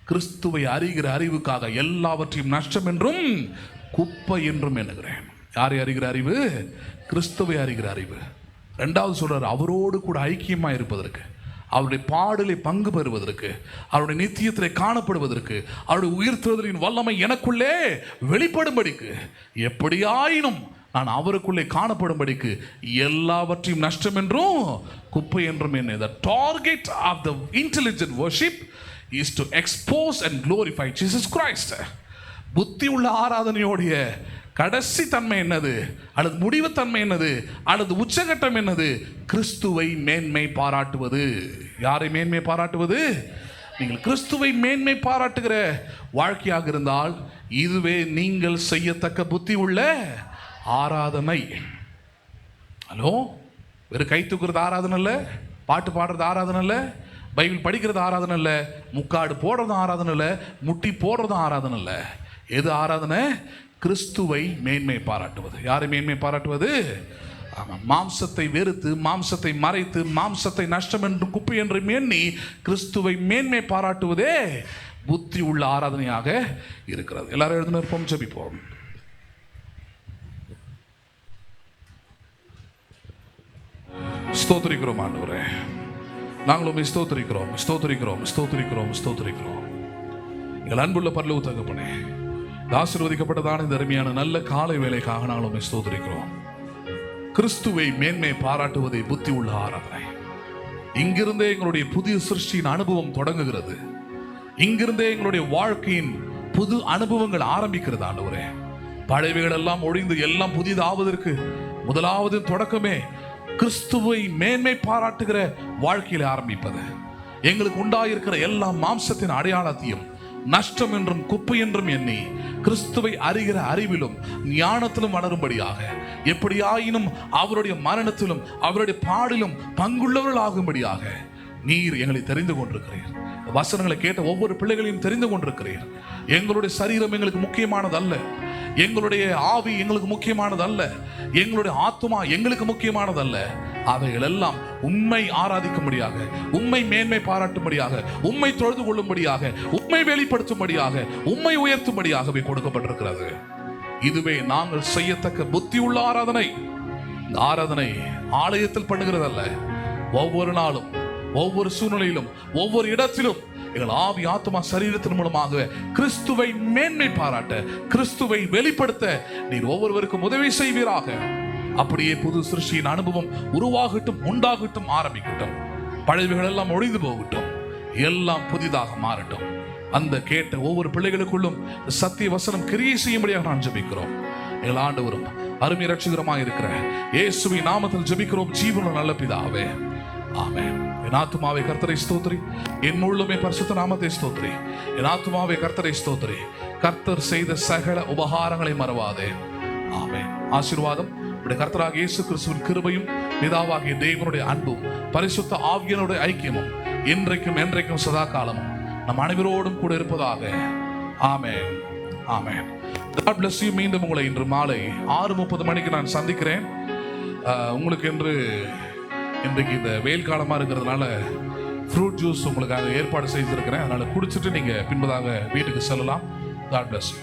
கிறிஸ்துவை அறிகிற அறிவுக்காக எல்லாவற்றையும் நஷ்டம் என்றும் குப்பை என்றும் எண்ணுகிறேன். யாரை அறிகிற அறிவு? கிறிஸ்துவை அறிகிற அறிவு. 2வது சொல்றாரு, அவரோடு கூட ஐக்கியமாக இருப்பதற்கு, அவருடைய பாடலை பங்கு பெறுவதற்கு, அவருடைய நித்தியத்திலே காணப்படுவதற்கு, அவருடைய உயிர்த்தெழுதலின் வல்லமை எனக்குள்ளே வெளிப்படும்படிக்கு, எப்படியாயினும் நான் அவருக்குள்ளே காணப்படும்படிக்கு எல்லாவற்றையும் நஷ்டம் என்றும் குப்பை என்றும் என்ன. The target of the intelligent worship is to expose and glorify Jesus Christ. புத்தி உள்ள ஆராதனையோடைய கடைசி தன்மை என்னது, அல்லது முடிவு தன்மை என்னது, அல்லது உச்சகட்டம் என்னது? கிறிஸ்துவை மேன்மை பாராட்டுவது. யாரை மேன்மை பாராட்டுவது? நீங்கள் கிறிஸ்துவை மேன்மை பாராட்டுகிற வாழ்க்கையாக இருந்தால் இதுவே நீங்கள் செய்யத்தக்க புத்தி உள்ள ஆராதனை. ஹலோ, வெறும் கை தூக்குறது ஆராதனை இல்லை, பாட்டு பாடுறது ஆராதனை இல்லை, பைபிள் படிக்கிறது ஆராதனை இல்லை, முக்காடு போடுறதும் ஆராதனை இல்லை, முட்டி போடுறதும் ஆராதனை இல்லை. எது ஆராதனை? கிறிஸ்துவை மேன்மை பாராட்டுவது. யாரை மேன்மை பாராட்டுவது? ஆமாம், மாம்சத்தை வெறுத்து, மாம்சத்தை மறைத்து, மாம்சத்தை நஷ்டம் என்று குப்பை என்று எண்ணி கிறிஸ்துவை மேன்மை பாராட்டுவதே புத்தி உள்ள ஆராதனையாக இருக்கிறது. எல்லாரும் எழுந்து நிற்போம், ஜெபிப்போம். ஸ்தோத்திரிக்கிறோம் ஆண்டவரே, நாங்களும் ஸ்தோத்திரிக்கிறோம், ஸ்தோத்திரிக்கிறோம், ஸ்தோத்திரிக்கிறோம், ஸ்தோத்திரிக்கிறோம். எங்கள் அன்புள்ள பரலோக தகப்பனே, ஆசீர்வதிக்கப்பட்டதான இந்த அருமையான நல்ல காலை வேளைக்காக நாங்களும் ஸ்தோத்திரிக்கிறோம். கிறிஸ்துவை மேன்மை பாராட்டுவதை புத்தி உள்ள ஆராதனை. இங்கிருந்தே எங்களுடைய புதிய சிருஷ்டியின் அனுபவம் தொடங்குகிறது. இங்கிருந்தே எங்களுடைய வாழ்க்கையின் புது அனுபவங்கள் ஆரம்பிக்கிறது ஆண்டவரே. பழையவைகள் எல்லாம் ஒழிந்து எல்லாம் புதிதாவதற்கு முதலாவது தொடக்கமே கிறிஸ்துவை மேன்மை பாராட்டுகிற வாழ்க்கையில ஆரம்பிப்பது. எங்களுக்கு உண்டாயிருக்கிற எல்லா மாம்சத்தின் அடையாளத்தையும் நஷ்டம் என்றும் குப்பை என்றும் எண்ணி கிறிஸ்துவை அறிகிற அறிவிலும் ஞானத்திலும் வளரும்படியாக, எப்படியாயினும் அவருடைய மரணத்திலும் அவருடைய பாடிலும் பங்குள்ளவர்கள் ஆகும்படியாக நீர் எங்களை தெரிந்து கொண்டிருக்கிறீர். வசனங்களை கேட்ட ஒவ்வொரு பிள்ளைகளையும் தெரிந்து கொண்டிருக்கிறீர். எங்களுடைய சரீரம் எங்களுக்கு முக்கியமானதல்ல, எங்களுடைய ஆவி எங்களுக்கு முக்கியமானதல்ல, எங்களுடைய ஆத்துமா எங்களுக்கு முக்கியமானதல்ல. அவைகள் எல்லாம் உம்மை ஆராதிக்கும்படியாக, உம்மை மேன்மை பாராட்டும்படியாக, உம்மை தொழுது கொள்ளும்படியாக, உம்மை வெளிப்படுத்தும்படியாக, உம்மை உயர்த்தும்படியாகவே கொடுக்கப்பட்டிருக்கிறது. இதுவே நாங்கள் செய்யத்தக்க புத்தி உள்ள ஆராதனை. இந்த ஆராதனை ஆலயத்தில் பண்ணுகிறதல்ல, ஒவ்வொரு நாளும், ஒவ்வொரு சூழ்நிலையிலும், ஒவ்வொரு இடத்திலும் எங்கள் ஆவி ஆத்மா சரீரத்தின் மூலமாக கிறிஸ்துவை மேன்மை பாராட்ட, கிறிஸ்துவை வெளிப்படுத்த நீர் ஒவ்வொருவருக்கும் உதவி செய்வீராக. அப்படியே புது சிருஷ்டியின் அனுபவம் உருவாகட்டும், உண்டாகட்டும், ஆரம்பிக்கட்டும். பழையவைகள் எல்லாம் ஒழிந்து போகட்டும், எல்லாம் புதிதாக மாறட்டும். அந்த கேட்ட ஒவ்வொரு பிள்ளைகளுக்குள்ளும் சத்திய வசனம் கிரியை செய்யும்படியாக நான் ஜெபிக்கிறோம். எங்கள் ஆண்டவரும் அருமை இரட்சகருமாய் இருக்கிற இயேசுவின் நாமத்தில் ஜெபிக்கிறோம் ஜீவனுள்ள நல்ல பிதாவே, ஆமென். என் ஆத்துமாவே கர்த்தரை ஸ்தோத்திரி, என் உள்ளமே பரிசுத்த நாமத்தை ஸ்தோத்திரி. என் ஆத்துமாவே கர்த்தரை ஸ்தோத்திரி, கர்த்தர் செய்த சகல உபகாரங்களை மறவாதே. ஆமென். ஆசீர்வாதம் கர்த்தராகிய இயேசு கிறிஸ்துவின் கிருபையும் பிதாவாகிய தேவனுடைய அன்பும் பரிசுத்த ஆவியானுடைய ஐக்கியமும் இன்றைக்கும் என்றைக்கும் சதா காலமும் நம் அனைவரோடும் கூட இருப்பதாக. ஆமென், ஆமென். God bless you. மீண்டும் உங்களை இன்று மாலை 6:30 மணிக்கு நான் சந்திக்கிறேன். உங்களுக்கு என்று இன்றைக்கு இந்த வெயில் காலமாக இருக்கிறதுனால ஃப்ரூட் ஜூஸ் உங்களுக்காக ஏற்பாடு செய்திருக்கிறேன். அதனால் குடிச்சிட்டு நீங்கள் பின்பதாக வீட்டுக்கு செல்லலாம். God bless you.